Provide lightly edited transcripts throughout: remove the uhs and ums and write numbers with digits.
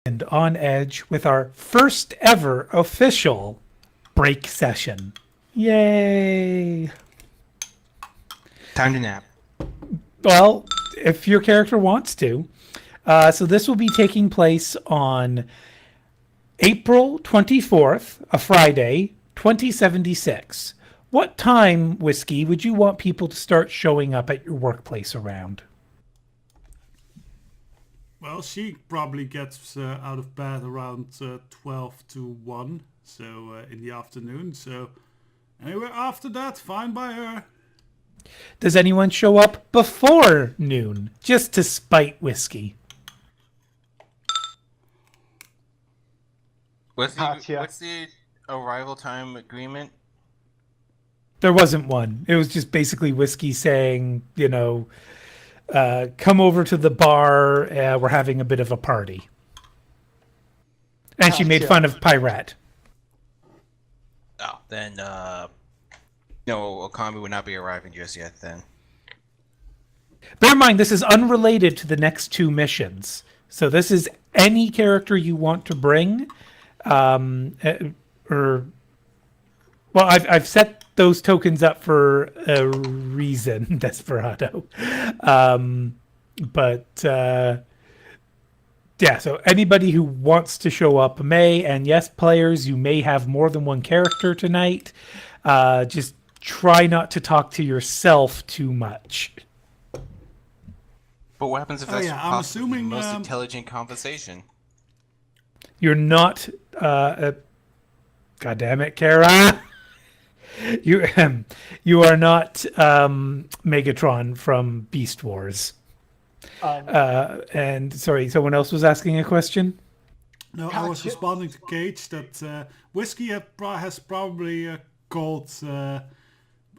And on Edge with our first ever official break session. Yay! Time to nap. Well, if your character wants to. So this will be taking place on April 24th, a Friday, 2076. What time, Whiskey, would you want people to start showing up at your workplace around? Well, she probably gets out of bed around 12 to 1, so in the afternoon. So anywhere after that, fine by her. Does anyone show up before noon, just to spite Whiskey? What's Katya. the arrival time agreement? There wasn't one. It was just basically Whiskey saying, come over to the bar. We're having a bit of a party. And she made fun of Pirate. Oh, then no, Okami would not be arriving just yet. Then Bear in mind, this is unrelated to the next two missions. So this is any character you want to bring. I've set those tokens up for a reason, Desperado. So anybody who wants to show up may, and yes, players, you may have more than one character tonight. Just try not to talk to yourself too much. but what happens if that's I'm possibly assuming, the most intelligent conversation? You're not. God damn it, Kara. You are not Megatron from Beast Wars. And sorry, someone else was asking a question. No, I was responding to Cage that Whiskey has probably called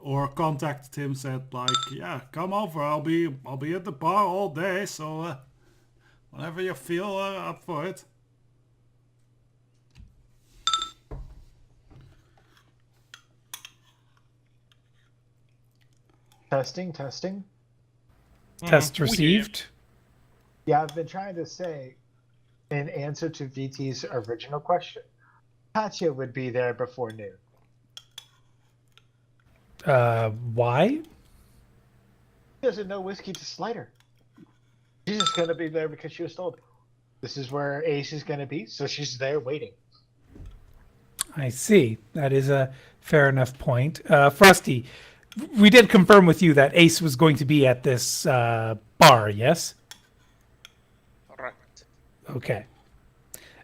or contacted him, said like, yeah, come over. I'll be at the bar all day. So whenever you feel up for it. Testing. Test received. Yeah, I've been trying to say, in answer to VT's original question, Katya would be there before noon. Why? She doesn't know Whiskey to slight her. She's just going to be there because she was told, this is where Ace is going to be, so she's there waiting. I see. That is a fair enough point. Frosty, we did confirm with you that Ace was going to be at this bar, yes? Correct. Okay.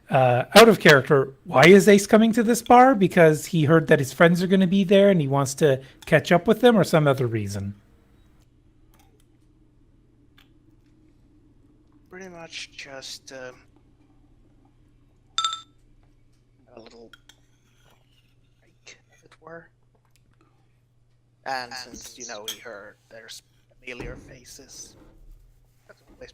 Out of character, why is Ace coming to this bar? Because he heard that his friends are going to be there and he wants to catch up with them, or some other reason? Pretty much just a little break, as it were. And since, he heard there's familiar faces, that's always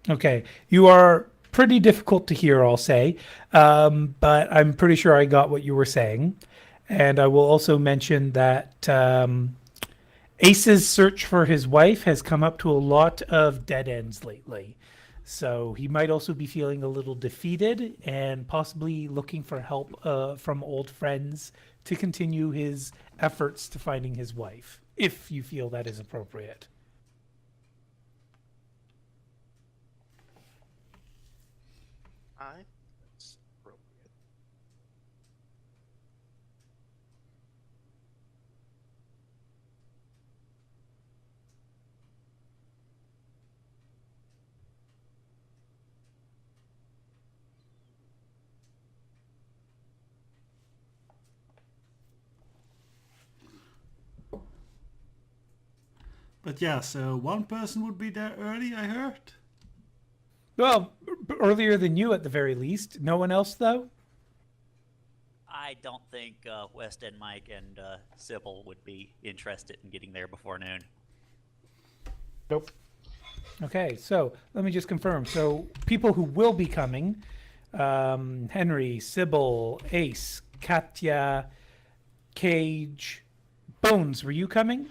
Okay. You are pretty difficult to hear, I'll say. But I'm pretty sure I got what you were saying. And I will also mention that Ace's search for his wife has come up to a lot of dead ends lately. So he might also be feeling a little defeated and possibly looking for help from old friends to continue his efforts to finding his wife, if you feel that is appropriate. fine. That's appropriate. But yeah, so one person would be there early, I heard. Well, earlier than you at the very least. No one else, though? I don't think West and Mike and Sybil would be interested in getting there before noon. Nope. Okay, so let me just confirm. So people who will be coming, Henry, Sybil, Ace, Katya, Cage, Bones, were you coming?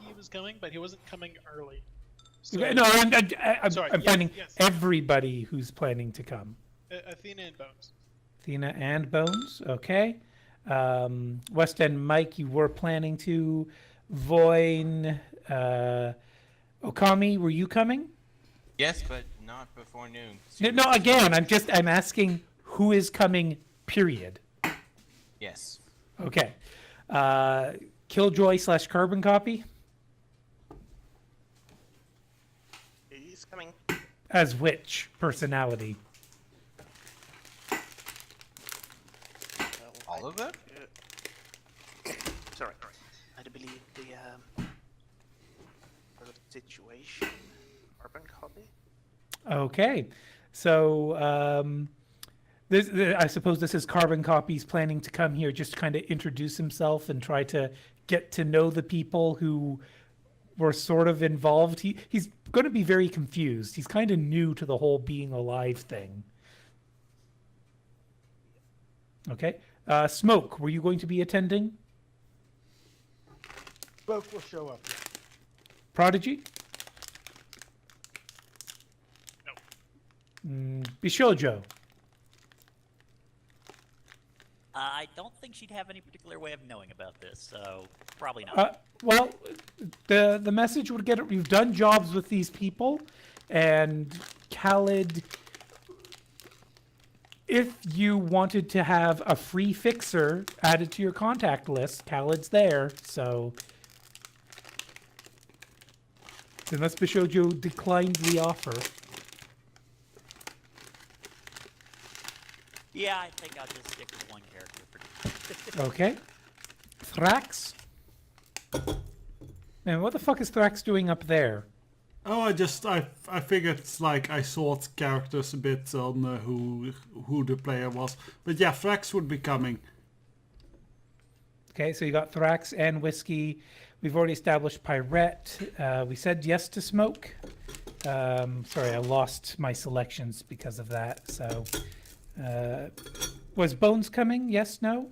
He was coming, but he wasn't coming early. So, No, I'm Sorry, yes, finding yes. everybody who's planning to come. Athena and Bones. Athena and Bones, okay. West End Mike, you were planning to. Voin, Okami, were you coming? Yes, but not before noon. No, again, I'm asking who is coming, period. Yes. Okay. Killjoy / Carbon Copy? He's coming. As which personality? All of them? Sorry. I do believe the situation. Carbon copy. Okay. So, I suppose this is Carbon Copy's planning to come here just to kind of introduce himself and try to get to know the people who were sort of involved. He's going to be very confused. He's kind of new to the whole being alive thing. Okay. Smoke, were you going to be attending? Both will show up. Prodigy? No. Bishojo? I don't think she'd have any particular way of knowing about this, so probably not. Well, the message would get it. You've done jobs with these people, and Khalid, if you wanted to have a free fixer added to your contact list, Khalid's there. So, unless Bishojo declined the offer. Yeah, I think I'll just stick with one character for now. Okay. Thrax? Man, what the fuck is Thrax doing up there? Oh, I figured like I sort characters a bit on who the player was, but yeah, Thrax would be coming. Okay, so you got Thrax and Whiskey. We've already established Pyrette. We said yes to Smoke. Sorry, I lost my selections because of that. So, was Bones coming? Yes, no?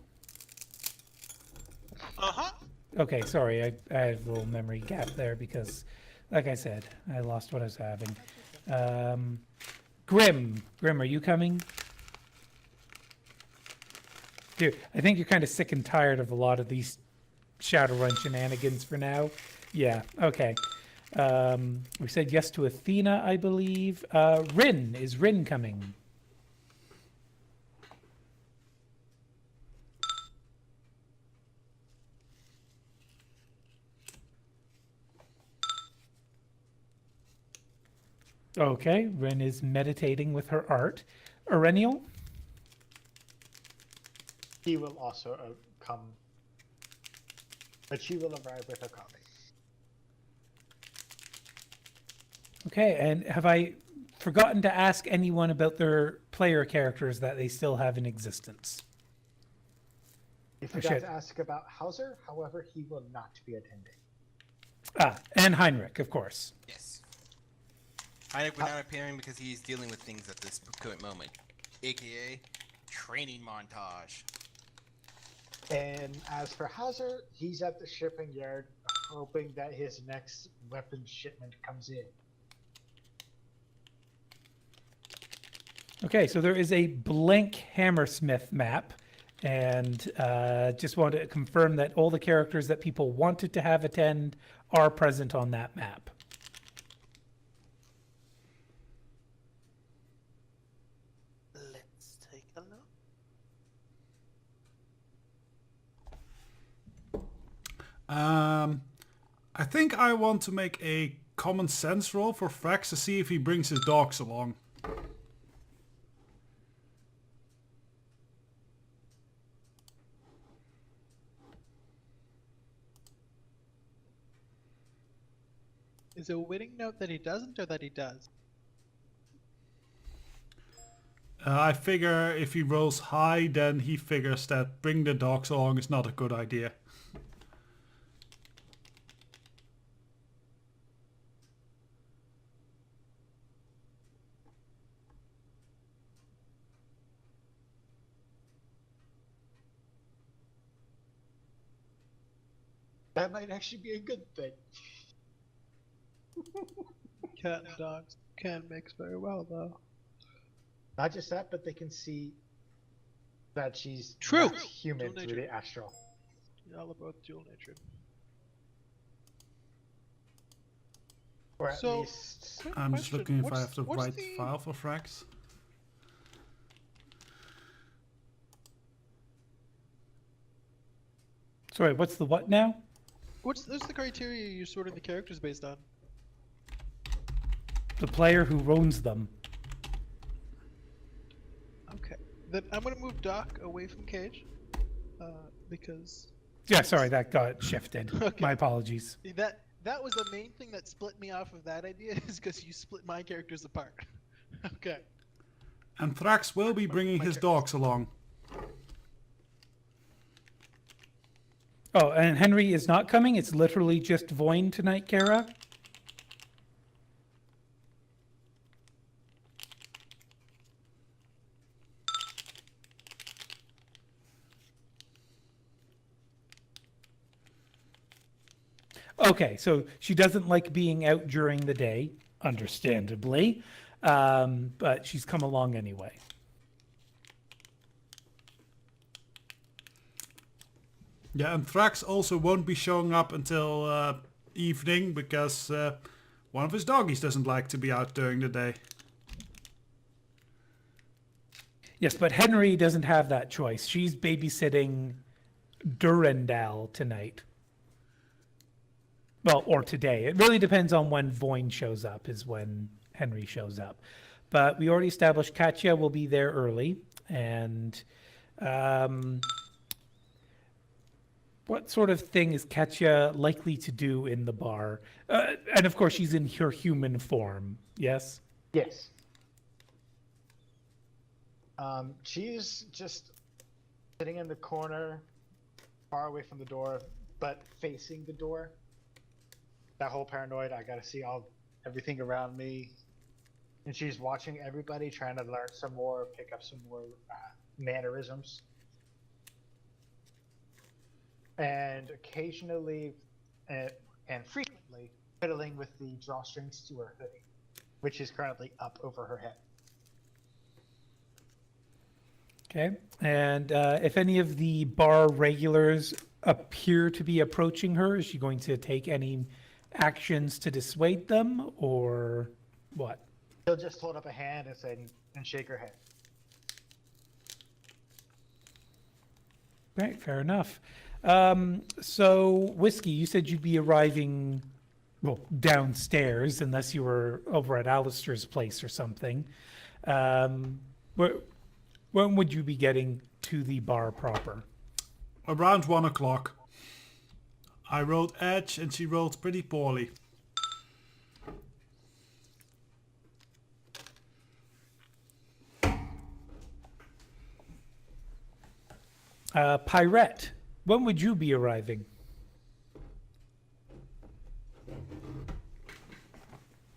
Uh-huh. Okay, sorry, I had a little memory gap there because, like I said, I lost what I was having. Grim, are you coming? Dude, I think you're kind of sick and tired of a lot of these Shadowrun shenanigans for now. Yeah, okay. We said yes to Athena, I believe. Rin, is Rin coming? Okay, Rin is meditating with her art. Erennial? He will also come, but she will arrive with a copy. Okay, and have I forgotten to ask anyone about their player characters that they still have in existence? You Oh, forgot shit. to ask about Hauser, however, he will not be attending. Ah, and Heinrich, of course. Yes. Heinrich would not appearing because he's dealing with things at this current moment, aka training montage. And as for Hauser, he's at the shipping yard, hoping that his next weapon shipment comes in. Okay, so there is a blank Hammersmith map, and just want to confirm that all the characters that people wanted to have attend are present on that map. Let's take a look. I think I want to make a common sense roll for Thrax to see if he brings his dogs along. Is it a winning note that he doesn't or that he does? I figure if he rolls high, then he figures that bring the dogs along is not a good idea. That might actually be a good thing. cat and dogs can mix very well, though. Not just that, but they can see that she's True. not human Dual through nature. the astral. Y'all are both dual natured. Or at So- least... Quick I'm just question, looking if I what's- have the what's right the- file for frags. Sorry, what's the what now? What's the criteria you're sorting the characters based on? The player who owns them. Okay, then I'm gonna move Doc away from Cage, because Yeah, sorry, that got shifted. Okay. My apologies. that was the main thing that split me off of that idea is because you split my characters apart. Okay. And Thrax will be bringing his dogs along. Oh, and Henry is not coming? It's literally just Voin tonight, Kara? Okay, so she doesn't like being out during the day, understandably, but she's come along anyway. Yeah, and Thrax also won't be showing up until evening because one of his doggies doesn't like to be out during the day. Yes, but Henry doesn't have that choice. She's babysitting Durandal tonight. Well, or today. It really depends on when Voin shows up, is when Henry shows up. But we already established Katya will be there early. And what sort of thing is Katya likely to do in the bar? And of course, she's in her human form, yes? Yes. She's just sitting in the corner, far away from the door, but facing the door. That whole paranoid, I gotta see everything around me. And she's watching everybody, trying to learn some more, pick up some more mannerisms. And occasionally, and frequently, fiddling with the drawstrings to her hoodie, which is currently up over her head. Okay. And if any of the bar regulars appear to be approaching her, is she going to take any actions to dissuade them, or what? She'll just hold up a hand and say, and shake her head. Right, fair enough. So, Whiskey, you said you'd be arriving, well, downstairs, unless you were over at Alistair's place or something. When would you be getting to the bar proper? Around 1 o'clock. I rolled edge and she rolled pretty poorly. Pirate, when would you be arriving?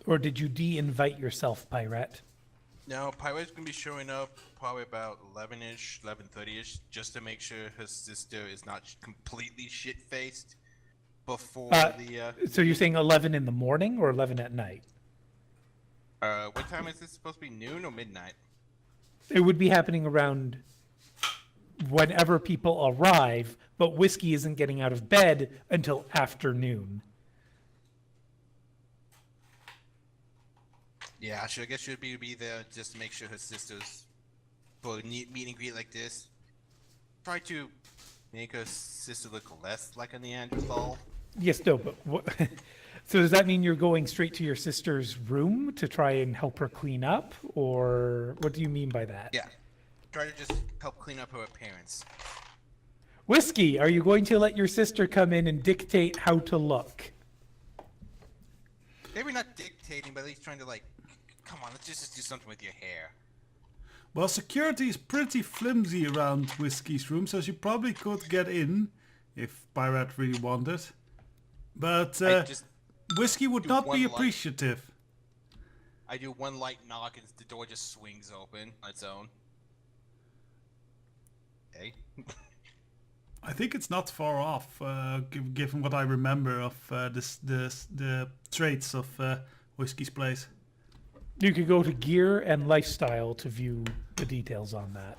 Or did you de-invite yourself, Pirate? No, Pirate's gonna be showing up probably about 11-ish, 11:30-ish, just to make sure her sister is not completely shit-faced before the. So you're saying 11 in the morning or 11 at night? What time is this supposed to be? Noon or midnight? It would be happening around whenever people arrive, but Whiskey isn't getting out of bed until afternoon. Yeah, I guess she'll be there just to make sure her sister's for a neat meet and greet like this. Try to make her sister look less like a Neanderthal. Yes, no, but so does that mean you're going straight to your sister's room to try and help her clean up, or what do you mean by that? Yeah, try to just help clean up her appearance. Whiskey, are you going to let your sister come in and dictate how to look? Maybe not dictating, but at least trying to come on, let's just do something with your hair. Well, security is pretty flimsy around Whiskey's room, so she probably could get in if Pirate really wanted. But Whiskey would do not one be light. appreciative. I do one light knock and the door just swings open on its own. Okay. I think it's not far off, given what I remember of the traits of Whiskey's place. You could go to gear and lifestyle to view the details on that.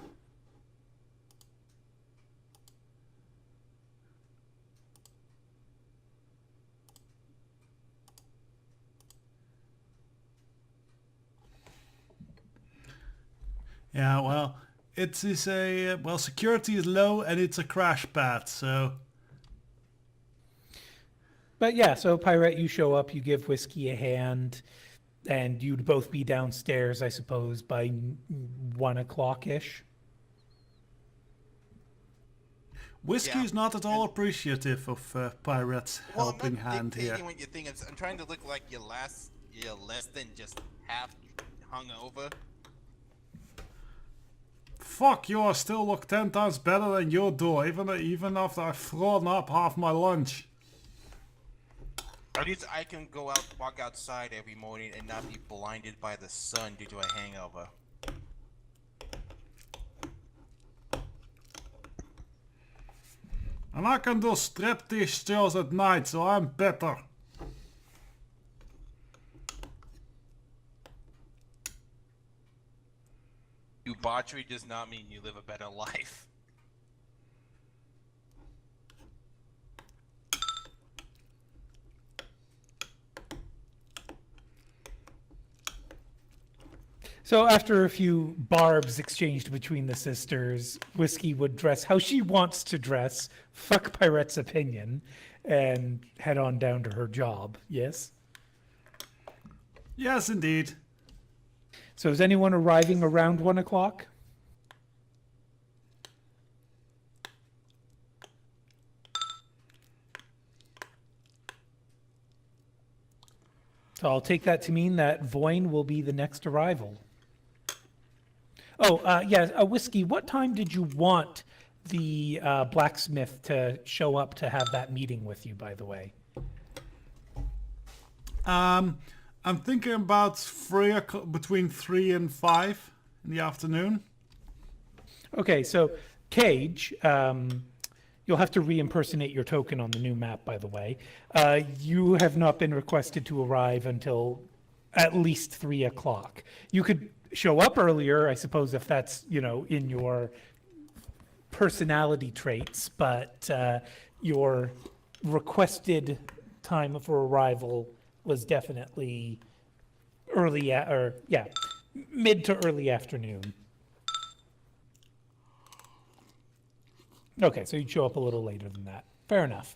Yeah, well, it is a security is low and it's a crash pad, so But yeah, so Pirate, you show up, you give Whiskey a hand, and you'd both be downstairs, I suppose, by 1 o'clock ish. Whiskey Yeah. is not at all appreciative of Pirate's Well, helping I'm not hand here. dictating what you think. I'm trying to look like you're less than just half hungover. Fuck, you still look 10 times better than you do, even after I've thrown up half my lunch. At least I can walk outside every morning and not be blinded by the sun due to a hangover. And I can do striptease shows at night, so I'm better. Debauchery does not mean you live a better life. So after a few barbs exchanged between the sisters, Whiskey would dress how she wants to dress, fuck Pirate's opinion, and head on down to her job, yes? Yes, indeed. So is anyone arriving around 1 o'clock? So I'll take that to mean that Voin will be the next arrival. Oh, Whiskey, what time did you want the blacksmith to show up to have that meeting with you, by the way? I'm thinking about between 3 and 5 in the afternoon. Okay, so Cage, you'll have to re-impersonate your token on the new map, by the way. You have not been requested to arrive until at least 3 o'clock. You could show up earlier, I suppose, if that's, in your personality traits, but your requested time for arrival was definitely mid to early afternoon. Okay, so you'd show up a little later than that. Fair enough.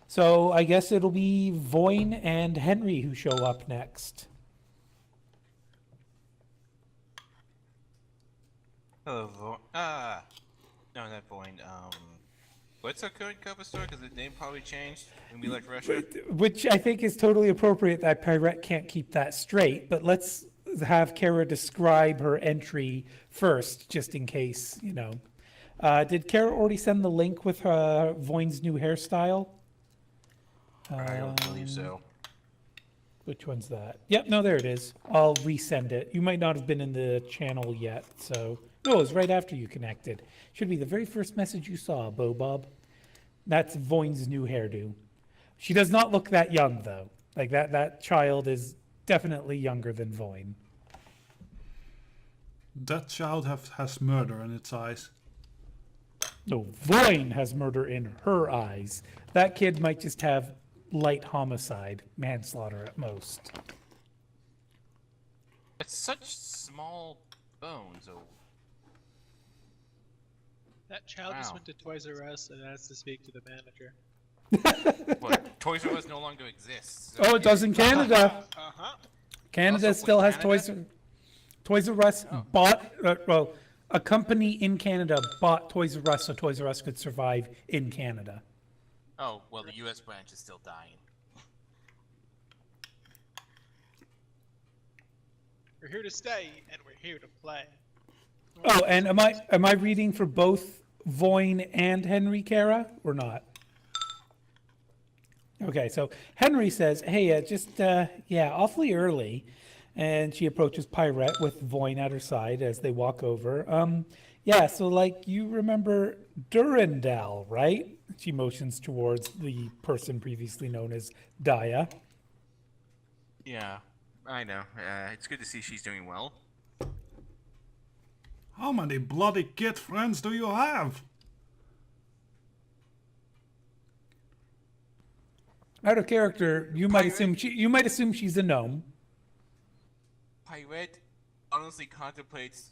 So I guess it'll be Voin and Henry who show up next. Hello, no, not Void. What's our current cover story? Because the name probably changed when we left Russia. Which I think is totally appropriate that Pirate can't keep that straight, but let's have Kara describe her entry first, just in case, Did Kara already send the link with Voin's new hairstyle? I don't believe so. Which one's that? Yep, no, there it is. I'll resend it. You might not have been in the channel yet, so... No, it was right after you connected. Should be the very first message you saw, Bo Bob. That's Voin's new hairdo. She does not look that young, though. Like, that child is definitely younger than Voin. That child has murder in its eyes. No, Voin has murder in her eyes. That kid might just have light homicide, manslaughter at most. It's such small bones. Oh. That child just Wow. went to Toys R Us and asked to speak to the manager. What? Toys R Us no longer exists. So Oh, it does in Canada. Uh-huh. Canada Also, still wait, has Canada? Toys R Us bought, a company in Canada bought Toys R Us so Toys R Us could survive in Canada. Oh, well, the U.S. branch is still dying. We're here to stay, and we're here to play. Oh, and am I reading for both Voin and Henry, Kara, or not? Okay, so Henry says, "Hey, awfully early," and she approaches Pirate with Voin at her side as they walk over. So like you remember Durandal, right? She motions towards the person previously known as Daya. Yeah. I know. It's good to see she's doing well. How many bloody kid friends do you have? Out of character, you might assume she's a gnome. Pirate honestly contemplates,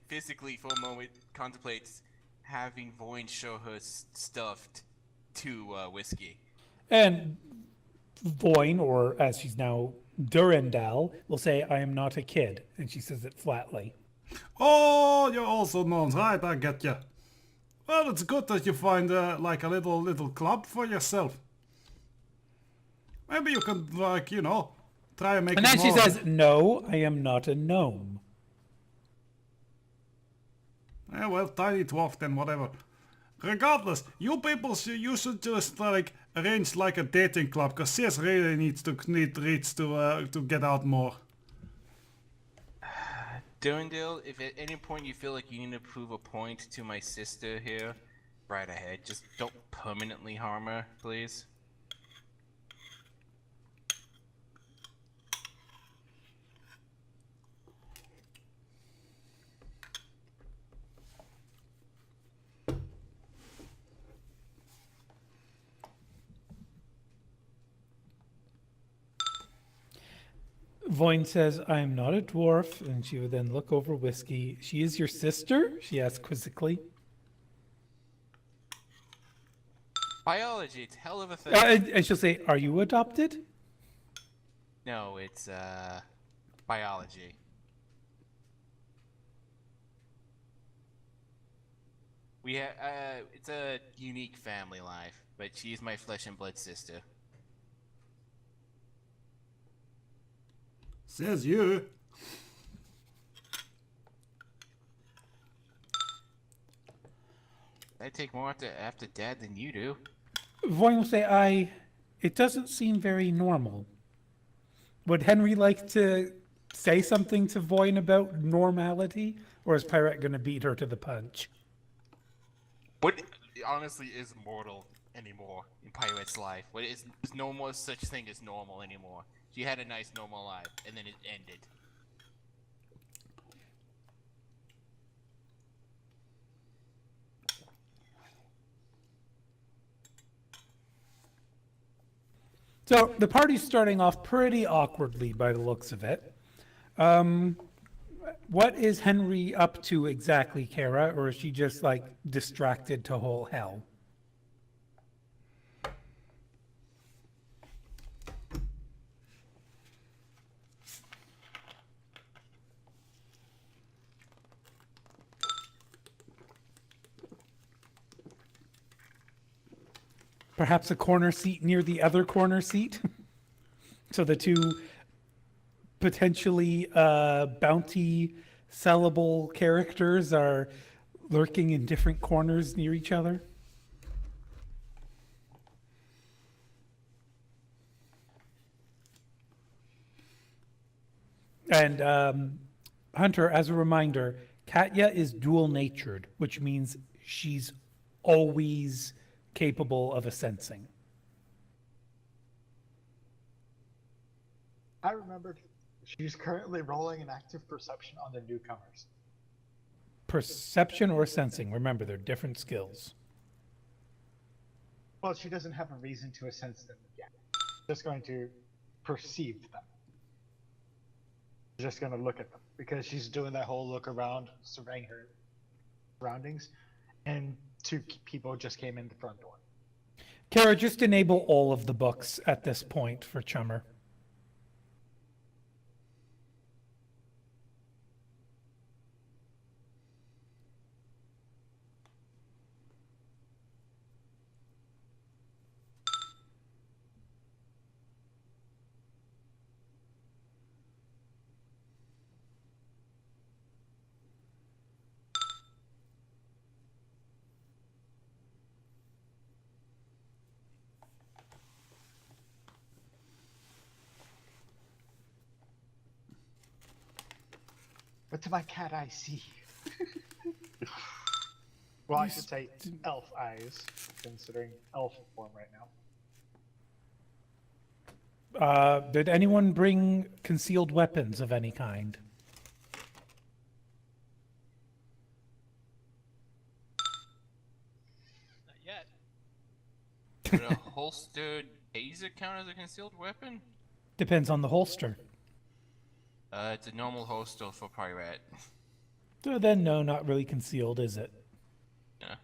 physically for a moment, contemplates having Voin show her stuffed to Whiskey. And Voin, or as she's now Durandal, will say, "I am not a kid," and she says it flatly. Oh, you're also gnomes, right? I get you. Well, it's good that you find like a little club for yourself. Maybe you can, like, you know, try and make And it then she more- says, "No, I am not a gnome." Yeah, well, tiny dwarf then, whatever. Regardless, you people you should just like arrange like a dating club, cause Sis really needs to get out more. Durandale, if at any point you feel like you need to prove a point to my sister here, right ahead. Just don't permanently harm her, please. Voin says, "I am not a dwarf," and she would then look over Whiskey. "She is your sister?" she asks quizzically. Biology, it's hell of a thing. And she'll say, "Are you adopted?" No, it's biology. We it's a unique family life, but she's my flesh and blood sister. Says you. I take more after Dad than you do. Voin will say, it doesn't seem very normal." Would Henry like to say something to Voin about normality, or is Pirate going to beat her to the punch? What honestly is mortal anymore in Pirate's life? What is there's no more such thing as normal anymore. She had a nice normal life, and then it ended. So the party's starting off pretty awkwardly by the looks of it. What is Henry up to exactly, Kara? Or is she just like distracted to whole hell? Perhaps a corner seat near the other corner seat? So the two potentially bounty sellable characters are lurking in different corners near each other? And Hunter, as a reminder, Katya is dual-natured, which means she's always capable of a sensing. I remembered she's currently rolling an active perception on the newcomers. Perception or sensing, remember, they're different skills. Well, she doesn't have a reason to sense them yet. Just going to perceive them. Just going to look at them because she's doing that whole look around, surveying her surroundings, and two people just came in the front door. Kara, just enable all of the books at this point for Chummer. What do my cat eyes see? Well, I should say elf eyes, considering elf form right now. Did anyone bring concealed weapons of any kind? Not yet. Would a holstered taser count as a concealed weapon? Depends on the holster. It's a normal holster for pirate. So then, no, not really concealed, is it? Yeah.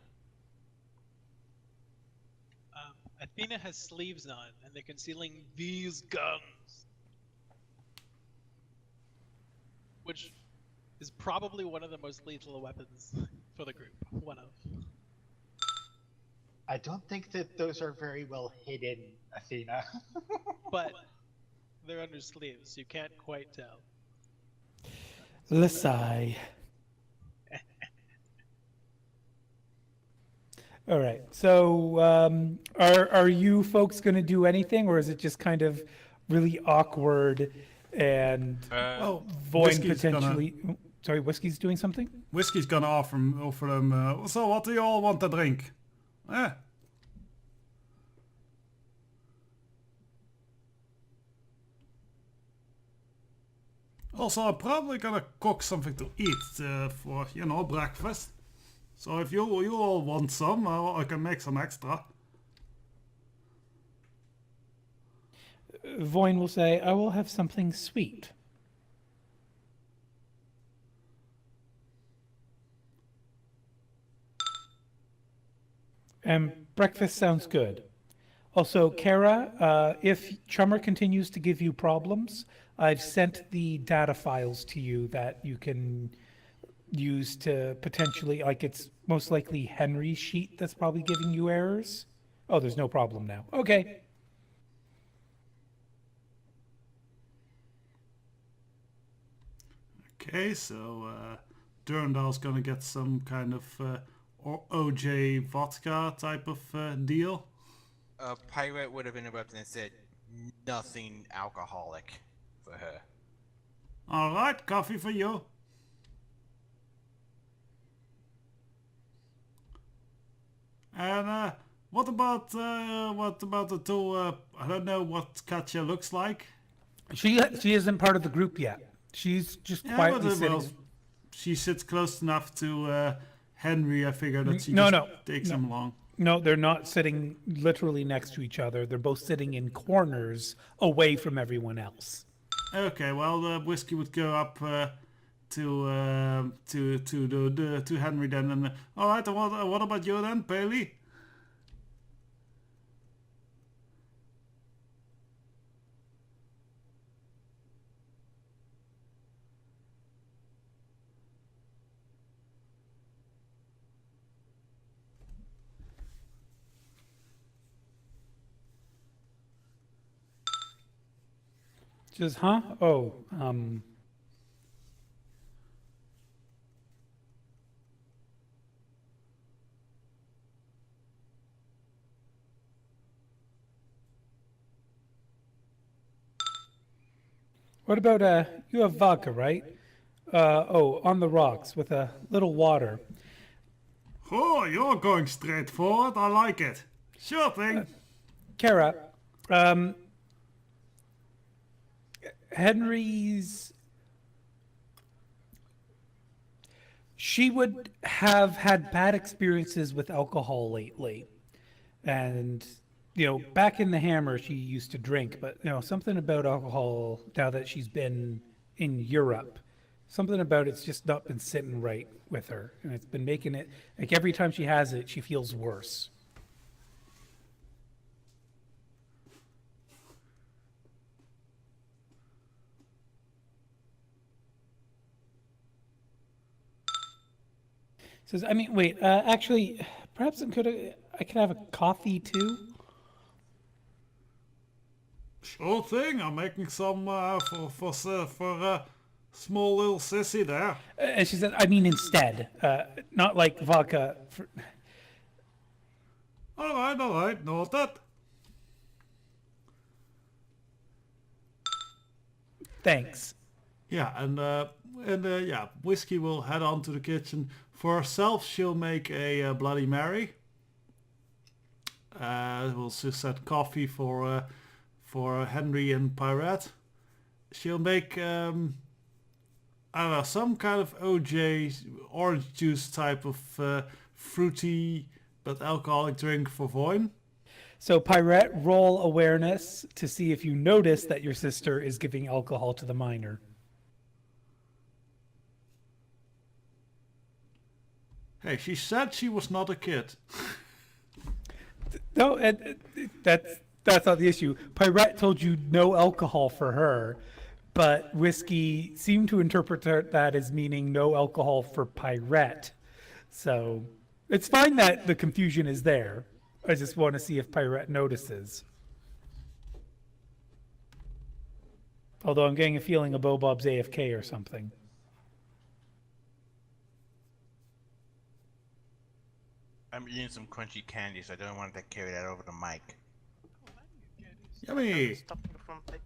Athena has sleeves on, and they're concealing these guns. Which is probably one of the most lethal weapons for the group. One of. I don't think that those are very well hidden, Athena. But they're under sleeves, so you can't quite tell. Lasai. All right. So, are you folks going to do anything, or is it just kind of really awkward and Well, Voin Whiskey's potentially? Sorry, Whiskey's doing something. Whiskey's gonna offer them. So what do you all want to drink? Eh? Also, I'm probably gonna cook something to eat for breakfast. So if you all want some, I can make some extra. Voin will say, "I will have something sweet." And breakfast sounds good. Also, Kara, if Chummer continues to give you problems, I've sent the data files to you that you can use to potentially, like, it's most likely Henry's sheet that's probably giving you errors. Oh, there's no problem now. Okay. Okay, so Durandal's gonna get some kind of OJ vodka type of deal. A pirate would have interrupted and said nothing alcoholic for her. All right, coffee for you. And what about the two? I don't know what Katya looks like. She isn't part of the group yet. She's just Yeah, quietly but sitting. well, she sits close enough to Henry. I figure that she No, just no, takes him along. No, they're not sitting literally next to each other. They're both sitting in corners away from everyone else. Okay, well, Whiskey would go up to Henry then. And all right, what about you then, Bailey? Just, huh? Oh, what about, you have vodka, right? Oh, on the rocks with a little water. Oh, you're going straight forward. I like it. Sure thing. Kara, Henry's. She would have had bad experiences with alcohol lately. And, back in the Hammer, she used to drink, but, something about alcohol now that she's been in Europe, something about it's just not been sitting right with her. And it's been making it, like, every time she has it, she feels worse. Says, I mean, wait, actually, perhaps I could have a coffee too? Sure thing. I'm making some for small little sissy there. And she said, I mean, instead, not like vodka. All right, noted. Thanks. Yeah, and yeah, Whiskey will head on to the kitchen. For herself, she'll make a Bloody Mary. We'll just set coffee for for Henry and Pirate. She'll make I don't know, some kind of OJ orange juice type of fruity but alcoholic drink for Voin. So, Pirate, roll awareness to see if you notice that your sister is giving alcohol to the minor. Hey, she said she was not a kid. No, that's not the issue. Pirate told you no alcohol for her, but Whiskey seemed to interpret that as meaning no alcohol for Pirate. So it's fine that the confusion is there. I just want to see if Pirate notices. Although I'm getting a feeling a Bob's AFK or something. I'm eating some crunchy candy, so I don't want to carry that over the mic. Yummy! Stop you from typing.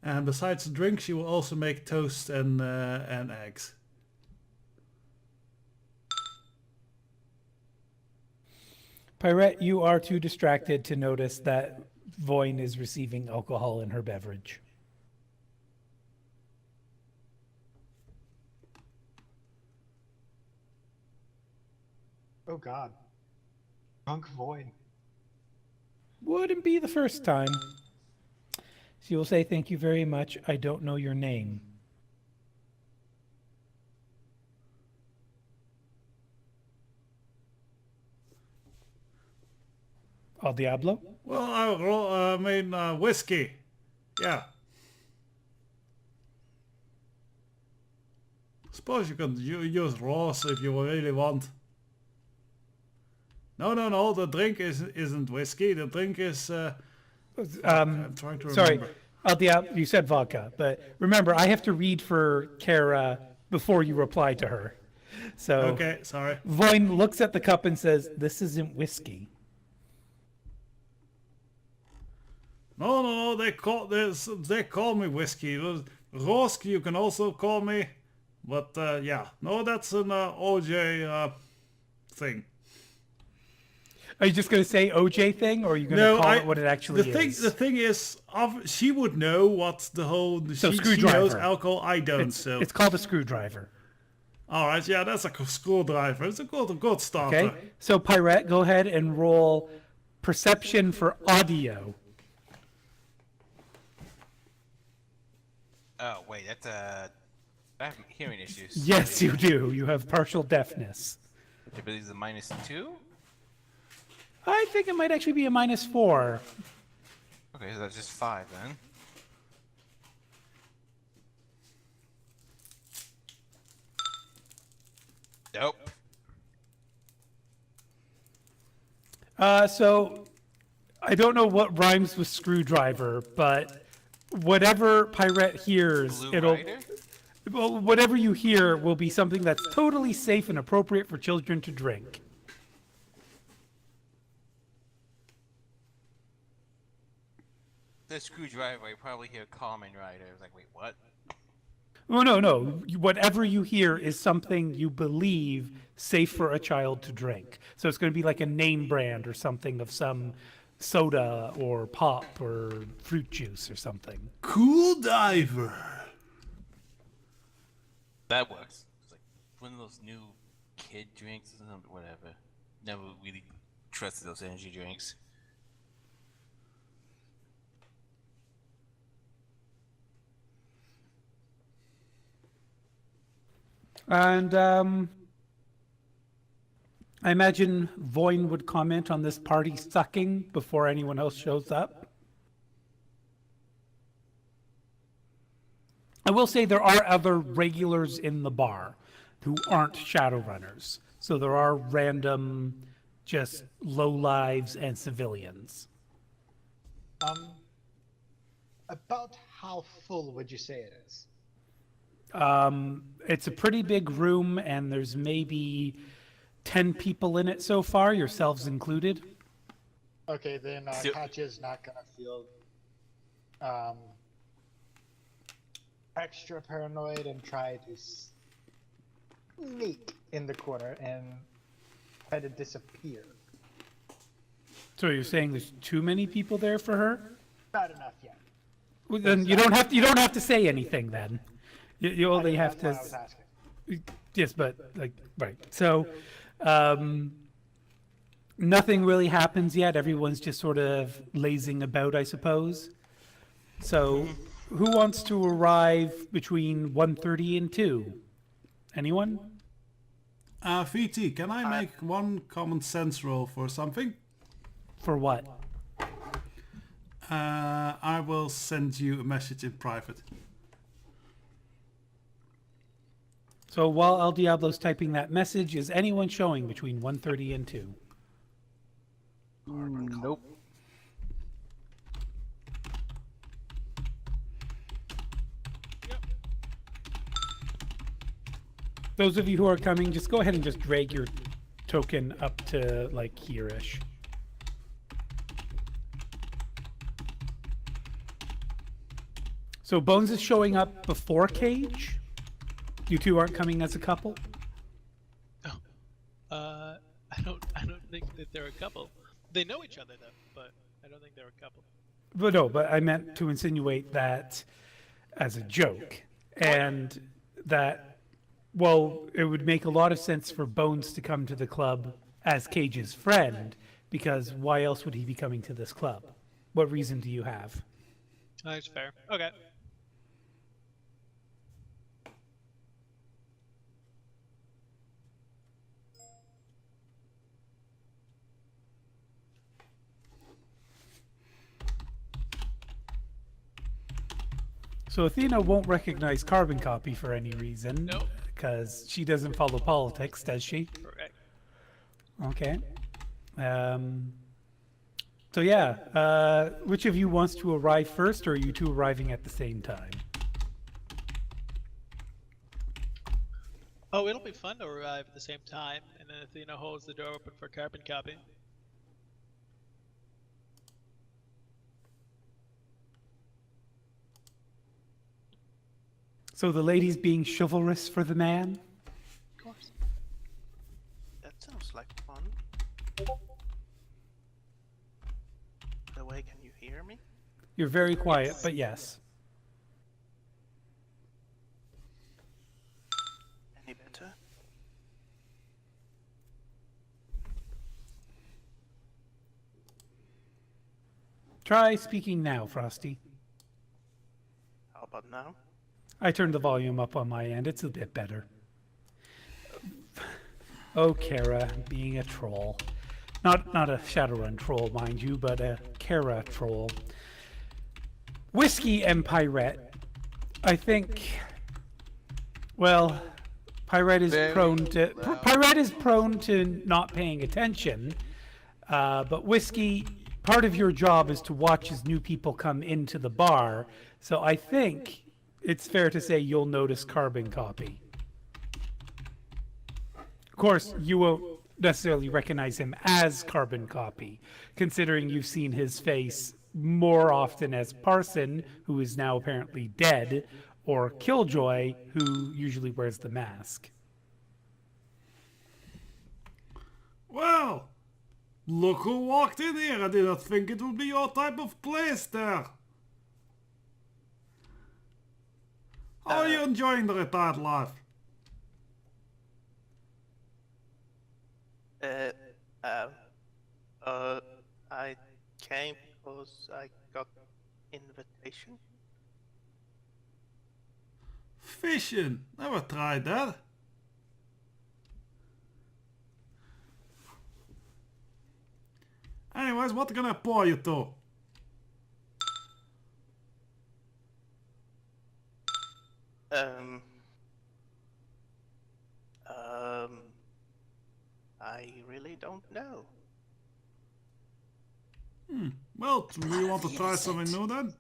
And besides the drink, she will also make toast and eggs. Pirate, you are too distracted to notice that Voin is receiving alcohol in her beverage. Oh God. Drunk Void. Wouldn't be the first time. She will say, "Thank you very much. I don't know your name." Al Diablo? Well, I mean, whiskey. Yeah. Suppose you can use Ross if you really want. No, the drink isn't whiskey. The drink is... I'm trying to Sorry, remember. Al Diablo, you said vodka, but remember, I have to read for Kara before you reply to her. So Okay, sorry. Voin looks at the cup and says, "This isn't whiskey." No, they call me whiskey. Rosk you can also call me. But yeah, no, that's an OJ thing. Are you just going to say OJ thing, or are you going to call it what it actually is? The thing is, she would know what the whole... So she screwdriver. knows alcohol, I don't, so... It's called a screwdriver. Alright, yeah, that's a screwdriver. It's a good starter. Okay. So Pirate, go ahead and roll perception for audio. Oh wait, that's I have hearing issues. Yes, you do. You have partial deafness. I believe it's a -2. I think it might actually be a -4. Okay, so that's just 5 then. Nope. So I don't know what rhymes with screwdriver, but whatever Pirate hears, Blue it'll... Rider? Well, whatever you hear will be something that's totally safe and appropriate for children to drink. The screwdriver, you probably hear Common Rider. I was like, wait, what? Oh, no. Whatever you hear is something you believe safe for a child to drink. So it's going to be like a name brand or something of some soda or pop or fruit juice or something. Cool diver. That works. It's like one of those new kid drinks or something, whatever. Never really trusted those energy drinks. And I imagine Voin would comment on this party sucking before anyone else shows up. I will say there are other regulars in the bar who aren't Shadowrunners. So there are random, just lowlives and civilians. About how full would you say it is? It's a pretty big room, and there's maybe 10 people in it so far, yourselves included. Okay, then So- Katya's not gonna feel extra paranoid and try to sneak in the corner and try to disappear. So you're saying there's too many people there for her? Not enough yet. Well, then you don't have to say anything then. You only have That's to. what I was asking. Yes, but like right. So nothing really happens yet. Everyone's just sort of lazing about, I suppose. So who wants to arrive between 1:30 and 2? Anyone? VT, can I make one common sense roll for something? For what? I will send you a message in private. So while El Diablo's typing that message, is anyone showing between 1:30 and 2? Nope. Those of you who are coming, just go ahead and just drag your token up to like here-ish. So Bones is showing up before Cage. You two aren't coming as a couple. I don't think that they're a couple. They know each other though, but I don't think they're a couple. But no, but I meant to insinuate that as a joke, and that, well, it would make a lot of sense for Bones to come to the club as Cage's friend, because why else would he be coming to this club? What reason do you have? That's fair. Okay. So Athena won't recognize Carbon Copy for any reason, Nope. because she doesn't follow politics, does she? Correct. Okay. So yeah, which of you wants to arrive first, or are you two arriving at the same time? Oh, it'll be fun to arrive at the same time, and then Athena holds the door open for Carbon Copy. So the lady's being chivalrous for the man? Of course. That sounds like fun. The way, can you hear me? You're very quiet, but yes. Any better? Try speaking now, Frosty. How about now? I turned the volume up on my end. It's a bit better. Oh, Kara, being a troll. Not a Shadowrun troll, mind you, but a Kara troll. Whiskey and Pirate. I think, well, Pirate is Very prone to loud. Pirate is prone to not paying attention. But Whiskey, part of your job is to watch as new people come into the bar. So I think it's fair to say you'll notice Carbon Copy. Of course, you won't necessarily recognize him as Carbon Copy, considering you've seen his face more often as Parson, who is now apparently dead, or Killjoy, who usually wears the mask. Well, look who walked in here. I did not think it would be your type of place there. How are you enjoying the retired life? I came because I got invitation. Fishing. Never tried that. Anyways, what can I pour you to? I really don't know. Well, do you want to try something new then?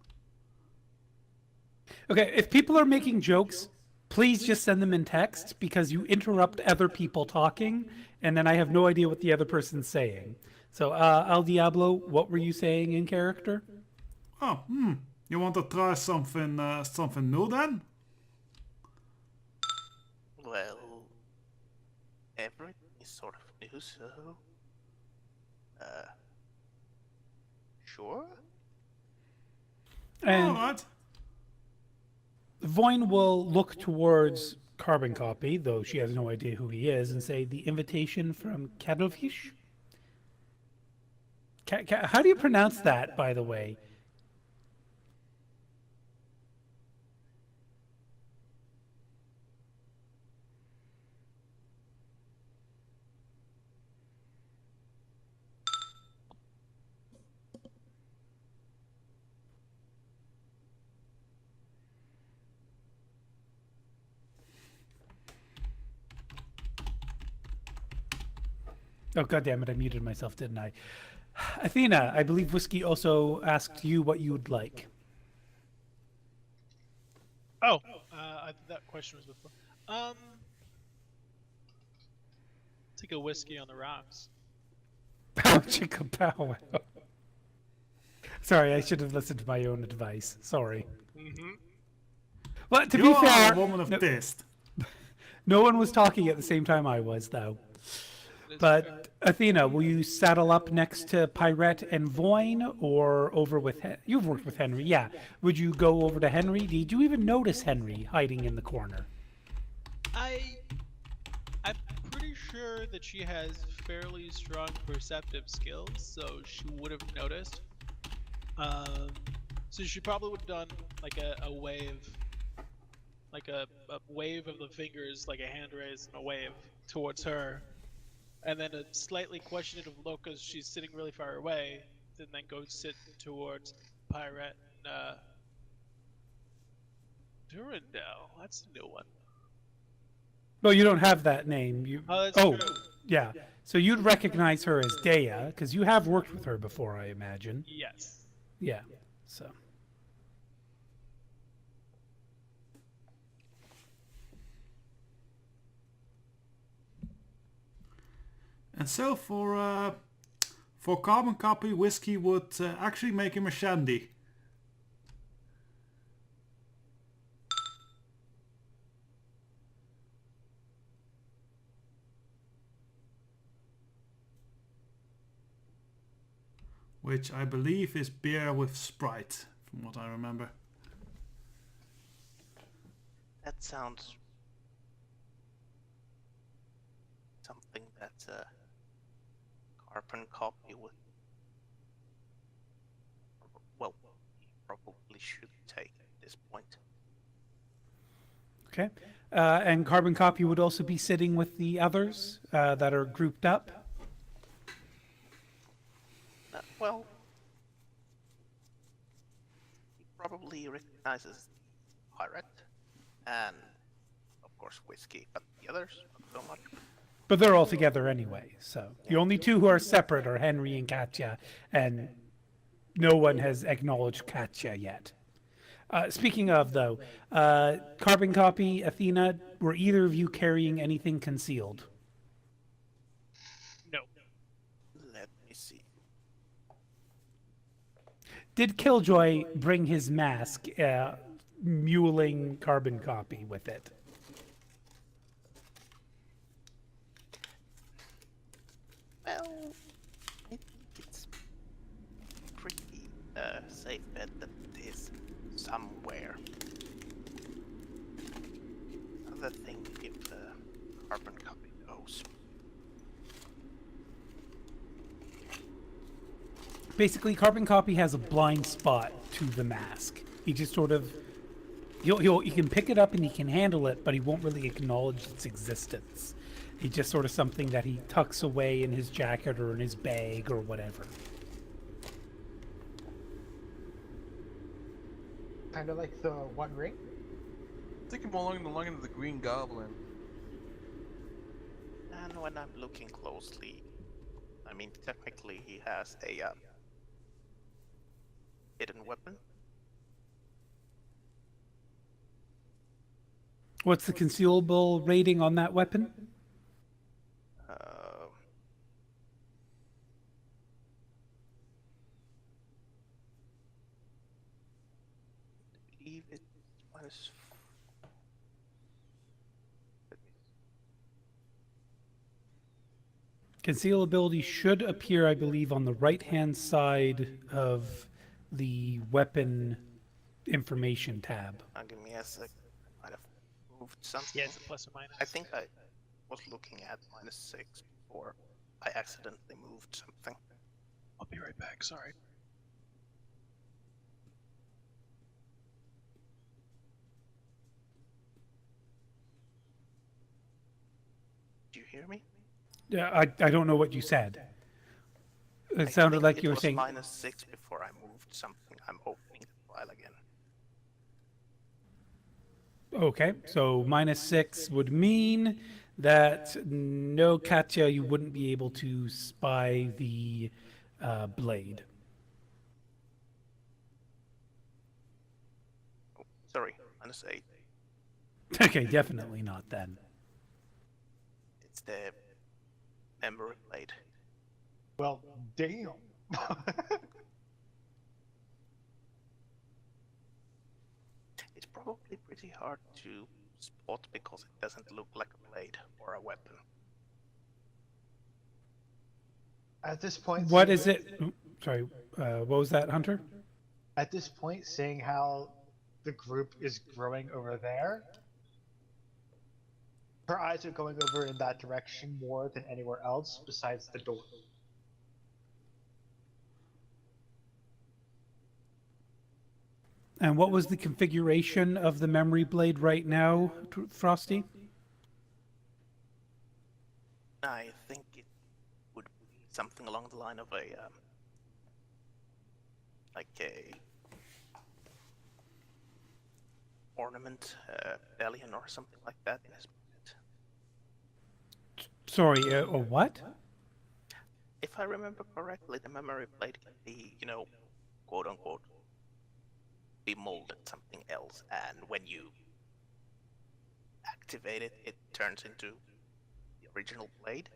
Okay, if people are making jokes, please just send them in text because you interrupt other people talking, and then I have no idea what the other person's saying. So, Al Diablo, what were you saying in character? Oh, you want to try something new then? Well, everything is sort of new, so sure. And Alright. Voin will look towards Carbon Copy, though she has no idea who he is, and say, "The invitation from Kadelfish?" How do you pronounce that, by the way? Oh, God damn it, I muted myself, didn't I? Athena, I believe Whiskey also asked you what you would like. Oh, I think that question was before. Take a whiskey on the rocks. Pow chicka pow wow. Sorry, I should have listened to my own advice. Sorry. But to You be are fair, a woman of taste. no one was talking at the same time I was, though. But Athena, will you saddle up next to Pyrette and Voin, or over with? You've worked with Henry, yeah. Would you go over to Henry? Did you even notice Henry hiding in the corner? I'm pretty sure that she has fairly strong perceptive skills, so she would have noticed. So she probably would have done like a wave, like a wave of the fingers, like a hand raise and a wave towards her, and then a slightly questionative look as she's sitting really far away, and then go sit towards Pyrette and Durandal. That's a new one. Well, you don't have that name. Oh, that's true. Yeah. So you'd recognize her as Dea, because you have worked with her before, I imagine. Yes. Yeah. So. And so for Carbon Copy, Whiskey would actually make him a shandy. Which I believe is beer with Sprite, from what I remember. That sounds something that Carbon Copy would. Well, he probably should take at this point. Okay. And Carbon Copy would also be sitting with the others that are grouped up. Well, he probably recognizes Pirate and, of course, Whiskey, but the others, not so much. But they're all together anyway, so. The only two who are separate are Henry and Katya, and no one has acknowledged Katya yet. Speaking of, though, Carbon Copy, Athena, were either of you carrying anything concealed? No. Let me see. Did Killjoy bring his mask, muling Carbon Copy with it? Well, I think it's pretty safe bet that it is somewhere. Another thing if the Carbon Copy goes. Basically, Carbon Copy has a blind spot to the mask. He just sort of, he can pick it up and he can handle it, but he won't really acknowledge its existence. He's just sort of something that he tucks away in his jacket or in his bag or whatever. Kind of like the One Ring. Thinking more along the line of the Green Goblin. And when I'm looking closely, I mean, technically he has a hidden weapon. What's the concealable rating on that weapon? I believe it's minus. Concealability should appear, I believe, on the right-hand side of the weapon information tab. Give me a sec. Might have moved something. Yeah, it's a plus or minus. I think I was looking at -6 before I accidentally moved something. I'll be right back. Sorry. Do you hear me? Yeah, I don't know what you said. It I sounded think like it you were was saying. -6 before I moved something. I'm opening the file again. Okay, so -6 would mean that no, Katya, you wouldn't be able to spy the blade. Oh, sorry, -8. Okay, definitely not then. It's the memory blade. Well, damn. It's probably pretty hard to spot because it doesn't look like a blade or a weapon. At this point, What seeing- is it? Sorry, what was that, Hunter? At this point, seeing how the group is growing over there, her eyes are going over in that direction more than anywhere else besides the door. And what was the configuration of the memory blade right now, Frosty? I think it would be something along the line of a like a ornament, medallion or something like that in his pocket. Sorry, a what? If I remember correctly, the memory blade can be, quote unquote, be molded something else, and when you activate it, it turns into the original blade.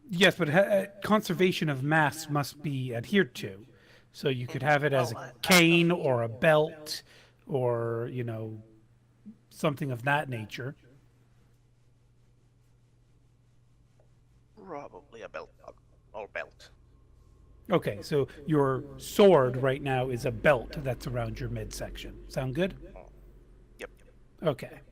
Yes, but conservation of mass must be adhered to. So you could have it as Well, a cane or a belt or, something of that nature. Probably a belt or belt. Okay, so your sword right now is a belt that's around your midsection. Sound good? Yep. Okay.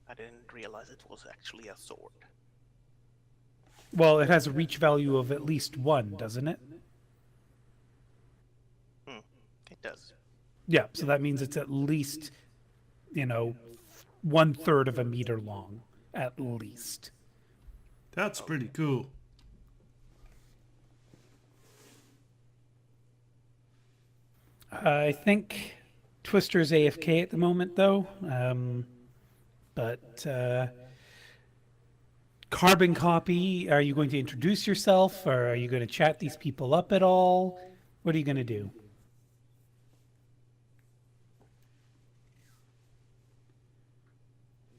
I didn't realize it was actually a sword. Well, it has a reach value of at least 1, doesn't it? It does. Yeah, so that means it's at least, 1/3 of a meter long, at least. That's pretty cool. I think Twister's AFK at the moment, though. But Carbon Copy, are you going to introduce yourself, or are you going to chat these people up at all? What are you going to do?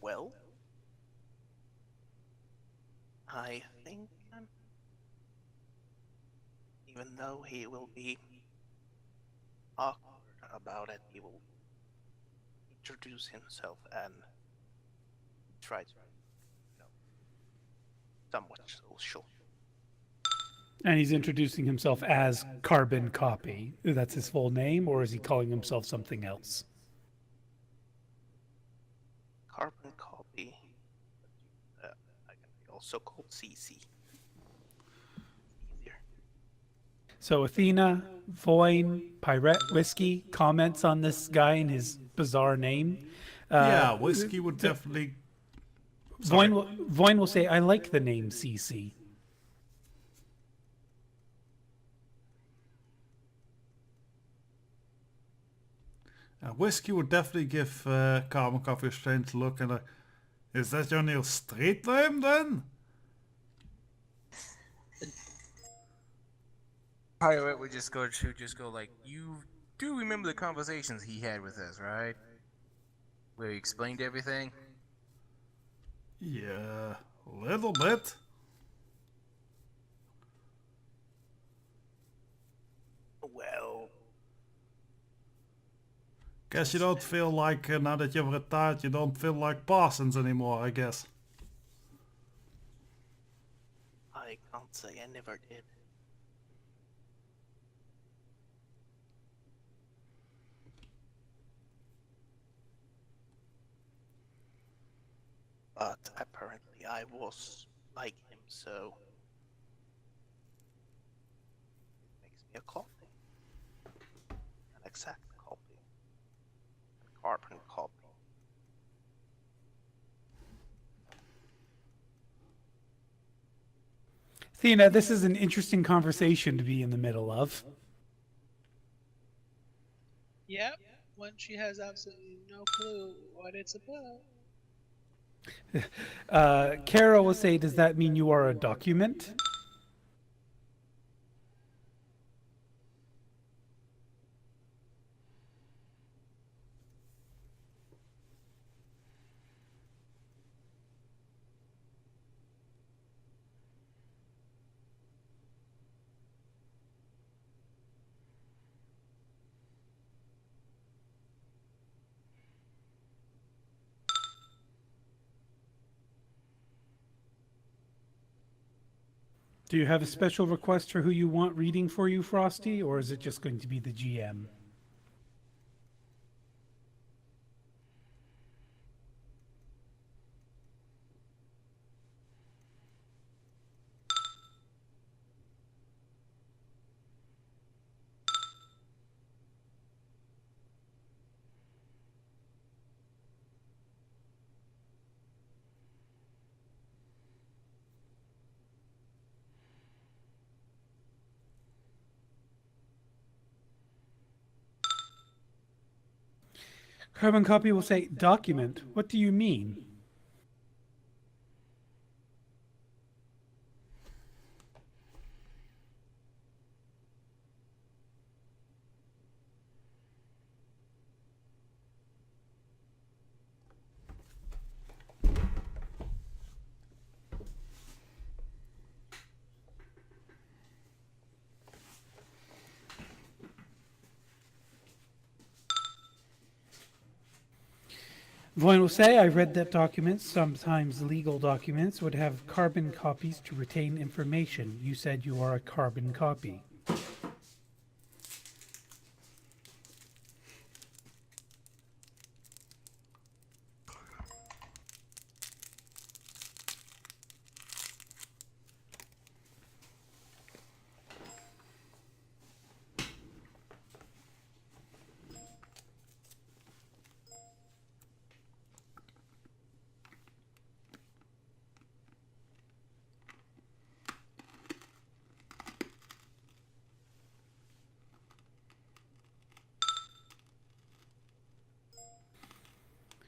Well, I think even though he will be awkward about it, he will introduce himself and try to, somewhat social. And he's introducing himself as Carbon Copy. That's his full name, or is he calling himself something else? Carbon copy. I can be also called CC. Easier. So Athena, Voin, Pirate, Whiskey comments on this guy and his bizarre name. Yeah, Whiskey would definitely. Voin will say, I like the name CC. Whiskey would definitely give Carbon Coffee a strange look and is that your new street name then? Pirate would just go like, do remember the conversations he had with us, right? Where he explained everything. Yeah, a little bit. Well, Guess you don't feel like, now that you've retired, you don't feel like Parsons anymore, I guess. I can't say I never did. But apparently I was like him, so it makes me a copy. An exact copy. A carbon copy. Athena, this is an interesting conversation to be in the middle of. Yep. When she has absolutely no clue what it's about. Kara will say, does that mean you are a document? Do you have a special request for who you want reading for you, Frosty, or is it just going to be the GM? Carbon copy will say, document. What do you mean? Voin will say, I read that documents, sometimes legal documents, would have carbon copies to retain information. You said you are a carbon copy.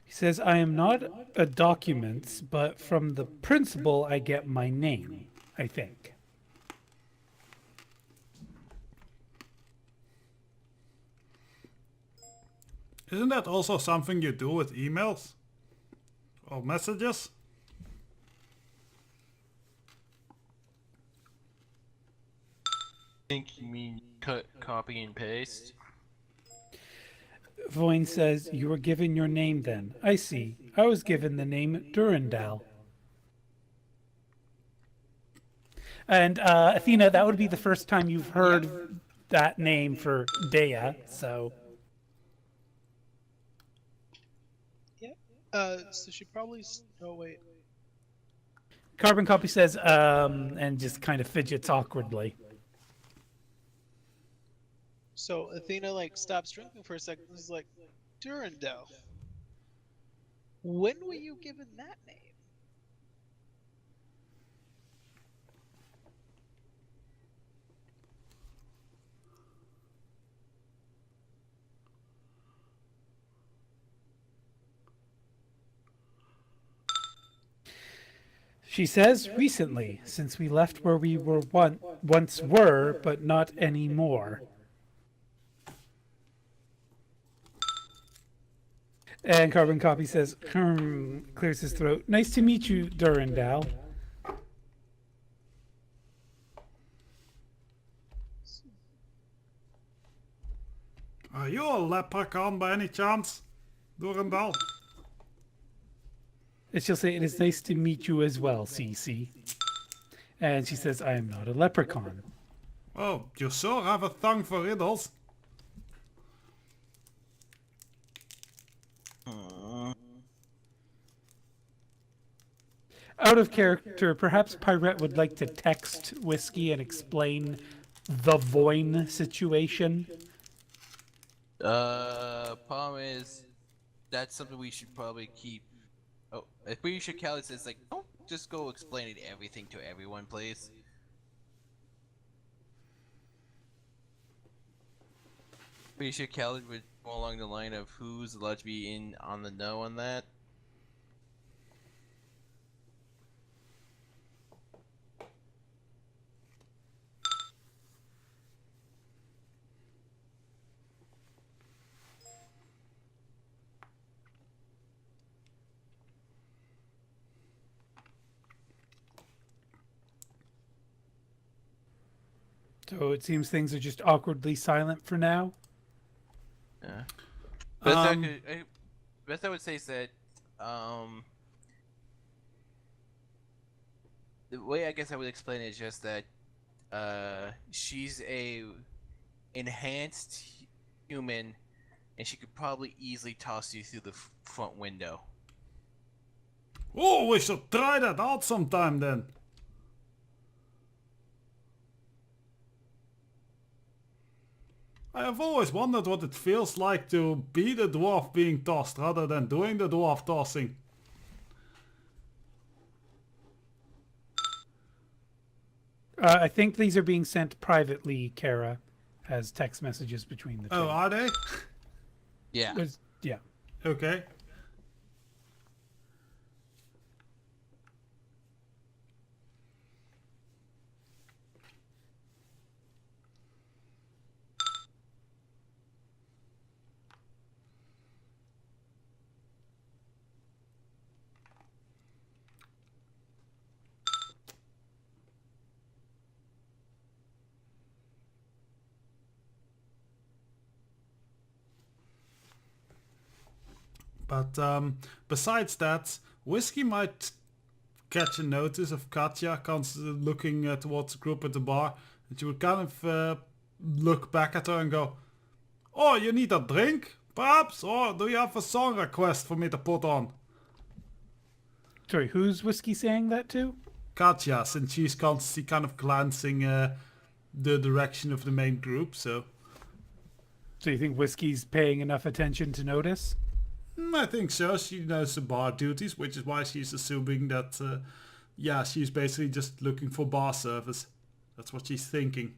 He says, I am not a document, but from the principle I get my name, I think. Isn't that also something you do with emails? Or messages? Think you mean cut, copy, and paste? Voin says, you were given your name then. I see. I was given the name Durandal. And Athena, that would be the first time you've heard that name for Dea, so... Yeah. So she probably. Oh wait. Carbon copy says, and just kind of fidgets awkwardly. So Athena like stops drinking for a second. And is like, Durandal. When were you given that name? She says, recently, since we left where we were once were, but not anymore. And Carbon Copy says, clears his throat. Nice to meet you, Durandal. Are you a leprechaun by any chance, Durandal? And she'll say, it is nice to meet you as well, Cece. And she says, I am not a leprechaun. Oh, you sure have a tongue for riddles. Out of character, perhaps Pirate would like to text Whiskey and explain the Voin situation. Problem is, that's something we should probably keep. Oh, if we should Callie says like, don't just go explaining everything to everyone, please. Pretty sure Callie would go along the line of who's allowed to be in on the know on that. So it seems things are just awkwardly silent for now. Yeah. Best I would say is that, the way I guess I would explain it is just that, she's a enhanced human, and she could probably easily toss you through the front window. Oh, we should try that out sometime then. I have always wondered what it feels like to be the dwarf being tossed rather than doing the dwarf tossing. I think these are being sent privately, Kara, as text messages between the two. Oh, are they? Yeah. Yeah. Okay. But besides that, Whiskey might catch a notice of Katja looking towards the group at the bar, and she would kind of look back at her and go, "Oh, you need a drink, perhaps? Or do you have a song request for me to put on?" Sorry, who's Whiskey saying that to? Katja, since she's constantly kind of glancing the direction of the main group, so... So you think Whiskey's paying enough attention to notice? I think so. She knows the bar duties, which is why she's assuming that, yeah, she's basically just looking for bar service. That's what she's thinking.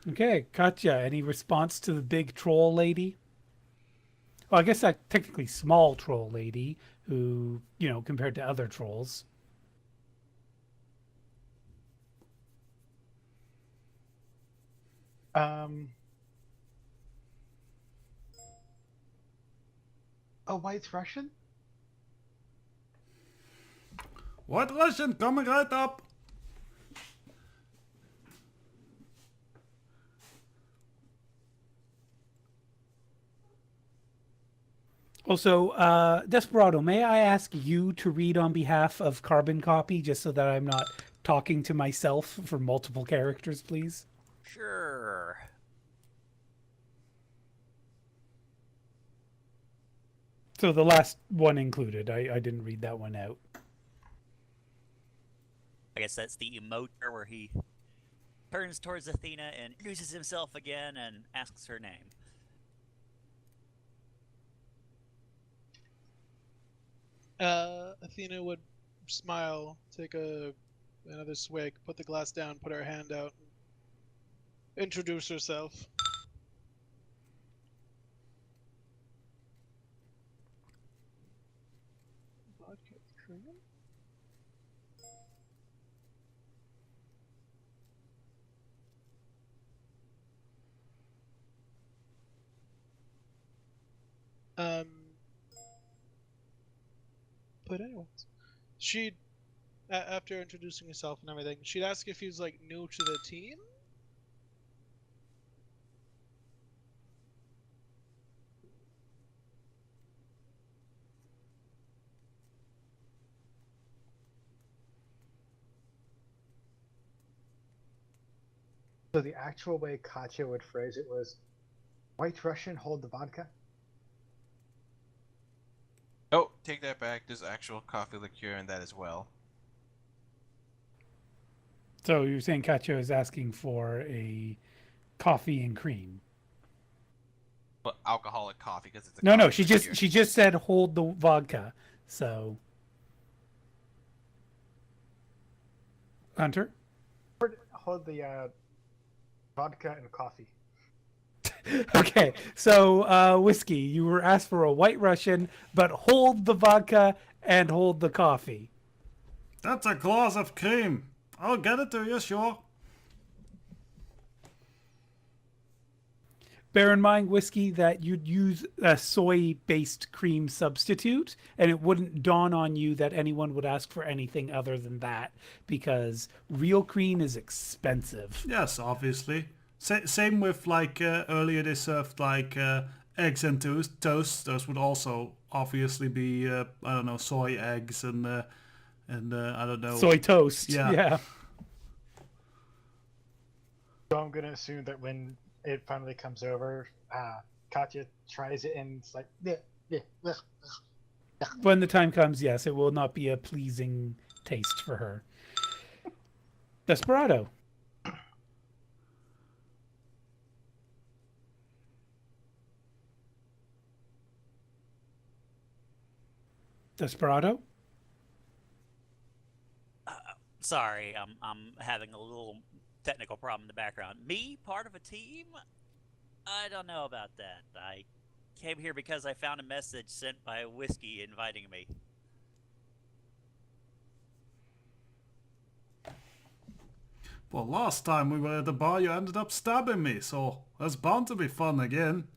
Okay, Katja, any response to the big troll lady? Well, I guess that technically small troll lady who, compared to other trolls. A white Russian? White Russian coming right up. Also, Desperado, may I ask you to read on behalf of Carbon Copy, just so that I'm not talking to myself for multiple characters, please? Sure. So the last one included. I didn't read that one out. I guess that's the emoter where he turns towards Athena and introduces himself again and asks her name. Athena would smile, take another swig, put the glass down, put her hand out, introduce herself. Vodka cream? But anyways, she, after introducing herself and everything, she'd ask if he was like new to the team. So the actual way Katya would phrase it was, "White Russian, hold the vodka." Oh, take that back. There's actual coffee liqueur in that as well. So you're saying Katya is asking for a coffee and cream? But alcoholic coffee because it's a No, no. coffee liqueur. She just said hold the vodka. So, Hunter. Hold the vodka and coffee. Okay, so whiskey. You were asked for a White Russian, but hold the vodka and hold the coffee. That's a glass of cream. I'll get it to you, sure. Bear in mind, whiskey, that you'd use a soy-based cream substitute, and it wouldn't dawn on you that anyone would ask for anything other than that, because real cream is expensive. Yes, obviously. Same with like earlier they served like eggs and toast. Those would also obviously be I don't know, soy eggs and I don't know. Soy toast. Yeah. Yeah. So I'm gonna assume that when it finally comes over, Katya tries it and it's like, yeah. When the time comes, yes, it will not be a pleasing taste for her. Desperado. Desperado? Sorry, I'm having a little technical problem in the background. Me, part of a team? I don't know about that. I came here because I found a message sent by Whiskey inviting me. Well, last time we were at the bar, you ended up stabbing me, so that's bound to be fun again.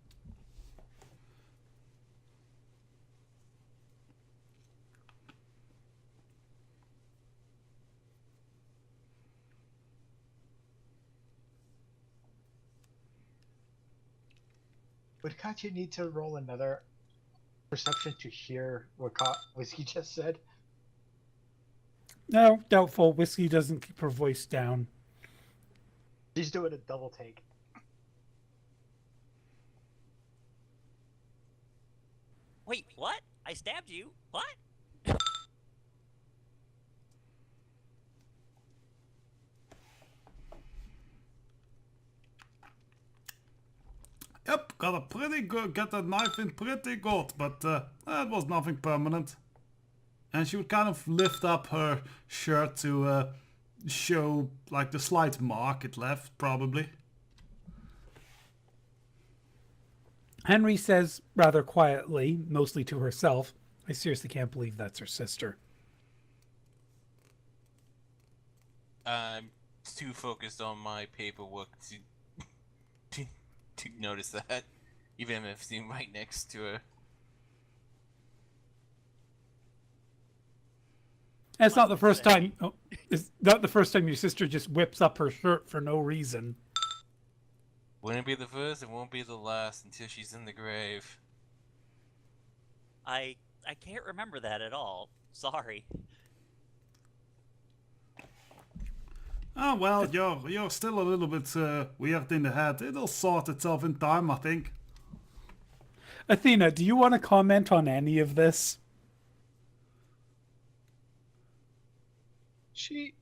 Would Katya need to roll another perception to hear what Whiskey just said? No, doubtful. Whiskey doesn't keep her voice down. She's doing a double take. Wait, what? I stabbed you? What? Yep, got the knife in pretty good, but it was nothing permanent. And she would kind of lift up her shirt to show like the slight mark it left, probably. Henry says rather quietly, mostly to herself, I seriously can't believe that's her sister. I'm too focused on my paperwork to notice that, even if I'm right next to her. And it's not the first time. Oh, it's not the first time your sister just whips up her shirt for no reason. Wouldn't be the first, it won't be the last until she's in the grave. I can't remember that at all. Sorry. Oh well, you're still a little bit weird in the head. It'll sort itself in time, I think. Athena, do you want to comment on any of this? She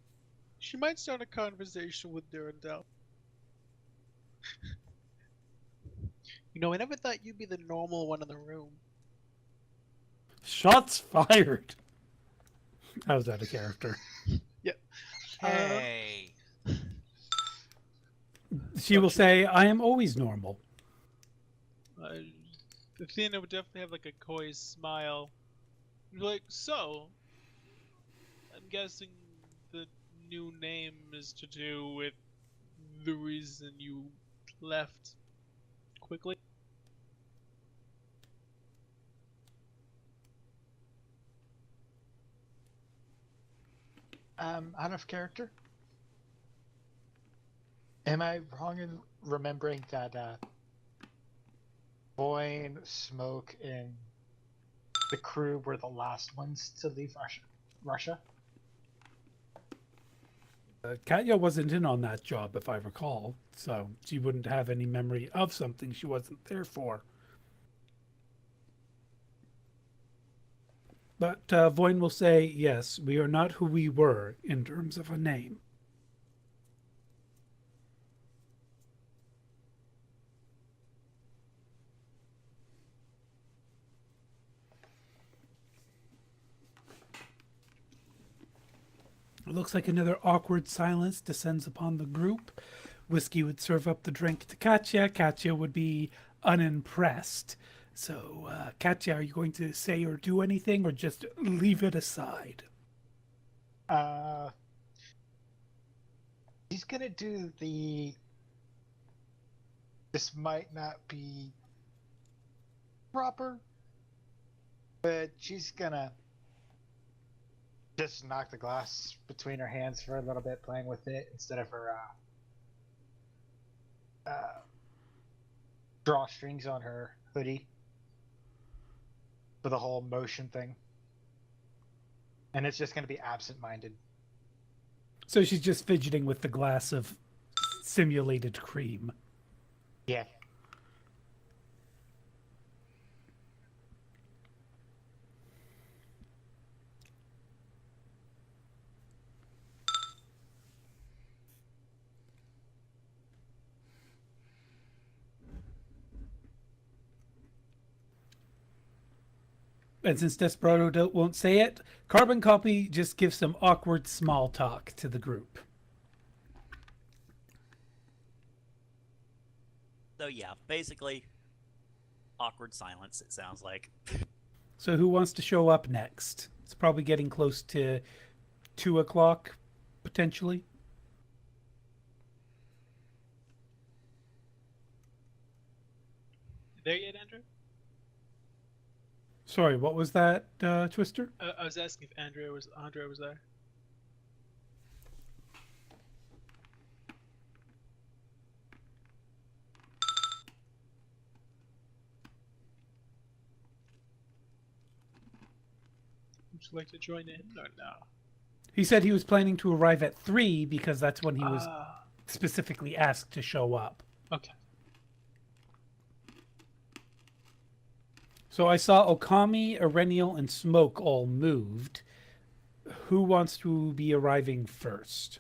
might start a conversation with Durandal. You know, I never thought you'd be the normal one in the room. Shots fired. I was out of character. Yep. Hey! She will say, I am always normal. Athena would definitely have like a coy smile. Like, so, I'm guessing the new name is to do with the reason you left quickly? Out of character. Am I wrong in remembering that Boyne, Smoke, and the crew were the last ones to leave Russia? Katya wasn't in on that job, if I recall, so she wouldn't have any memory of something she wasn't there for. But Voin will say, yes, we are not who we were in terms of a name. It looks like another awkward silence descends upon the group. Whiskey would serve up the drink to Katya. Katya would be unimpressed. So, Katya, are you going to say or do anything, or just leave it aside? He's gonna do the. This might not be proper, but she's gonna just knock the glass between her hands for a little bit, playing with it instead of her drawstrings on her hoodie for the whole motion thing. And it's just going to be absent-minded. So she's just fidgeting with the glass of simulated cream. Yeah. And since Desperado won't say it, Carbon Copy just gives some awkward small talk to the group. So yeah, basically, awkward silence, it sounds like. So who wants to show up next? It's probably getting close to 2 o'clock, potentially. There yet, Andrew? Sorry, what was that, Twister? I was asking if Andrea was there. Would you like to join in or no? He said he was planning to arrive at 3 because that's when he was Ah, specifically asked to show up. okay. So I saw Okami, Erenial, and Smoke all moved. Who wants to be arriving first?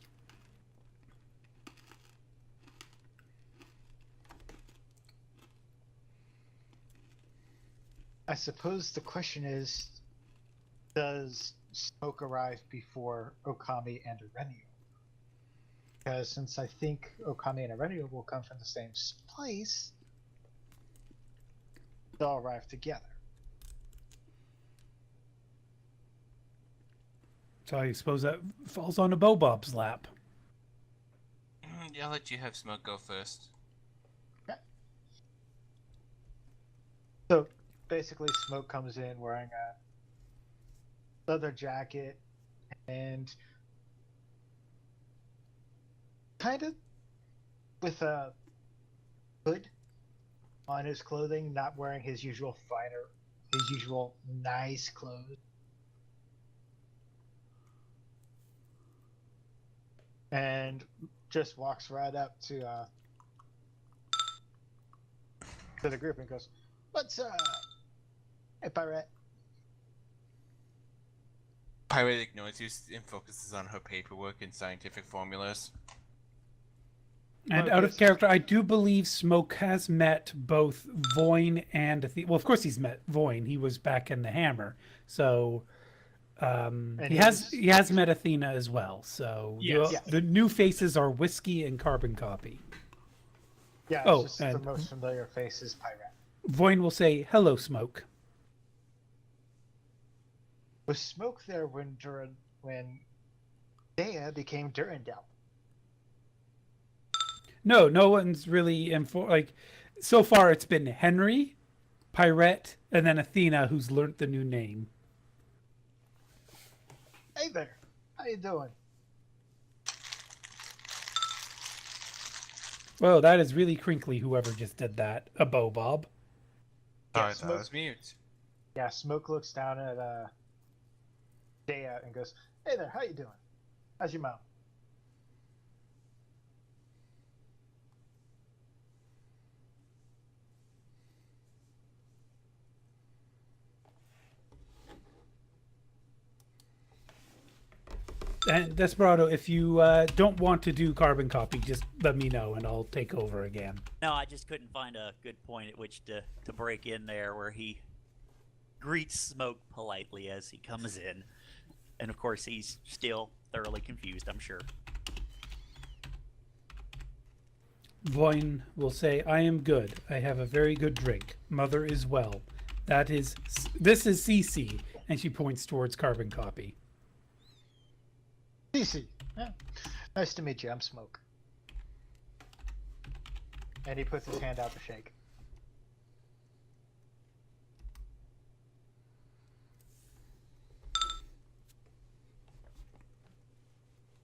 I suppose the question is, does Smoke arrive before Okami and Erenial? Because since I think Okami and Erenial will come from the same place, they'll arrive together. So I suppose that falls on a Bob's lap. Yeah, I'll let you have Smoke go first. So basically, Smoke comes in wearing a leather jacket and kind of with a hood on his clothing, not wearing his usual nice clothes. And just walks right up to the group and goes, "What's up? Hey, pirate." Pirate ignores you and focuses on her paperwork and scientific formulas. And Well, out of yes. character, I do believe Smoke has met both Voin and well, of course he's met Voin. He was back in the Hammer, so he has met Athena as well. So Yes. Yes. the new faces are Whiskey and Carbon Copy. Yeah, Oh, it's just the and- most familiar face is pirate. Voin will say, "Hello, Smoke." Was Smoke there when Dea became Durandal? No one's really like. So far, it's been Henry, Pirate, and then Athena, who's learnt the new name. Hey there, how you doing? Whoa, that is really crinkly, whoever just did that. A bow bob. Sorry, Smoke- that was mute. Yeah, Smoke looks down at Dea and goes, "Hey there, how you doing? How's your mom?" And Desperado, if you don't want to do carbon copy, just let me know and I'll take over again. No, I just couldn't find a good point at which to break in there where he greets Smoke politely as he comes in. And of course, he's still thoroughly confused, I'm sure. Voin will say, I am good. I have a very good drink. Mother is well. This is Cece. And she points towards carbon copy. CC. Yeah. Nice to meet you. I'm Smoke. And he puts his hand out to shake.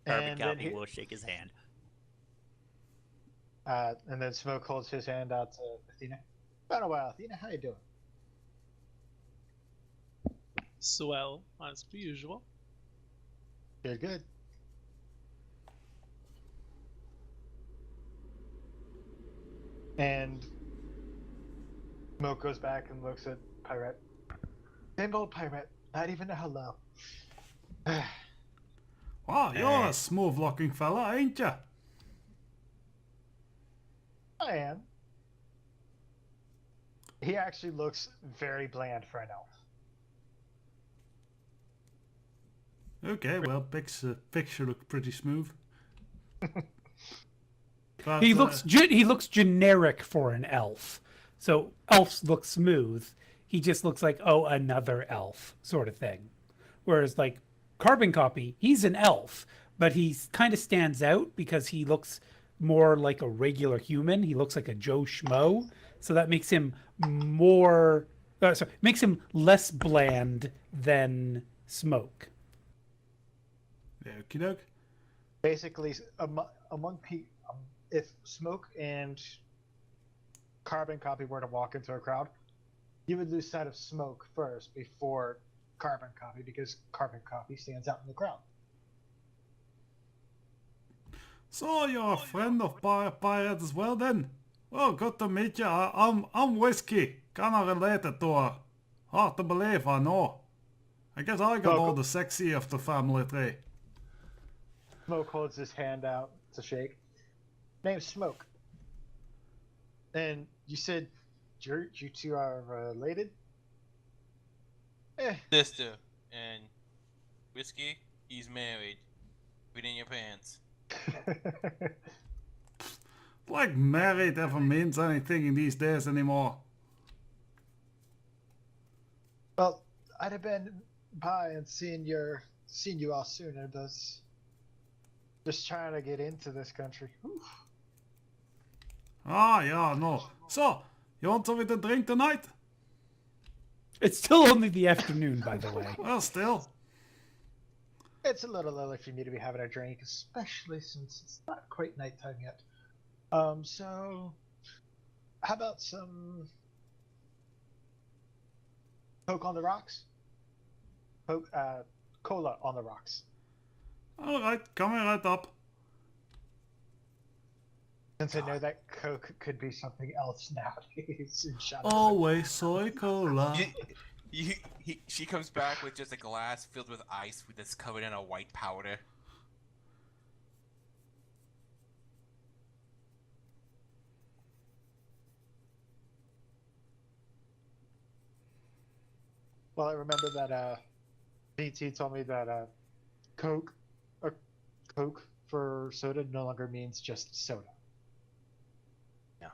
Carbon And then, copy will shake his hand. and then Smoke holds his hand out to Athena. Been a while, Athena. How you doing? Swell, as per usual. Good, good. And Smoke goes back and looks at Pirate. Same old Pirate. Not even a hello. Wow, you're a smooth-looking fella, ain't ya? I am. He actually looks very bland for an elf. Okay, well, picture looks pretty smooth. But, He looks generic for an elf. So elves look smooth. He just looks like, oh, another elf sort of thing. Whereas like carbon copy, he's an elf, but he kind of stands out because he looks more like a regular human. He looks like a Joe Schmo. So that makes him makes him less bland than Smoke. Okie doke. Basically, if Smoke and Carbon Copy were to walk into a crowd, you would lose sight of Smoke first before Carbon Copy because Carbon Copy stands out in the crowd. So you're a friend of Pirate as well then? Well, good to meet you. I'm Whiskey. Kinda related to her. Hard to believe, I know. I guess I got all the sexy of the family tree. Smoke holds his hand out to shake. Name's Smoke. And you said you two are related? Sister and Whiskey, he's married. Put in your pants. Like married ever means anything in these days anymore. Well, I'd have been by and seen you all sooner, but just trying to get into this country. Whew. Ah, yeah, no. So, you want something to drink tonight? It's still only the afternoon, by the way. Well, still. It's a little early for me to be having a drink, especially since it's not quite nighttime yet. So how about some Coke on the rocks? Cola on the rocks. Alright, coming right up. Since I know that Coke could be something else nowadays in Shadowrun. Always soy cola. She comes back with just a glass filled with ice that's covered in a white powder. Well, I remember that BT told me that Coke for soda no longer means just soda. Yeah.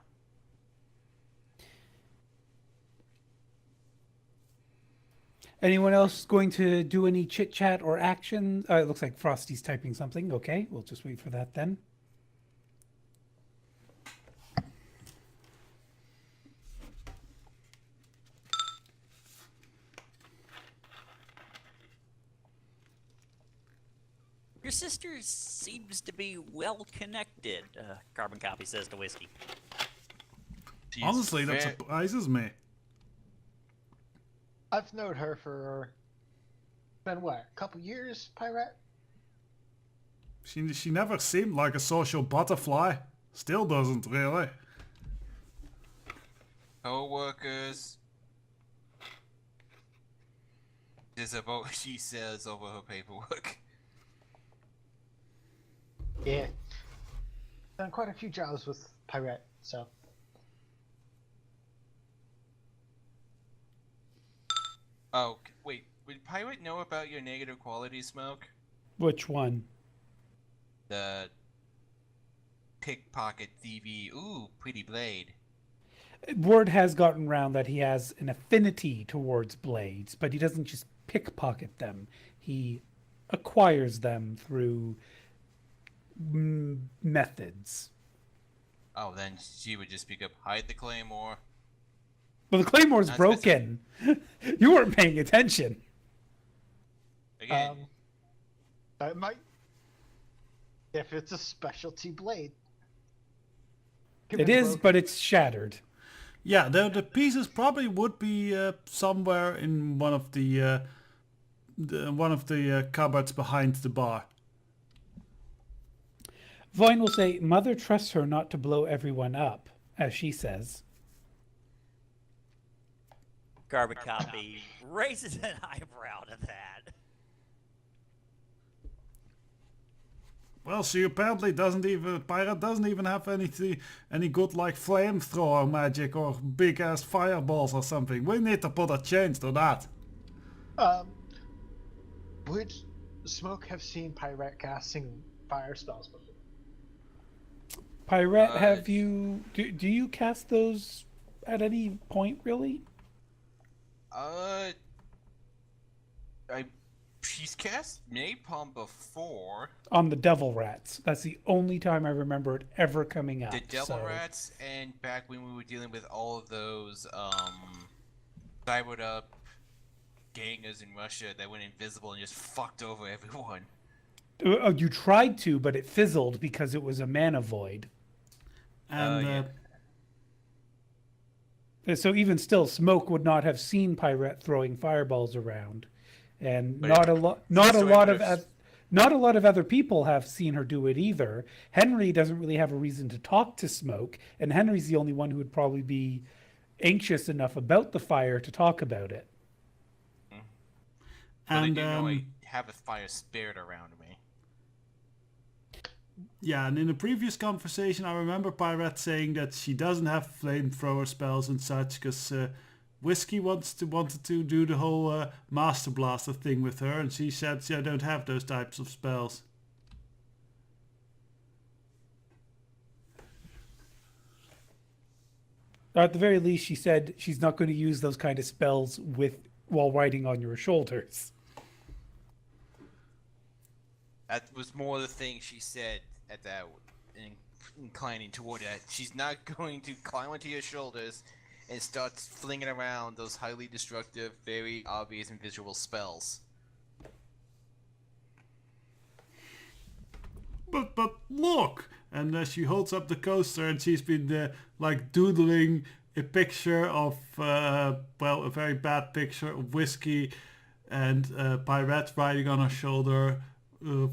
Anyone else going to do any chit chat or action? It looks like Frosty's typing something. Okay, we'll just wait for that then. sister seems to be well connected, Carbon Copy says to Whiskey. She's Honestly, that ve- surprises me. I've known her for been what, a couple years, Pirate? She never seemed like a social butterfly. Still doesn't, really. co-workers. This is about what she says over her paperwork. Yeah. Done quite a few jobs with Pirate, so. Oh, wait. Would Pirate know about your negative quality, Smoke? Which one? The pickpocket thievery. Ooh, pretty blade. Word has gotten round that he has an affinity towards blades, but he doesn't just pickpocket them. He acquires them through methods. Oh, then she would just pick up, hide the claymore. Well, the claymore's Not broken. You weren't paying attention. Again, That might. If it's a specialty blade. It is, but it's shattered. Yeah, the pieces probably would be somewhere in one of the cupboards behind the bar. Voin will say, Mother trusts her not to blow everyone up, as she says. Carbon Copy raises an eyebrow to that. Well, she apparently Pirate doesn't even have any good like flamethrower magic or big ass fireballs or something. We need to put a change to that. Would Smoke have seen Pirate casting fire spells before? Pirate, have you... Do you cast those at any point, really? she's cast Napalm before. On the Devil Rats. That's the only time I remember it ever coming up. The Devil so. Rats, and back when we were dealing with all of those, cybered up gangers in Russia that went invisible and just fucked over everyone. Oh, you tried to, but it fizzled because it was a mana void. And So even still, Smoke would not have seen Pirate throwing fireballs around, and But not it- a lot, not a so it lot of, would've- not a lot of other people have seen her do it either. Henry doesn't really have a reason to talk to Smoke, and Henry's the only one who would probably be anxious enough about the fire to talk about it. But they and didn't really have a fire spirit around me. yeah, and in the previous conversation, I remember Pirate saying that she doesn't have flamethrower spells and such because Whiskey wanted to do the whole Master Blaster thing with her, and she said, "I don't have those types of spells." At the very least, she said she's not going to use those kind of spells while riding on your shoulders. That was more the thing she said at that, inclining toward that. She's not going to climb onto your shoulders and start flinging around those highly destructive, very obvious and visual spells. But look! And she holds up the coaster, and she's been like doodling a picture of a very bad picture of Whiskey and Pirate riding on her shoulder,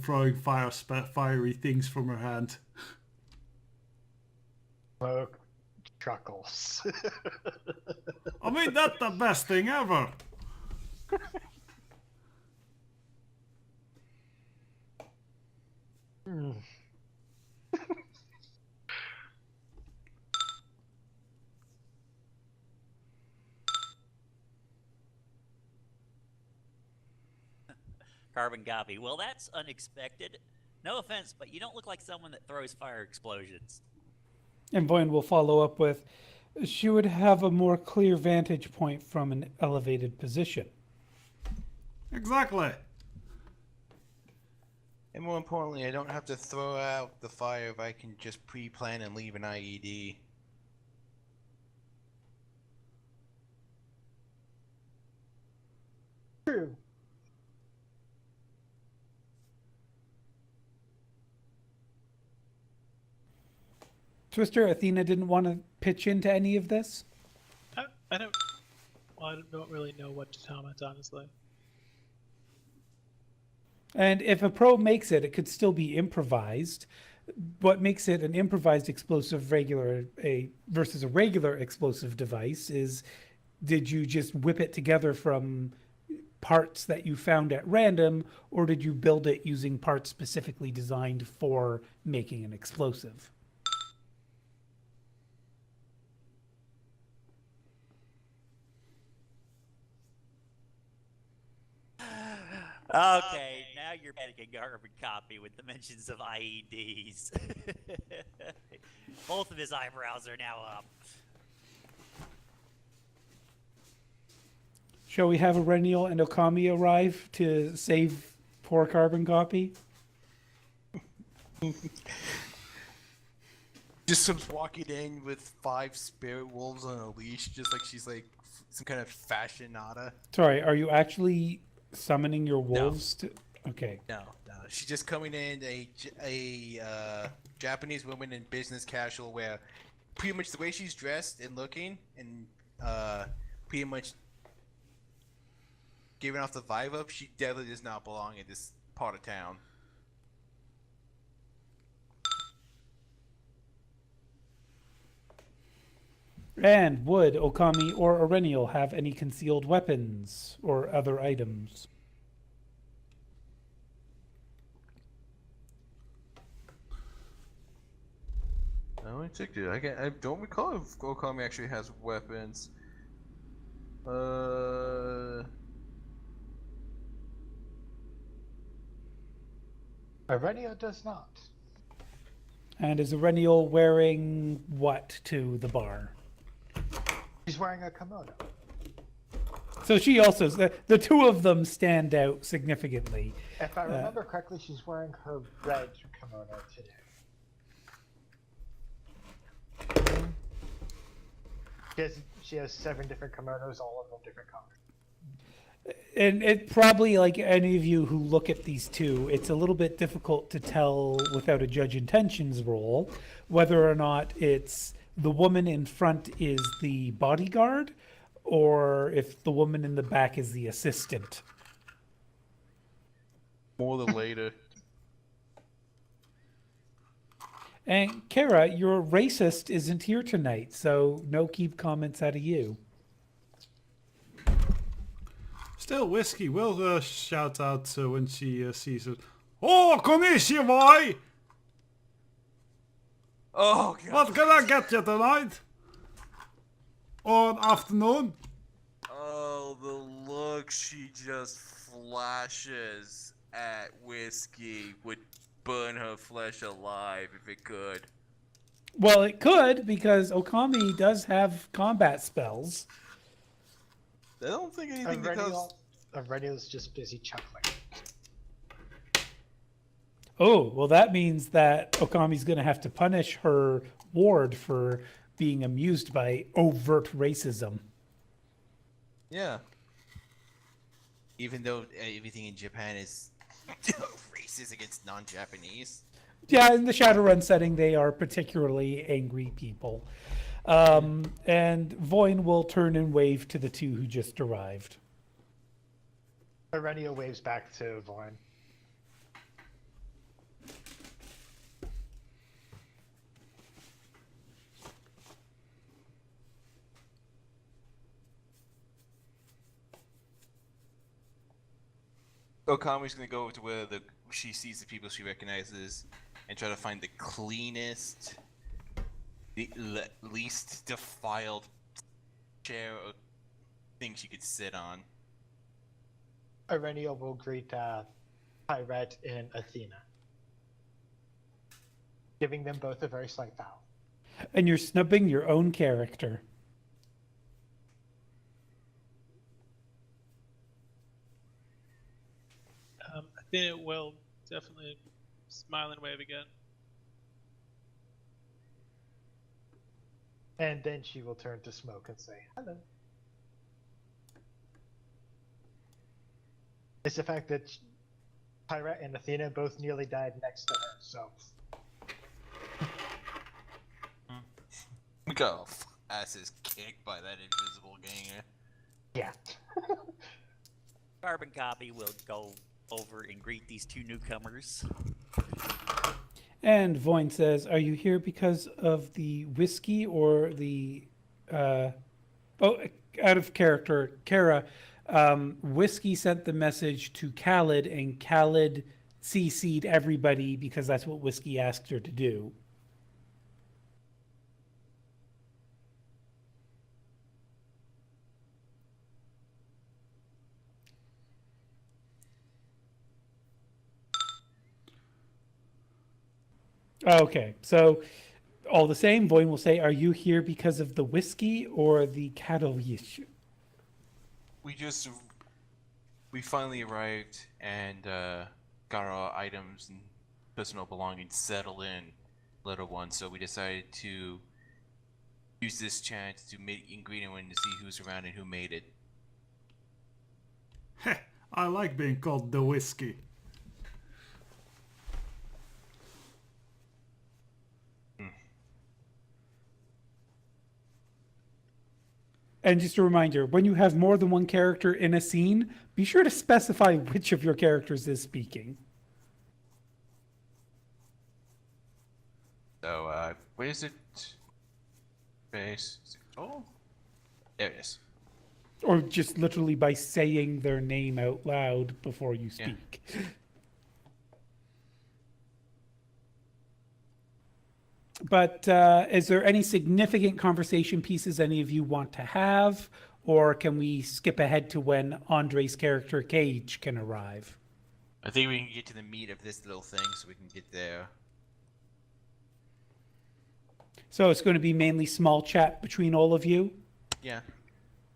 throwing fiery things from her hand. Smoke chuckles. I mean, that's the best thing ever. Carbon Copy. Well, that's unexpected. No offense, but you don't look like someone that throws fire explosions. And Voin will follow up with, she would have a more clear vantage point from an elevated position. Exactly. And more importantly, I don't have to throw out the fire if I can just pre-plan and leave an IED. True. Twister, Athena didn't want to pitch into any of this? I don't. Well, I don't really know what to comment, honestly. And if a pro makes it, it could still be improvised. What makes it an improvised explosive versus a regular explosive device is, did you just whip it together from parts that you found at random, or did you build it using parts specifically designed for making an explosive? Okay, now you're making a carbon copy with the mentions of IEDs. Both of his eyebrows are now up. Shall we have Aurenial and Okami arrive to save poor carbon copy? Just comes walking in with 5 spirit wolves on a leash, just like she's like some kind of fashionata. Sorry, are you actually summoning your wolves to... Okay. No. She's just coming in a Japanese woman in business casual wear. Pretty much the way she's dressed and looking, and pretty much giving off the vibe of, she definitely does not belong in this part of town. And would Okami or Aurenial have any concealed weapons or other items? I only checked it. I don't recall if Okami actually has weapons. Aurelio does not. And is Aurenial wearing what to the bar? She's wearing a kimono. So she also, the two of them stand out significantly. If I remember correctly, she's wearing her red kimono today. She has 7 different kimonos, all of them different colors. And it probably, like any of you who look at these two, it's a little bit difficult to tell without a judge intentions roll whether or not it's the woman in front is the bodyguard or if the woman in the back is the assistant. More the later. And Kara, your racist isn't here tonight, so no keep comments out of you. Still, Whiskey will shout out when she sees it. Oh, konnichiwa! Oh god. What can I get you tonight? Or afternoon? Oh, the look she just flashes at Whiskey would burn her flesh alive if it could. Well, it could, because Okami does have combat spells. I don't think anything because... Aurelio's just busy chuckling. Oh, well, that means that Okami's going to have to punish her ward for being amused by overt racism. Yeah. Even though everything in Japan is racist against non-Japanese. Yeah, in the Shadowrun setting, they are particularly angry people. And Voin will turn and wave to the two who just arrived. Aurelio waves back to Voin. Okami's gonna go to where she sees the people she recognizes and try to find the cleanest, the least defiled chair or thing she could sit on. Aurelio will greet Tyrette and Athena, giving them both a very slight bow. And you're snubbing your own character. Athena will definitely smile and wave again. And then she will turn to Smoke and say, hello. It's the fact that Tyrette and Athena both nearly died next to her, so... Go. Ass is kicked by that invisible ganger. Yeah. Carbon copy will go over and greet these two newcomers. And Voin says, "Are you here because of the whiskey or the?" Oh, out of character, Kara. Whiskey sent the message to Khaled, and Khaled CC'd everybody because that's what Whiskey asked her to do. Okay, so all the same, Voin will say, "Are you here because of the whiskey or the cattle issue?" We finally arrived and got our items and personal belongings settled in, little one. So we decided to use this chance to meet ingredient to see who's around and who made it. Heh, I like being called the whiskey. And just a reminder, when you have more than one character in a scene, be sure to specify which of your characters is speaking. So where is it? Oh, there it is. Or just literally by saying their name out loud before you Yeah. speak. But is there any significant conversation pieces any of you want to have? Or can we skip ahead to when Andre's character Cage can arrive? I think we can get to the meat of this little thing so we can get there. So it's going to be mainly small chat between all of you? Yeah.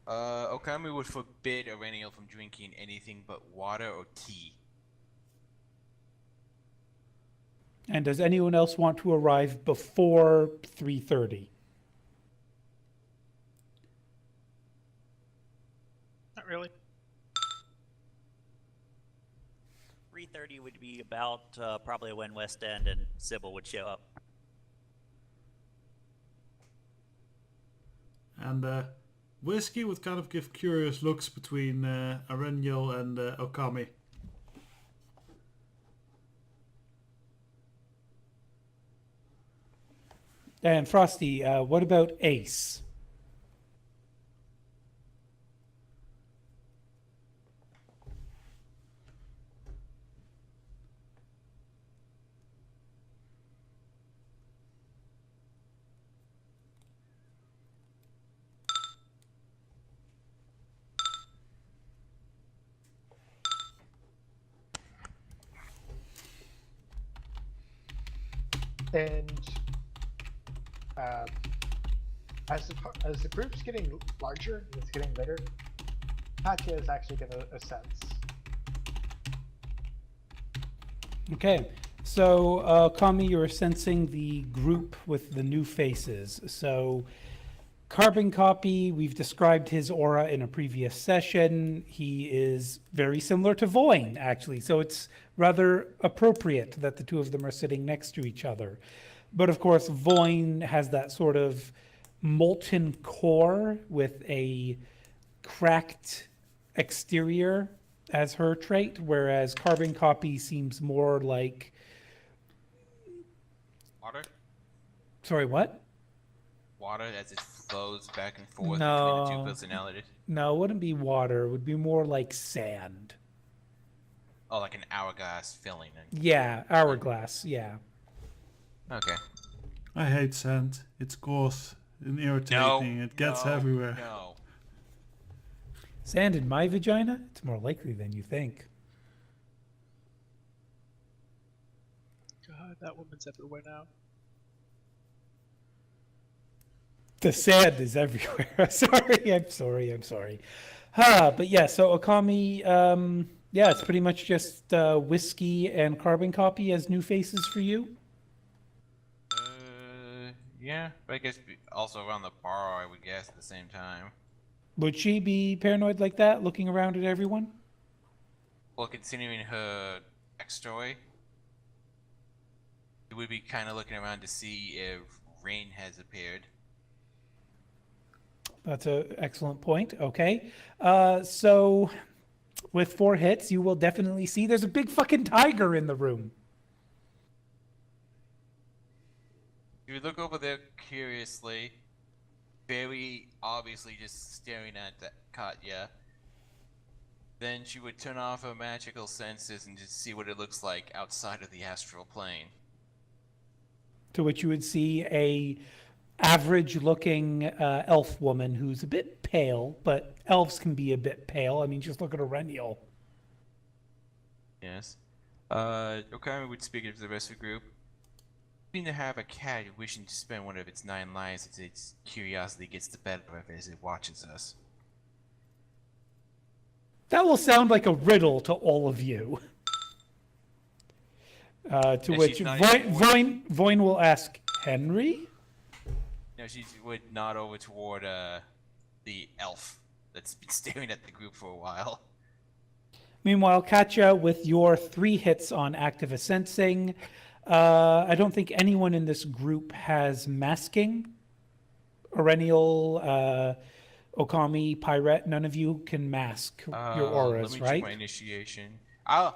Okami would forbid Aurelian from drinking anything but water or tea. And does anyone else want to arrive before 3:30? Not really. 3:30 would be about probably when West End and Sybil would show up. And Whiskey would kind of give curious looks between Arenil and Okami. And Frosty, what about Ace? And as the group's getting larger, and it's getting litter, Katya is actually going to sense. Okay, so Kami, you're sensing the group with the new faces. So Carbon Copy, we've described his aura in a previous session. He is very similar to Voin, actually, so it's rather appropriate that the two of them are sitting next to each other. But of course, Voin has that sort of molten core with a cracked exterior as her trait, whereas Carbon Copy seems more like... Water? Sorry, what? Water as it flows back and forth between No. the two personalities? No, it wouldn't be water. It would be more like sand. Oh, like an hourglass filling. Yeah, hourglass, yeah. Okay. I hate sand. It's coarse and irritating. It gets everywhere. No. Sand in my vagina? It's more likely than you think. God, that woman's everywhere now. The sand is everywhere. I'm sorry. But yeah, so Okami, yeah, it's pretty much just Whiskey and Carbon Copy as new faces for you. Yeah, but I guess also around the bar, I would guess at the same time. Would she be paranoid like that, looking around at everyone? Well, considering her backstory, it would be kind of looking around to see if rain has appeared. That's an excellent point. Okay. So with 4 hits, you will definitely see there's a big fucking tiger in the room. You look over there curiously, very obviously just staring at Katya. Then she would turn off her magical senses and just see what it looks like outside of the astral plane. To which you would see a average looking elf woman who's a bit pale, but elves can be a bit pale. I mean, just look at Aurelial. Yes. Okami would speak to the rest of the group. Seem to have a cat wishing to spend one of its 9 lives as its curiosity gets the better of it as it watches us. That will sound like a riddle to all of you. To Yeah, which she's not even Voin will ask, Henry? No, she would nod over toward the elf that's been staring at the group for a while. Meanwhile, Katya, with your 3 hits on active sensing, I don't think anyone in this group has masking. Aurelial, Okami, Pirate, none of you can mask your auras, let me right? check my initiation. Ah,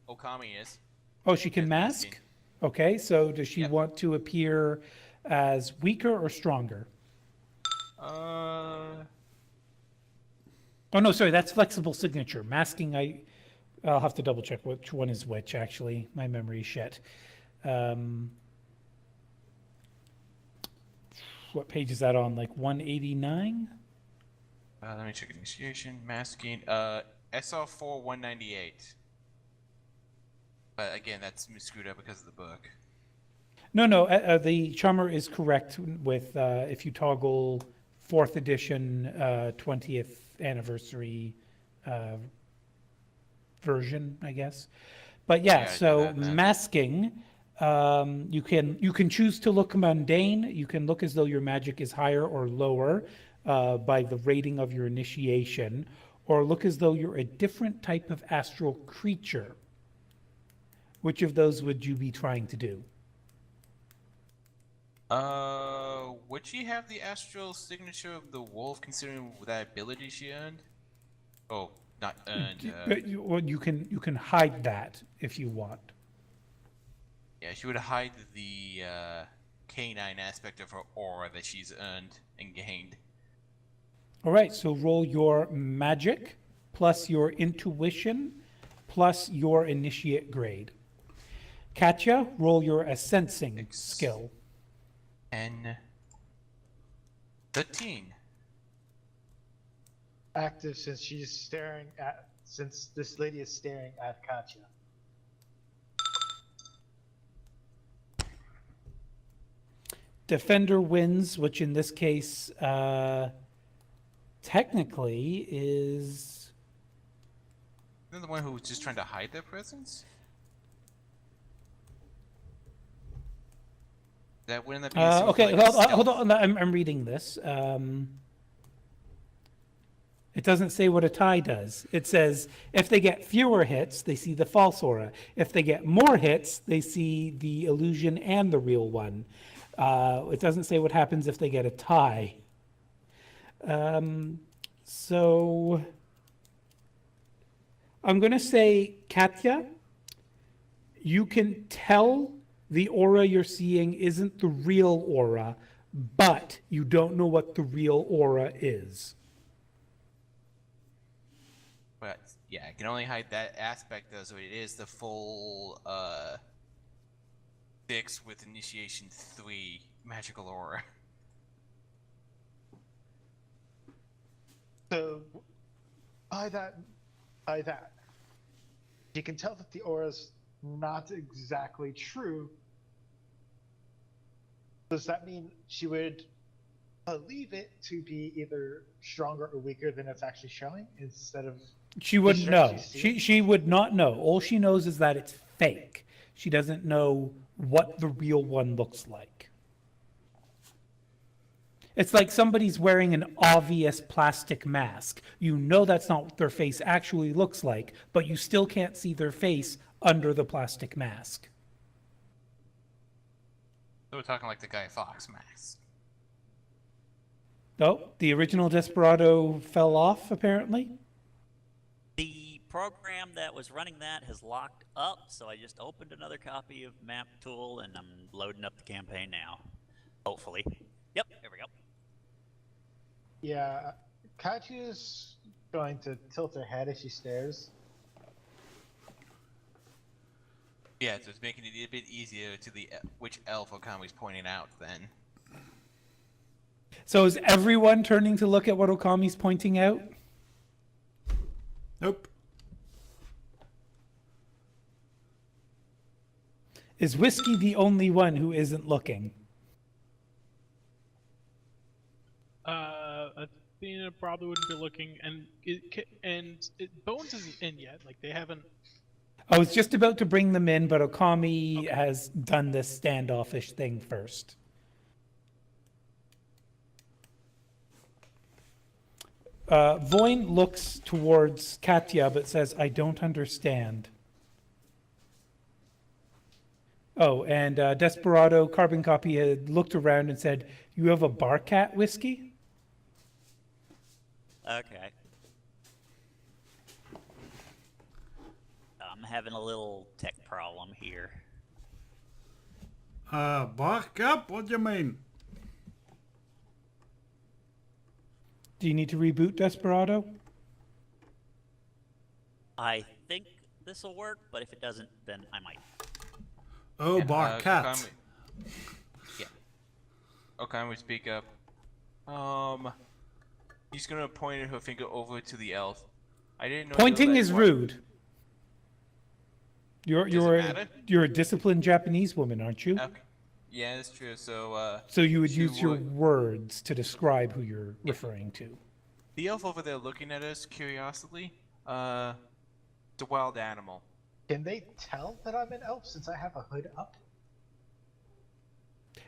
Okami is. Oh, she can Yes, mask? masking. Okay, so does she Yep. want to appear as weaker or stronger? Uh, Oh, no, sorry, that's flexible signature. Masking, I'll have to double check which one is which, actually. My memory's shit. What page is that on? Like 189? let me check initiation, masking. SR4 198. But again, that's screwed up because of the book. No, the charmer is correct with if you toggle 4th edition 20th anniversary version, I guess. But yeah, Yeah, I do so that then. masking, you can choose to look mundane. You can look as though your magic is higher or lower by the rating of your initiation, or look as though you're a different type of astral creature. Which of those would you be trying to do? Would she have the astral signature of the wolf, considering that ability she earned? Oh, not earned. But you can hide that if you want. Yeah, she would hide the canine aspect of her aura that she's earned and gained. All right, so roll your magic plus your intuition plus your initiate grade. Katya, roll your sensing skill. 10, 13. Active since this lady is staring at Katya. Defender wins, which in this case technically is. Isn't the one who was just trying to hide their presence? That wouldn't that be Okay, like hold on. I'm reading this. It doesn't say what a tie does. It says if they get fewer hits, they see the false aura. If they get more hits, they see the illusion and the real one. It doesn't say what happens if they get a tie. So I'm going to say, Katya, you can tell the aura you're seeing isn't the real aura, but you don't know what the real aura is. But yeah, I can only hide that aspect though, so it is the full 6 with initiation 3 magical aura. So, by that, you can tell that the aura's not exactly true. Does that mean she would believe it to be either stronger or weaker than it's actually showing instead of? She wouldn't know. She She would not know. All she knows is that it's fake. She doesn't know what the real one looks like. It's like somebody's wearing an obvious plastic mask. You know that's not what their face actually looks like, but you still can't see their face under the plastic mask. So we're talking like the Guy Fawkes mask. Oh, the original Desperado fell off, apparently. The program that was running that has locked up, so I just opened another copy of Map Tool and I'm loading up the campaign now. Hopefully. Yep, here we go. Yeah, Katya's going to tilt her head as she stares. Yeah, so it's making it a bit easier to the which elf Okami's pointing out then. So is everyone turning to look at what Okami's pointing out? Nope. Is Whiskey the only one who isn't looking? Athena probably wouldn't be looking, and Bones isn't in yet. Like they haven't. I was just about to bring them in, but Okami has done this standoffish thing first. Voin looks towards Katya but says, I don't understand. Oh, and Desperado Carbon Copy had looked around and said, you have a bar cat, Whiskey? Okay. I'm having a little tech problem here. Bark up? What do you mean? Do you need to reboot Desperado? I think this will work, but if it doesn't, then I might. Oh, Yeah, bark cat. Okami, yeah. Okami would speak up. He's gonna point her finger over to the elf. I didn't know. Pointing is rude. Does it matter? You're a disciplined Japanese woman, aren't you? Okay. Yeah, that's true. So, So you would she use your would- words to describe who you're referring to. the elf over there looking at us curiously. It's a wild animal. Can they tell that I'm an elf since I have a hood up?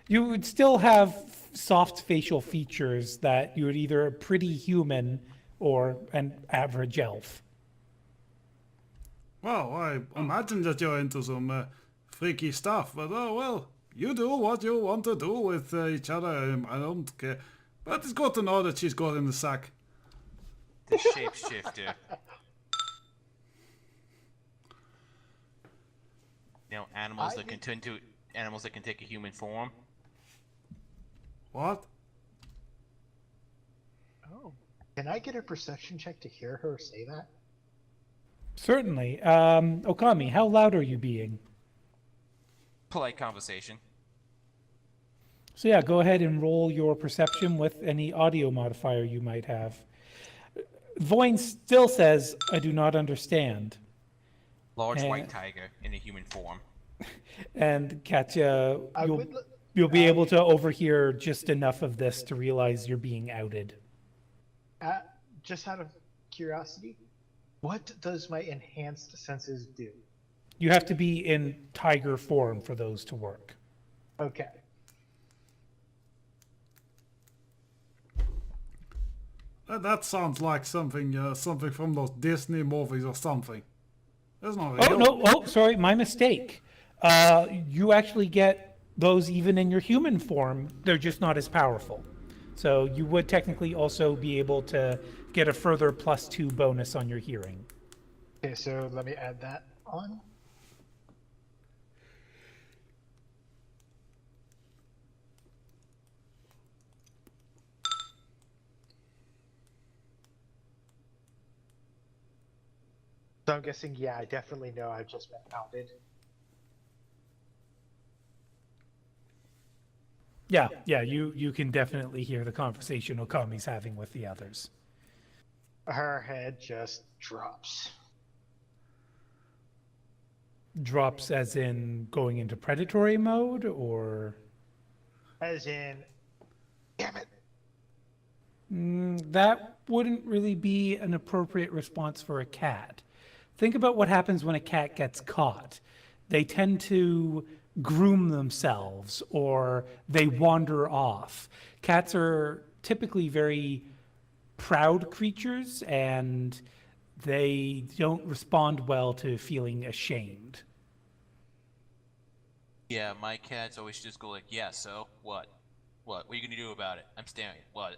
You would still have soft facial features that you would either a pretty human or an average elf. Well, I imagine that you're into some freaky stuff, but oh well, you do what you want to do with each other. I don't care. But it's good to know that she's got in the sack. The shapeshifter. You know, animals that can turn to animals that can take a human form. What? Oh. Can I get a perception check to hear her say that? Certainly. Okami, how loud are you being? Polite conversation. So yeah, go ahead and roll your perception with any audio modifier you might have. Voin still says, I do not understand. Large Eh. white tiger in a human form. And Katya, I you'll, would l- you'll be able to overhear just enough of this to realize you're being outed. Just out of curiosity, what does my enhanced senses do? You have to be in tiger form for those to work. Okay. That sounds like something something from those Disney movies or something. That's not Oh, real. no, oh, sorry, my mistake. You actually get those even in your human form, they're just not as powerful. So you would technically also be able to get a further +2 bonus on your hearing. Okay, so let me add that on. So I'm guessing, yeah, I definitely know I've just been outed. Yeah, you can definitely hear the conversation Okami's having with the others. Her head just drops. Drops as in going into predatory mode, or As in, damn it. that wouldn't really be an appropriate response for a cat. Think about what happens when a cat gets caught. They tend to groom themselves or they wander off. Cats are typically very proud creatures and they don't respond well to feeling ashamed. Yeah, my cats always just go like, yeah, so what? What? What are you gonna do about it? I'm staring. What?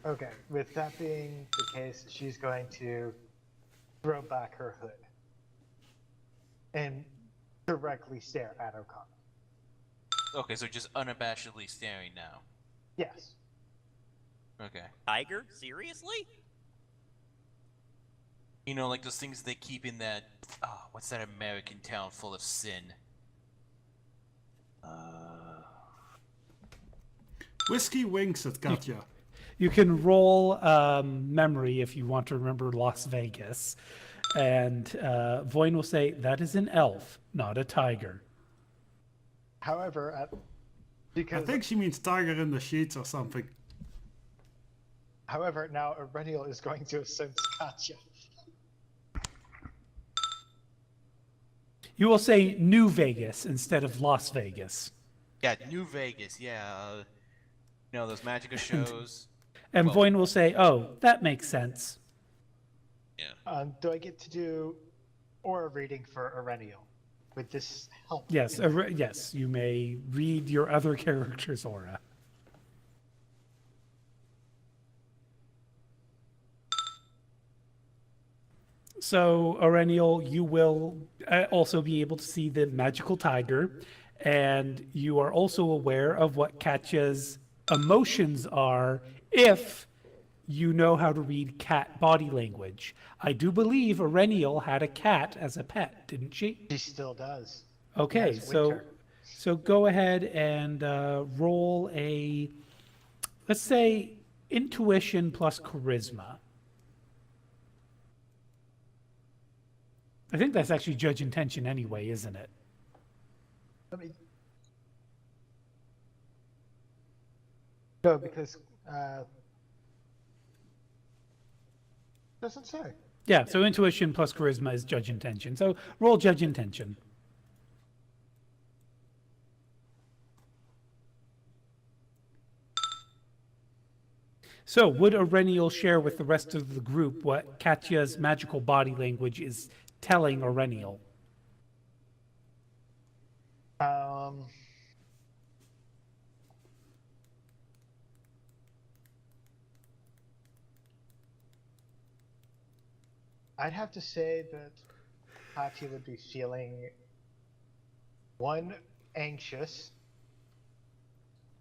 Okay, with that being the case, she's going to throw back her hood and directly stare at O'Connor. Okay, so just unabashedly staring now. Yes. Okay. Tiger? Seriously? You know, like those things they keep in that. Oh, what's that American town full of sin? Whiskey winks at Katya. You can roll memory if you want to remember Las Vegas. And Voin will say, that is an elf, not a tiger. However, I because think she means tiger in the sheets or something. however, now Aurelial is going to sense Katya. You will say New Vegas instead of Las Vegas. Yeah, New Vegas. Yeah. You know those Magica shows. And Well- Voin will say, oh, that makes sense. Yeah. Do I get to do aura reading for Aurelial? Would this help? Yes, yes, you may read your other character's aura. So, Aurelial, you will also be able to see the magical tiger, and you are also aware of what Katya's emotions are if you know how to read cat body language. I do believe Aurelial had a cat as a pet, didn't she? She still does. Okay, Yes, so Winter. so go ahead and roll a, let's say, intuition plus charisma. I think that's actually judge intention anyway, isn't it? Let me. No, because doesn't say. Yeah, so intuition plus charisma is judge intention. So roll judge intention. So would Aurenial share with the rest of the group what Katya's magical body language is telling Aurenial? I'd have to say that Katya would be feeling 1, anxious,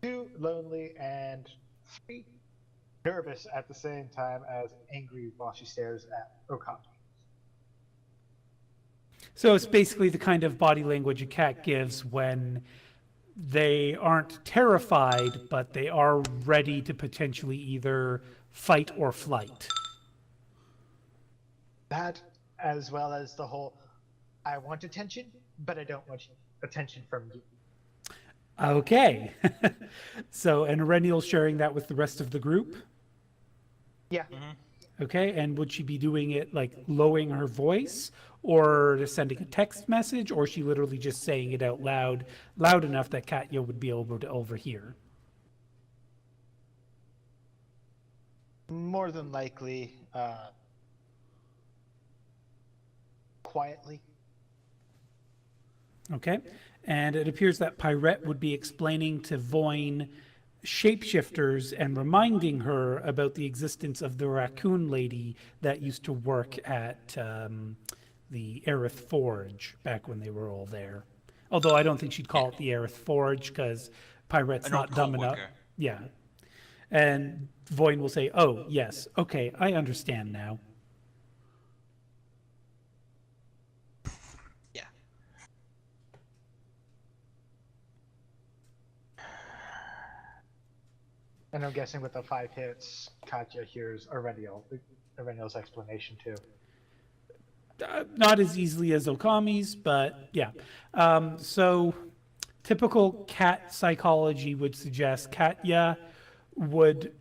2, lonely, and 3, nervous at the same time as angry while she stares at Okami. So it's basically the kind of body language a cat gives when they aren't terrified, but they are ready to potentially either fight or flight. That, as well as the whole, I want attention, but I don't want attention from you. Okay. So, and Aurenial's sharing that with the rest of the group? Yeah. Okay, and would she be doing it like lowering her voice or just sending a text message, or is she literally just saying it out loud, loud enough that Katya would be able to overhear? More than likely, quietly. Okay, and it appears that Pyrette would be explaining to Voin shapeshifters and reminding her about the existence of the raccoon lady that used to work at the Aerith Forge back when they were all there. Although I don't think she'd call it the Aerith Forge because Pyrette's An not old dumb enough. coal-worker. Yeah. And Voin will say, oh, yes, okay, I understand now. Yeah. And I'm guessing with the 5 hits, Katya hears Aurenial's explanation too. Not as easily as Okami's, but yeah. So typical cat psychology would suggest Katya would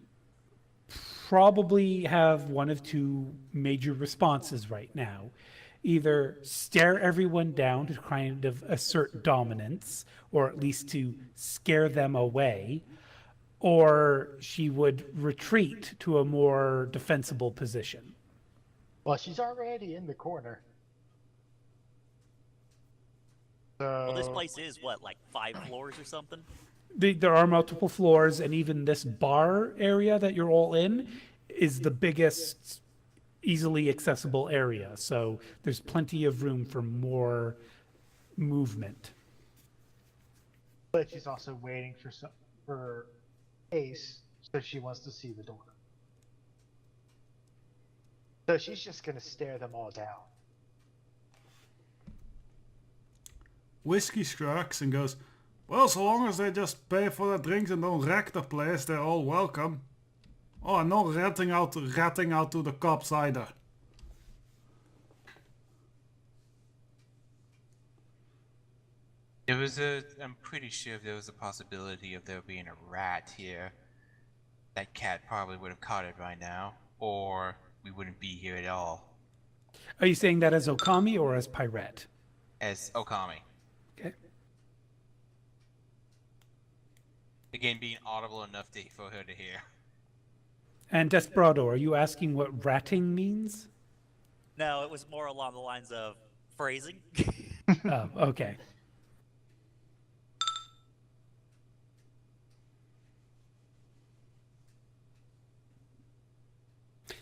probably have one of two major responses right now. Either stare everyone down to kind of assert dominance, or at least to scare them away, or she would retreat to a more defensible position. Well, she's already in the corner. So, Well, this place is what, like 5 floors or something? there are multiple floors, and even this bar area that you're all in is the biggest easily accessible area. So there's plenty of room for more movement. But she's also waiting for Ace, so she wants to see the door. So she's just gonna stare them all down. Whiskey shrugs and goes, well, so long as they just pay for their drinks and don't wreck the place, they're all welcome. Oh, and no ratting out to the cops either. I'm pretty sure if there was a possibility of there being a rat here, that cat probably would have caught it by now, or we wouldn't be here at all. Are you saying that as Okami or as Pirate? As Okami. Okay. Again, being audible enough for her to hear. And Desperado, are you asking what ratting means? No, it was more along the lines of phrasing. Oh, okay.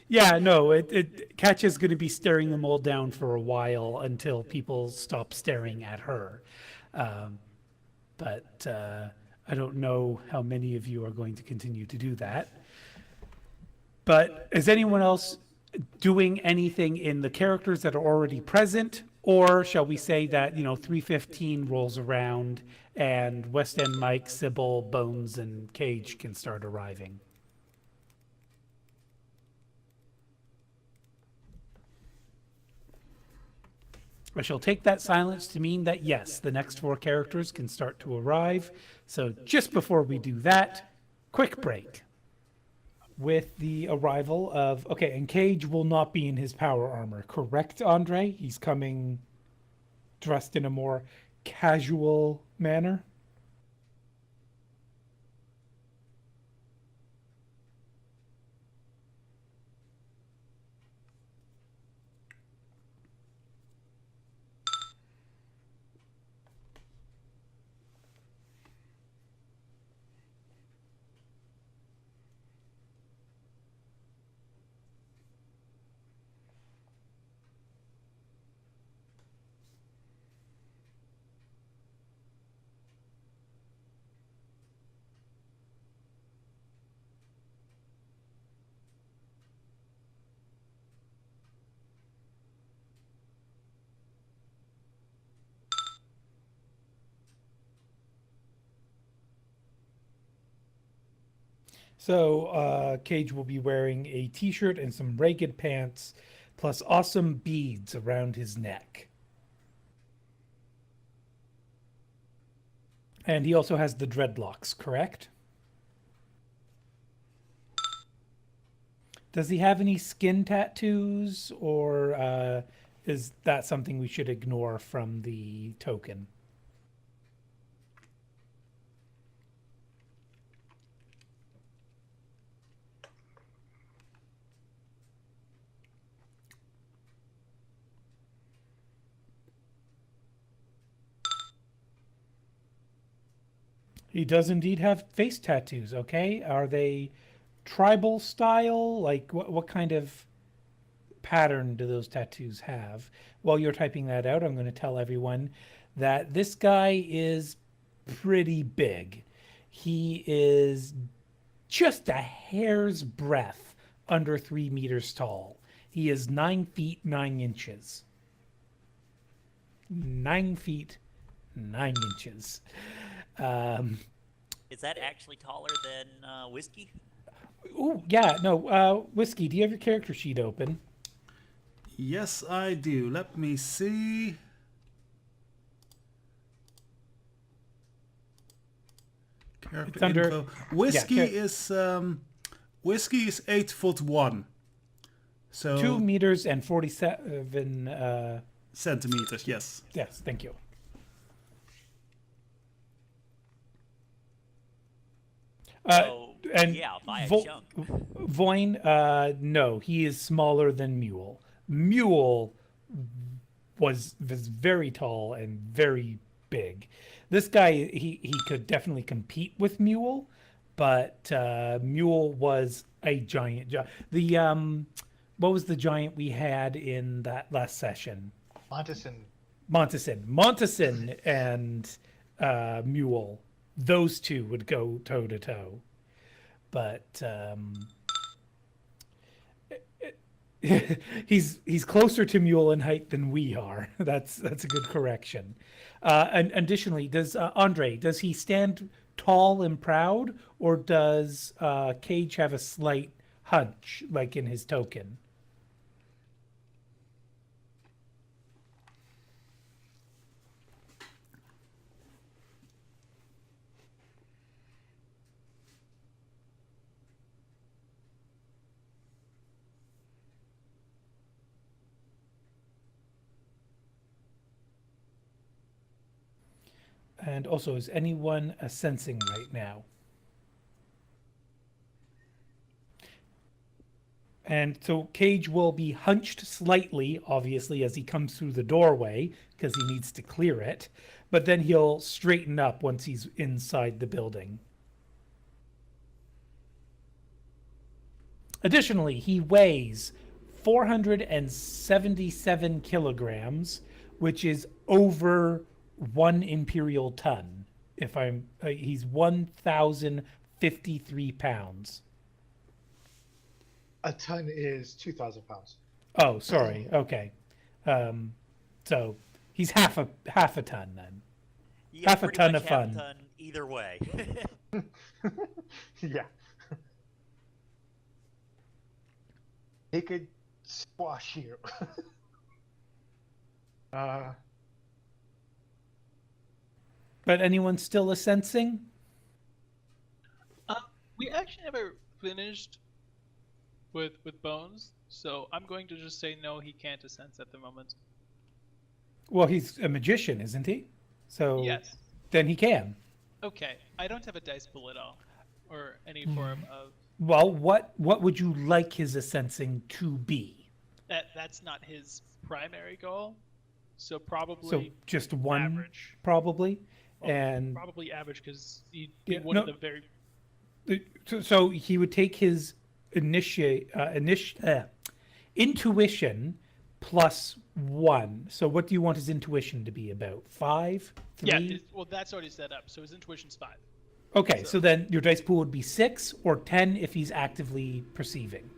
Yeah, no, Katya is going to be staring them all down for a while until people stop staring at her. But I don't know how many of you are going to continue to do that. But is anyone else doing anything in the characters that are already present? Or shall we say that, 315 rolls around and West End Mike, Sybil, Bones, and Cage can start arriving? I shall take that silence to mean that yes, the next 4 characters can start to arrive. So just before we do that, quick break. With the arrival of... Okay, and Cage will not be in his power armor, correct, Andre? He's coming dressed in a more casual manner? So Cage will be wearing a t-shirt and some ragged pants, plus awesome beads around his neck. And he also has the dreadlocks, correct? Does he have any skin tattoos, or is that something we should ignore from the token? He does indeed have face tattoos, okay? Are they tribal style? Like, what kind of pattern do those tattoos have? While you're typing that out, I'm going to tell everyone that this guy is pretty big. He is just a hair's breadth under 3 meters tall. He is 9 feet 9 inches. 9 feet 9 inches. Is that actually taller than Whiskey? Oh, yeah, no, Whiskey, do you have your character sheet open? Yes, I do. Let me see. Character It's under- info. Whiskey yeah, is Whiskey is 8'1", so 2 meters and 47, centimeters. Yes. yes, thank you. So, And yeah, by a Vo- chunk. Voin, no, he is smaller than Mule. Mule was very tall and very big. This guy, he could definitely compete with Mule, but Mule was a giant. What was the giant we had in that last session? Monteson. Monteson and Mule. Those two would go toe to toe, but he's closer to Mule in height than we are. That's a good correction. And additionally, does Andre, does he stand tall and proud, or does Cage have a slight hunch, like in his token? And also, is anyone sensing right now? And so Cage will be hunched slightly, obviously, as he comes through the doorway, because he needs to clear it. But then he'll straighten up once he's inside the building. Additionally, he weighs 477 kilograms, which is over 1 imperial ton. If I'm, he's 1,053 pounds. A ton is 2,000 pounds. Oh, sorry. Okay. So he's half a ton then. Yeah, Half a pretty ton much of half a fun. ton either way. Yeah. He could squash you. But anyone still a sensing? We actually never finished with Bones, so I'm going to just say no. He can't sense at the moment. Well, he's a magician, isn't he? So Yes. then he can. Okay. I don't have a dice pool at all, or any form of. Well, what would you like his sensing to be? That's not his primary goal. So probably. So just one, average. probably, Well, and probably average because he'd be Yeah, one no. of the very. so he would take his intuition plus 1. So what do you want his intuition to be about? 5, 3? Yeah. Well, that's already set up. So his intuition's 5. Okay, so then your dice pool would be 6 or 10 if he's actively perceiving.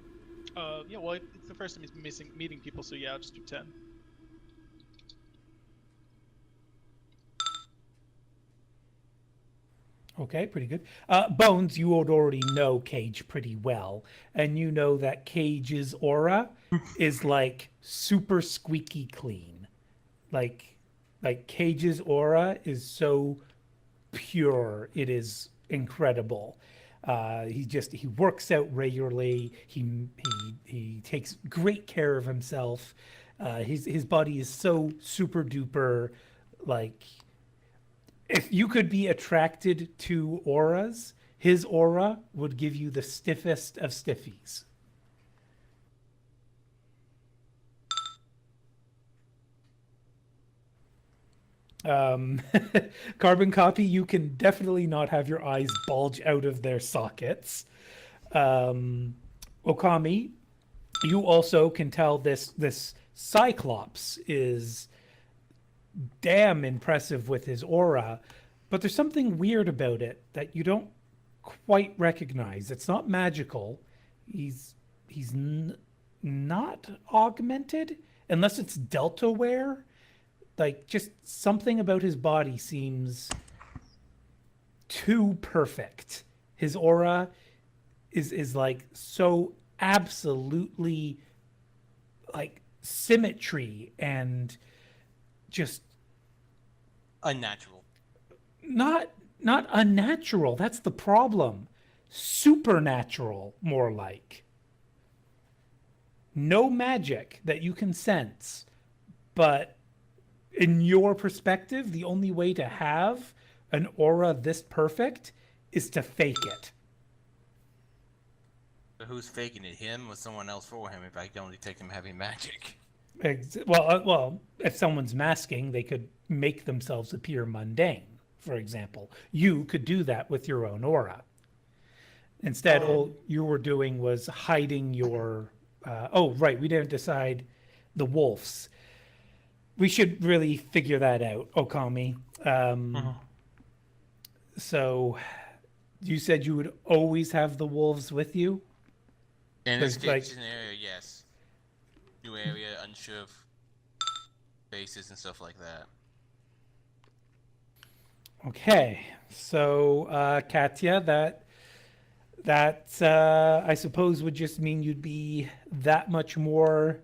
Yeah. Well, it's the first time he's meeting people, so yeah, I'll just do 10. Okay, pretty good. Bones, you would already know Cage pretty well, and you know that Cage's aura is like super squeaky clean. Like Cage's aura is so pure, it is incredible. He works out regularly. He takes great care of himself. His body is so super duper, like, if you could be attracted to auras, his aura would give you the stiffest of stiffies. Carbon copy, you can definitely not have your eyes bulge out of their sockets. Okami, you also can tell this Cyclops is damn impressive with his aura, but there's something weird about it that you don't quite recognize. It's not magical. He's not augmented unless it's Delta wear. Like, just something about his body seems too perfect. His aura is like so absolutely like symmetry and just Unnatural. not unnatural. That's the problem. Supernatural, more like. No magic that you can sense, but in your perspective, the only way to have an aura this perfect is to fake it. But who's faking it? Him or someone else for him if I can only take him having magic? Well, if someone's masking, they could make themselves appear mundane, for example. You could do that with your own aura. Instead, all you were doing was hiding your. Oh, right. We didn't decide the wolves. We should really figure that out, Okami. So, you said you would always have the wolves with you? In this There's, like- kitchen area, yes. New area, unsure of bases and stuff like that. Okay. So, Katya, that I suppose would just mean you'd be that much more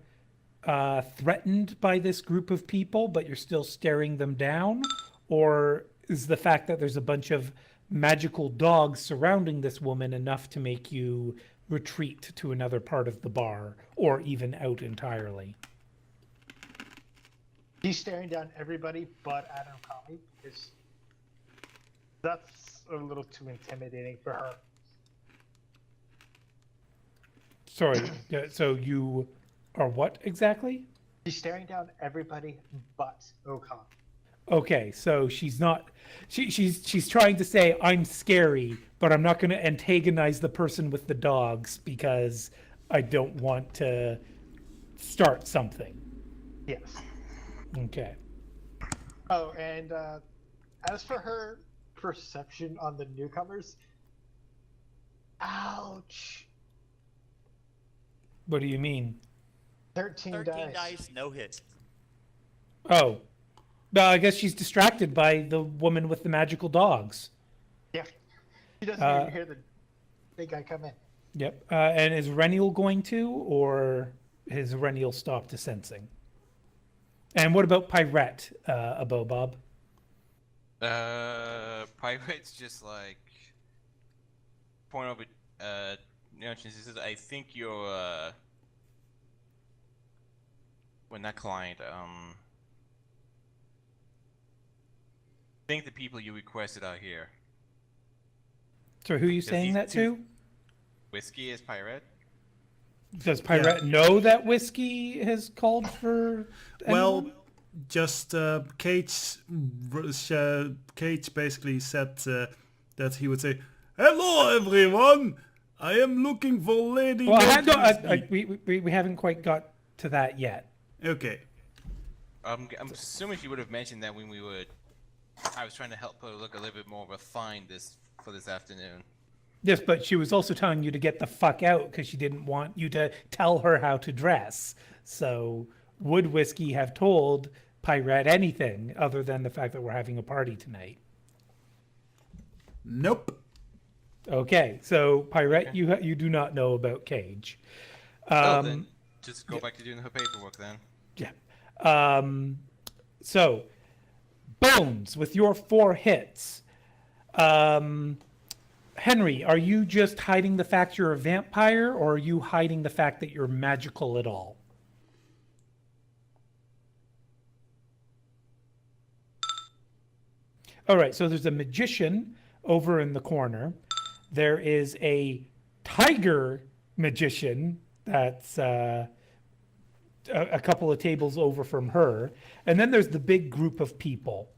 threatened by this group of people, but you're still staring them down? Or is the fact that there's a bunch of magical dogs surrounding this woman enough to make you retreat to another part of the bar or even out entirely? He's staring down everybody but Adam Kami because that's a little too intimidating for her. Sorry, so you are what exactly? She's staring down everybody but Okami. Okay, so she's not she's trying to say I'm scary, but I'm not going to antagonize the person with the dogs because I don't want to start something. Yes. Okay. Oh, and as for her perception on the newcomers, ouch. What do you mean? 13 13 dice. dice, no hit. Oh. No, I guess she's distracted by the woman with the magical dogs. Yeah. She doesn't even hear the big guy come in. Yep. And is Reniel going to, or has Reniel stopped sensing? And what about Pyrette, Abobob? Pirate's just like point over. She says, "I think you're well, not client. I think the people you requested are here. So who are you Does saying these that two- to? Whiskey is pirate. Does Pyrette know that Whiskey has called for Well, anyone? just Cage basically said that he would say, "Hello, everyone. I am looking for Lady." Well, Whiskey." we haven't quite got to that yet. Okay. I'm assuming she would have mentioned that when we were. I was trying to help her look a little bit more refined for this afternoon. Yes, but she was also telling you to get the fuck out because she didn't want you to tell her how to dress. So would Whiskey have told Pyrette anything other than the fact that we're having a party tonight? Nope. Okay, so Pyrette, you do not know about Cage. Then just go back to doing her paperwork then. Yeah. So, Bones, with your 4 hits. Henry, are you just hiding the fact you're a vampire, or are you hiding the fact that you're magical at all? All right, so there's a magician over in the corner. There is a tiger magician that's a couple of tables over from her. And then there's the big group of people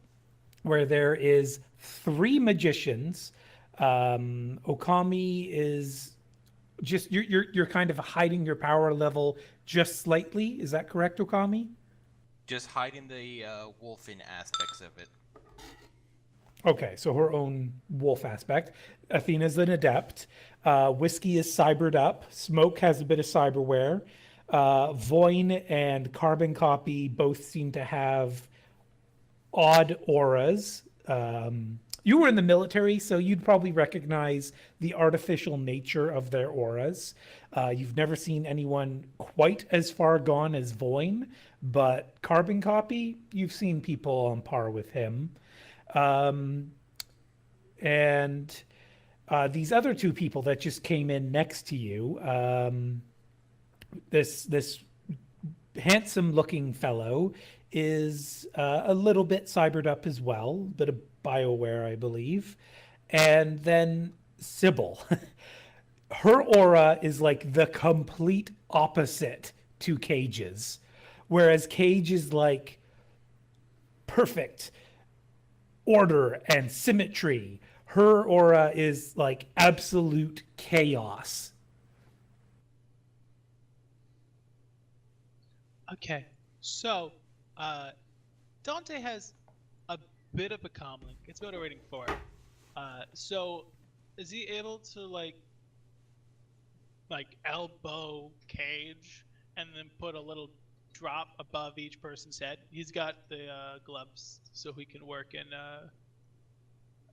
where there is 3 magicians. Okami is just you're kind of hiding your power level just slightly. Is that correct, Okami? Just hiding the wolfing aspects of it. Okay, so her own wolf aspect. Athena's an adept. Whiskey is cybered up. Smoke has a bit of cyberware. Voin and Carbon Copy both seem to have odd auras. You were in the military, so you'd probably recognize the artificial nature of their auras. You've never seen anyone quite as far gone as Voin, but Carbon Copy, you've seen people on par with him. And these other 2 people that just came in next to you, this handsome-looking fellow is a little bit cybered up as well, a bit of BioWare, I believe. And then Sybil. Her aura is like the complete opposite to Cage's, whereas Cage is like perfect order and symmetry. Her aura is like absolute chaos. Okay, so Dante has a bit of a comlink. It's about a rating 4. So is he able to like elbow Cage and then put a little drop above each person's head? He's got the gloves, so he can work in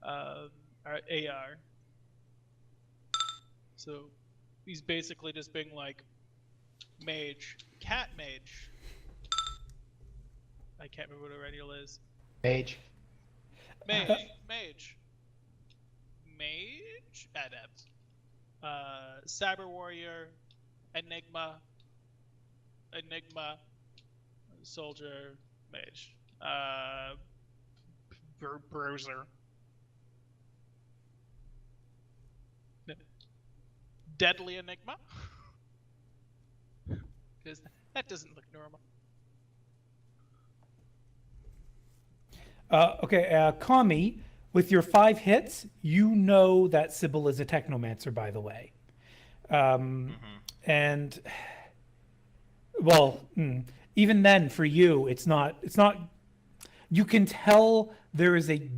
AR. So he's basically just being like mage, cat mage. I can't remember what a radial is. Mage. Mage. Adept. Cyber warrior. Enigma. Soldier. Mage. Bruiser. Deadly Enigma. Because that doesn't look normal. Okay, Kami, with your 5 hits, you know that Sybil is a technomancer, by the way. And, well, even then, for you, it's not, you can tell there is a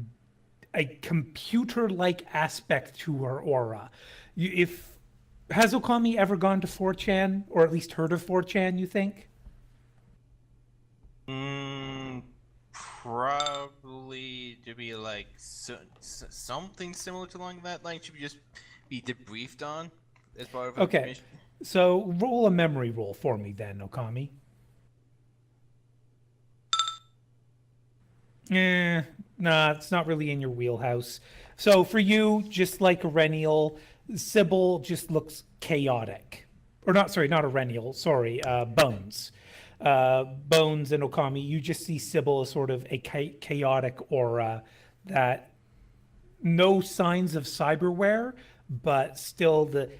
computer-like aspect to her aura. Has Okami ever gone to 4chan, or at least heard of 4chan, you think? Probably to be like something similar to along that line. Should we just be debriefed on as part of Okay, mission? so roll a memory roll for me then, Okami. Nah, it's not really in your wheelhouse. So for you, just like Erennial, Sybil just looks chaotic. Or not, sorry, not Erennial, sorry, Bones. Bones and Okami, you just see Sybil as sort of a chaotic aura that no signs of cyberware, but still the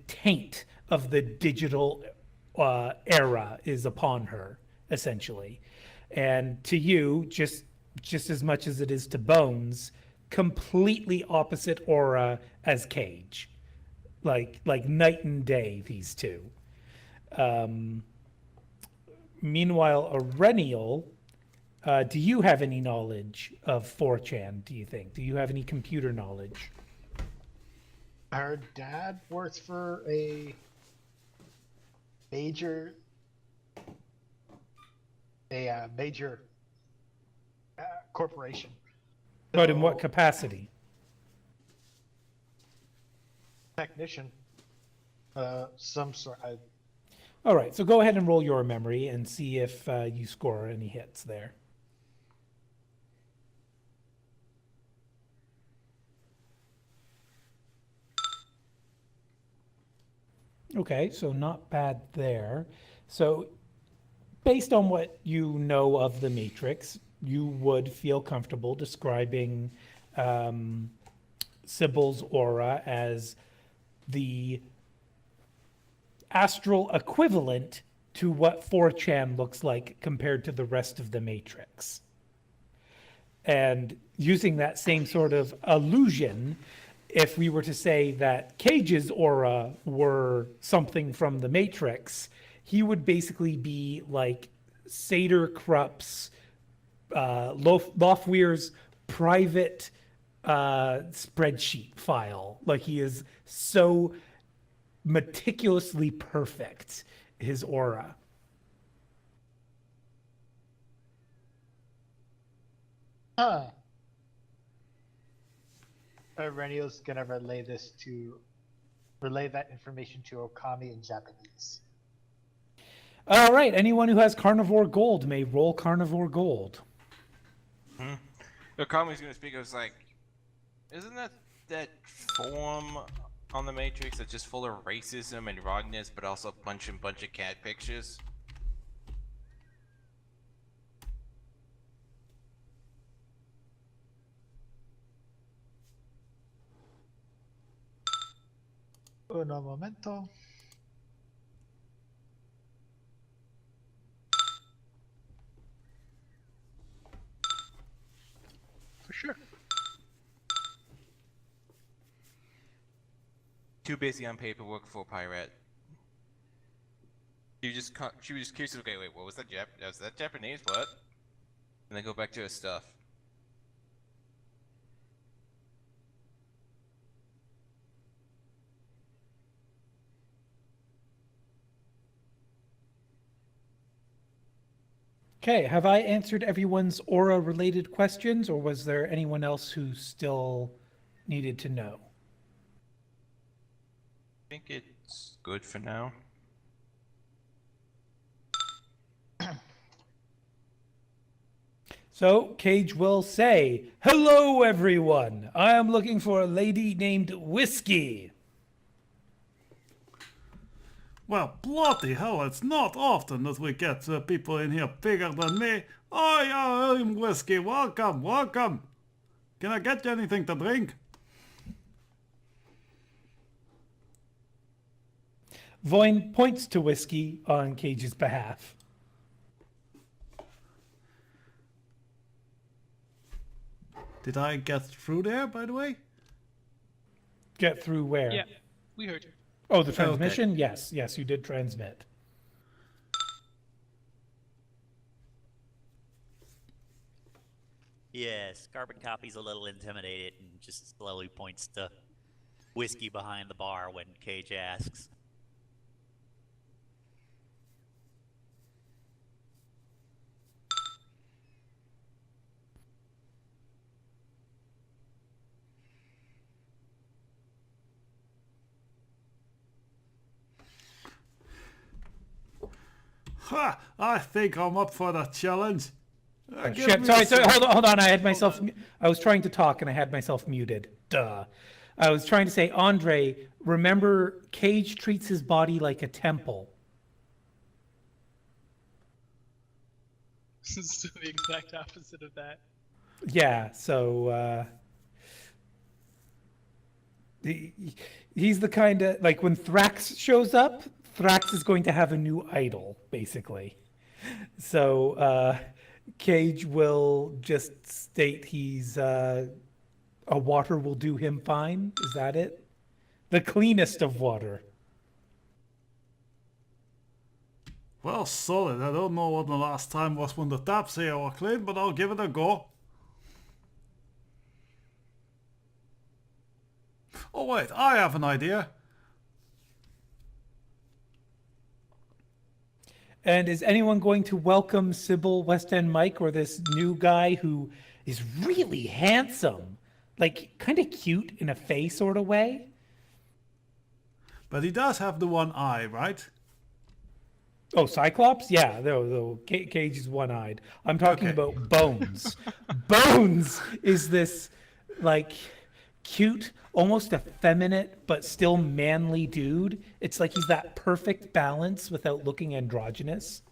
taint of the digital era is upon her, essentially. And to you, just as much as it is to Bones, completely opposite aura as Cage. Like night and day, these two. Meanwhile, Erennial, do you have any knowledge of 4chan, do you think? Do you have any computer knowledge? Her dad works for a major corporation. But in what So, capacity? technician. Some sort. All right, so go ahead and roll your memory and see if you score any hits there. Okay, so not bad there. So based on what you know of the Matrix, you would feel comfortable describing Sybil's aura as the astral equivalent to what 4chan looks like compared to the rest of the Matrix. And using that same sort of illusion, if we were to say that Cage's aura were something from the Matrix, he would basically be like Seder Krupp's, Lofweir's private spreadsheet file. Like, he is so meticulously perfect, his aura. Huh. Renio's gonna relay that information to Okami in Japanese. All right, anyone who has carnivore gold may roll carnivore gold. The Kami's gonna speak. I was like, isn't that form on the Matrix that's just full of racism and wrongness, but also a bunch of cat pictures? Uno momento. For sure. Too busy on paperwork for a pirate. She was just curious. Okay, wait, what was that? Was that Japanese? What? And then go back to her stuff. Okay, have I answered everyone's aura-related questions, or was there anyone else who still needed to know? I think it's good for now. So, Cage will say, "Hello, everyone. I am looking for a lady named Whiskey." Well, bloody hell, it's not often that we get people in here bigger than me. Oh, I'm Whiskey. Welcome, welcome. Can I get you anything to drink? Voin points to Whiskey on Cage's behalf. Did I get through there, by the way? Get through where? Yeah, we heard you. Oh, the transmission? Yes, yes, you did transmit. Yes, Carbon Copy's a little intimidated and just slowly points to Whiskey behind the bar when Cage asks. Ha! I think I'm up for the challenge. Give Shit, me sorry, a sorry, second. hold on. I was trying to talk and I had myself muted. Duh. I was trying to say, Andre, remember, Cage treats his body like a temple. So the exact opposite of that. Yeah, so he's the kind of, like, when Thrax shows up, Thrax is going to have a new idol, basically. So Cage will just state he's a water will do him fine. Is that it? The cleanest of water. Well, solid. I don't know what the last time was when the taps here were clean, but I'll give it a go. Oh wait, I have an idea. And is anyone going to welcome Sybil West End Mike or this new guy who is really handsome? Like, kind of cute in a Fae sort of way? But he does have the one eye, right? Oh, Cyclops? Yeah, though Cage is one-eyed. I'm talking Okay. about Bones. Bones is this, like, cute, almost effeminate, but still manly dude. It's like he's that perfect balance without looking androgynous.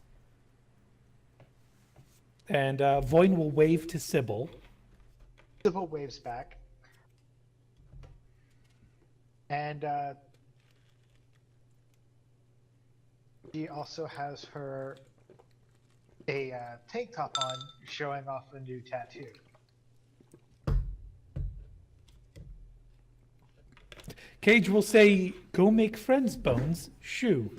And Voin will wave to Sybil. Sybil waves back. And she also has a tank top on, showing off a new tattoo. Cage will say, "Go make friends, Bones. Shoo."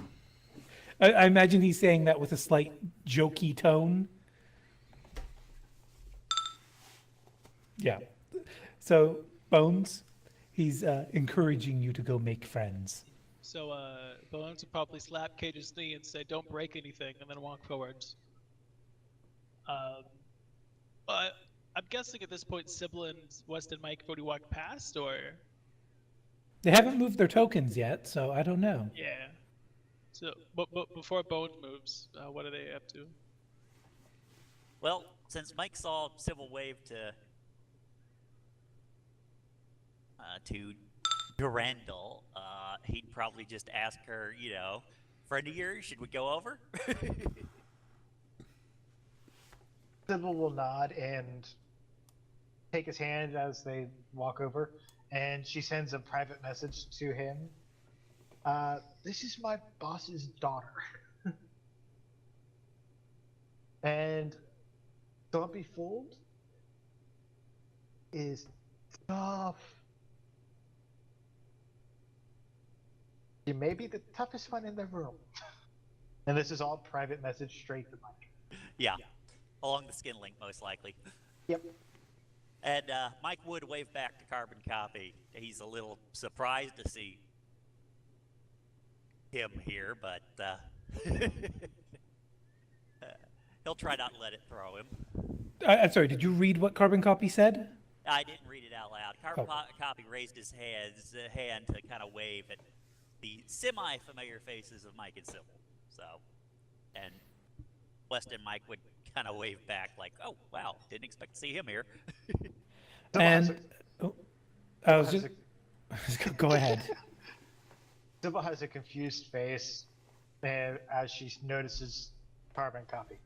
I imagine he's saying that with a slight jokey tone. Yeah. So, Bones, he's encouraging you to go make friends. So Bones would probably slap Cage's knee and say, "Don't break anything," and then walk forwards. But I'm guessing at this point, Sybil and West and Mike have already walked past, or They haven't moved their tokens yet, so I don't know. yeah. So, but before Bones moves, what are they up to? Well, since Mike saw Civil Wave to Durandal, he'd probably just ask her, you know, "Friend of yours, should we go over?" Sybil will nod and take his hand as they walk over, and she sends a private message to him. This is my boss's daughter. And don't be fooled. is tough. You may be the toughest one in the room. And this is all private message straight to Mike. Yeah, along the skin link, most likely. Yep. And Mike would wave back to Carbon Copy. He's a little surprised to see him here, but he'll try not to let it throw him. I'm sorry, did you read what Carbon Copy said? I didn't read it out loud. Carbon Copy raised his hand to kind of wave at the semi-familiar faces of Mike and Sybil. So, and West and Mike would kind of wave back like, "Oh, wow, didn't expect to see him here." And I was just go ahead. Sybil has a confused face, and as she notices Carbon Copy.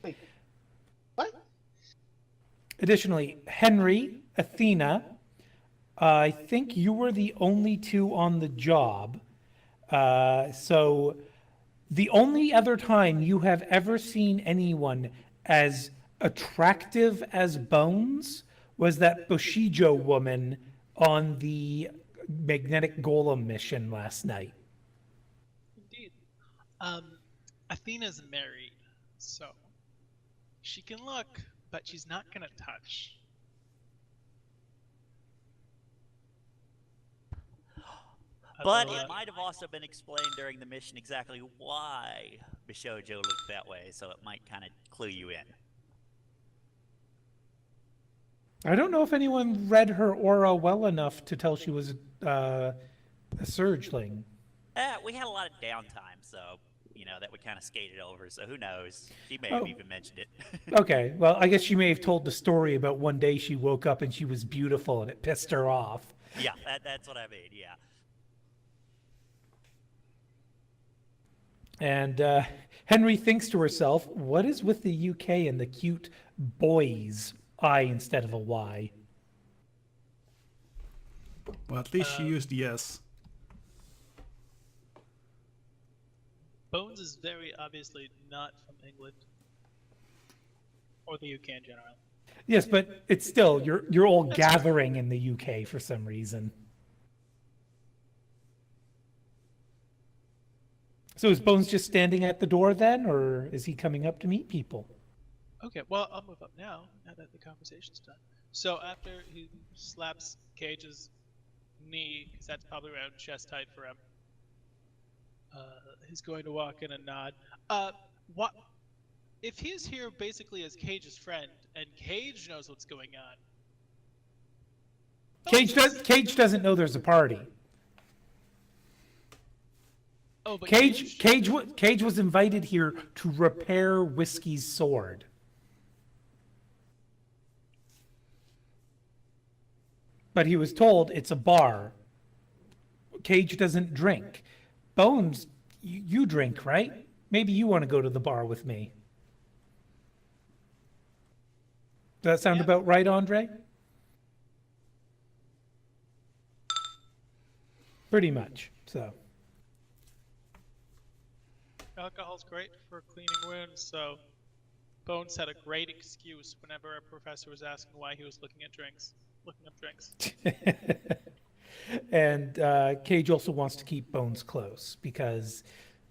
Wait, what? Additionally, Henry, Athena, I think you were the only two on the job. So the only other time you have ever seen anyone as attractive as Bones was that Bushijo woman on the magnetic golem mission last night. Indeed. Athena's married, so she can look, but she's not gonna touch. But it might have also been explained during the mission exactly why Bishojo looked that way, so it might kind of clue you in. I don't know if anyone read her aura well enough to tell she was a surgeling. We had a lot of downtime, so, you know, that we kind of skated over, so who knows? She may have even mentioned it. Okay, well, I guess she may have told the story about one day she woke up and she was beautiful and it pissed her off. Yeah, that's what I mean, yeah. And Henry thinks to herself, what is with the UK and the cute boys? I instead of a Y. Well, at least she used the S. Bones is very obviously not from England. Or the UK in general. Yes, but it's still, you're all gathering in the UK for some reason. So is Bones just standing at the door then, or is he coming up to meet people? Okay, well, I'll move up now that the conversation's done. So after he slaps Cage's knee, because that's probably around chest height for him, he's going to walk in and nod. What? If he's here basically as Cage's friend, and Cage knows what's going on... Cage doesn't know there's a party. Oh, but Cage was invited here to repair Whiskey's sword. But he was told it's a bar. Cage doesn't drink. Bones, you drink, right? Maybe you want to go to the bar with me. Does that sound about right, Andre? Pretty much, so. Alcohol's great for cleaning wounds, so Bones had a great excuse whenever a professor was asking why he was looking up drinks. And Cage also wants to keep Bones close because,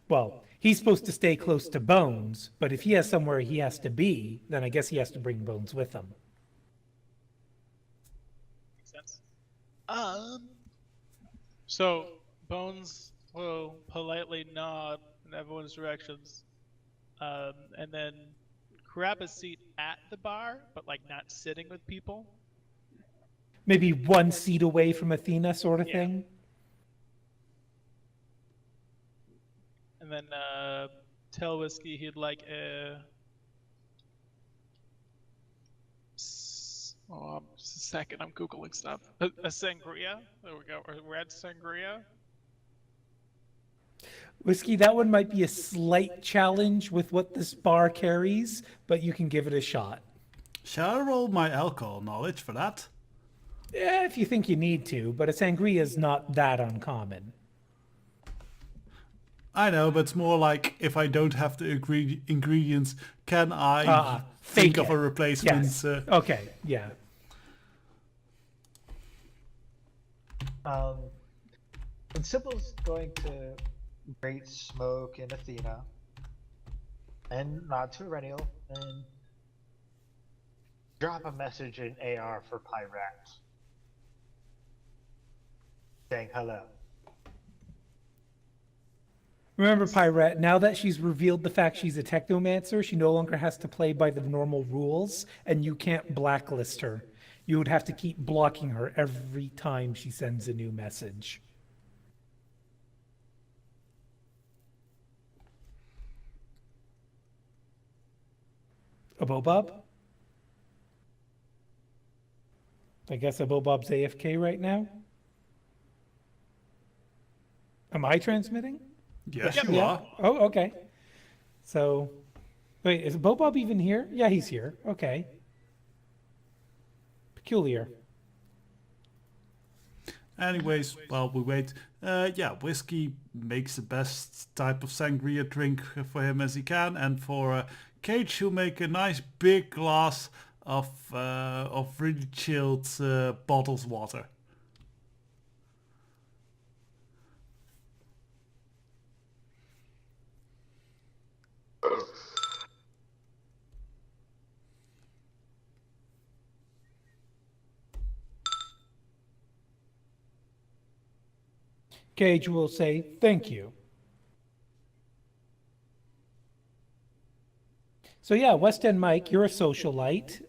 well, he's supposed to stay close to Bones, but if he has somewhere he has to be, then I guess he has to bring Bones with him. Makes sense. So Bones will politely nod in everyone's directions, and then grab a seat at the bar, but like not sitting with people. Maybe one seat away from Athena, sort of thing. And then tell Whiskey he'd like just a second, I'm Googling stuff. A sangria? There we go. A red sangria? Whiskey, that one might be a slight challenge with what this bar carries, but you can give it a shot. Shall I roll my alcohol knowledge for that? Yeah, if you think you need to, but a sangria is not that uncommon. I know, but it's more like if I don't have the ingredients, can I think fake of it. a replacement? Yes. Okay, yeah. And Sybil's going to rate Smoke and Athena, and nod to Erennial, and drop a message in AR for Pyrat, saying hello. Remember, Pyret, now that she's revealed the fact she's a technomancer, she no longer has to play by the normal rules, and you can't blacklist her. You would have to keep blocking her every time she sends a new message. Abobob? I guess Abobob's AFK right now. Am I transmitting? Yes, you Yeah. are. Oh, okay. So, wait, is Bobob even here? Yeah, he's here. Okay. Peculiar. Anyways, while we wait, yeah, whiskey makes the best type of sangria drink for him as he can, and for Cage, he'll make a nice big glass of really chilled bottles water. Cage will say, thank you. So yeah, West End Mike, you're a socialite.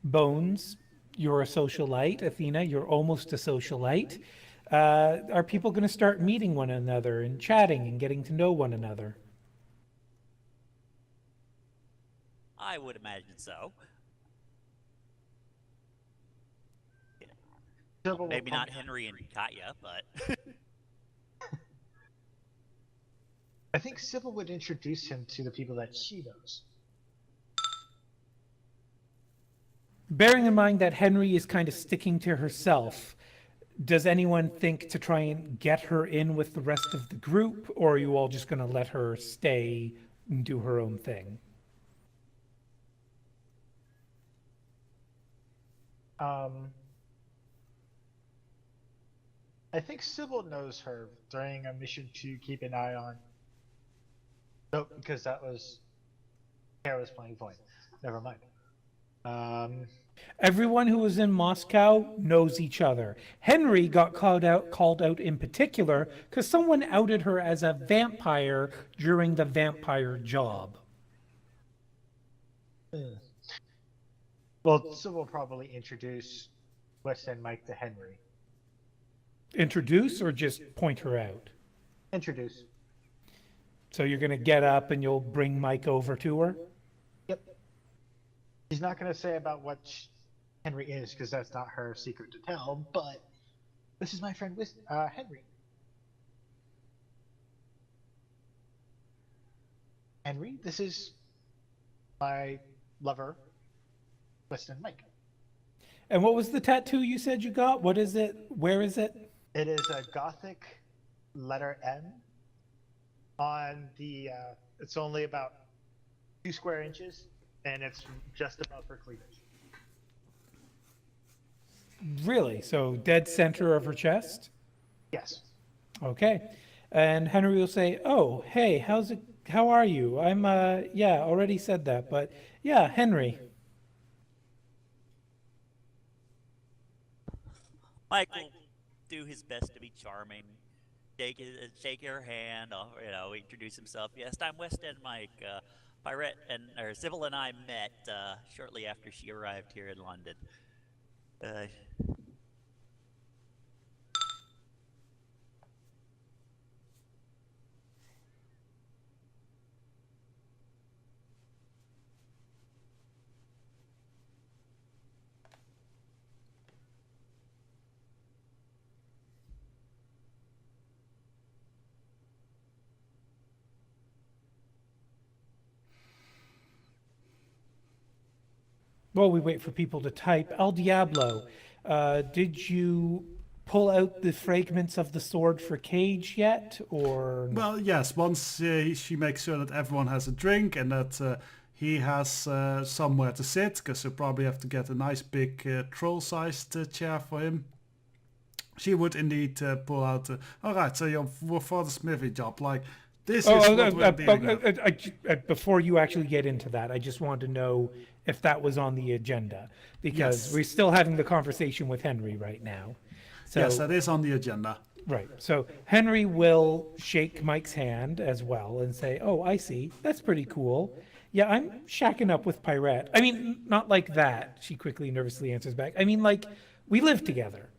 Bones, you're a socialite. Athena, you're almost a socialite. Are people going to start meeting one another and chatting and getting to know one another? I would imagine so. Sybil will Maybe come- not Henry and Katya, but I think Sybil would introduce him to the people that she knows. Bearing in mind that Henry is kind of sticking to herself, does anyone think to try and get her in with the rest of the group, or are you all just going to let her stay and do her own thing? I think Sybil knows her during a mission to keep an eye on. Nope, because that was Kara's playing point. Never mind. Everyone who was in Moscow knows each other. Henry got called out in particular because someone outed her as a vampire during the vampire job. Well, Sybil will probably introduce West End Mike to Henry. Introduce or just point her out? Introduce. So you're going to get up and you'll bring Mike over to her? Yep. He's not going to say about what Henry is because that's not her secret to tell, but this is my friend Henry. Henry, this is my lover, Weston Mike. And what was the tattoo you said you got? What is it? Where is it? It is a Gothic letter M on the, it's only about 2 square inches, and it's just above her cleavage. Really? So dead center of her chest? Yes. Okay. And Henry will say, "Oh, hey, how are you? I'm yeah, already said that, but yeah, Henry." Mike will do his best to be charming. Shake her hand, introduce himself. Yes, I'm West End Mike. Pirate or Sybil and I met shortly after she arrived here in London. Well, we wait for people to type. El Diablo, did you pull out the fragments of the sword for Cage yet, or? Well, yes, once she makes sure that everyone has a drink and that he has somewhere to sit, because he'll probably have to get a nice big troll-sized chair for him. she would indeed pull out. All right, so you're for the smithy job. Like this Oh, is what we're dealing with. before you actually get into that, I just want to know if that was on the agenda because Yes. we're still having the conversation with Henry right now. So, Yes, that is on the agenda. right. So Henry will shake Mike's hand as well and say, "Oh, I see. That's pretty cool. Yeah, I'm shacking up with Pirate. I mean, not like that." She quickly, nervously answers back. I mean, like we live together.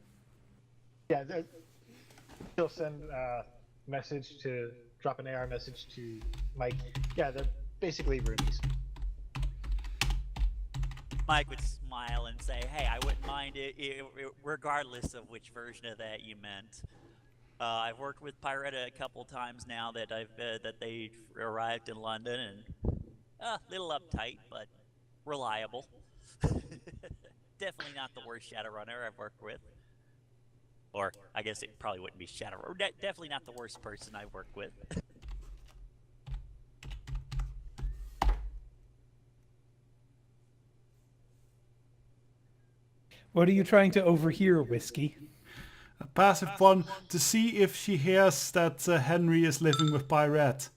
Yeah, she'll send a message to drop an AR message to Mike. Yeah, they're basically roomies. Mike would smile and say, "Hey, I wouldn't mind it, regardless of which version of that you meant." I've worked with Pyretta a couple times now that they arrived in London, and a little uptight, but reliable. Definitely not the worst Shadowrunner I've worked with. Or I guess it probably wouldn't be Shadowrunner. Definitely not the worst person I've worked with. What are you trying to overhear, Whiskey? A passive one to see if she hears that Henry is living with Pirate.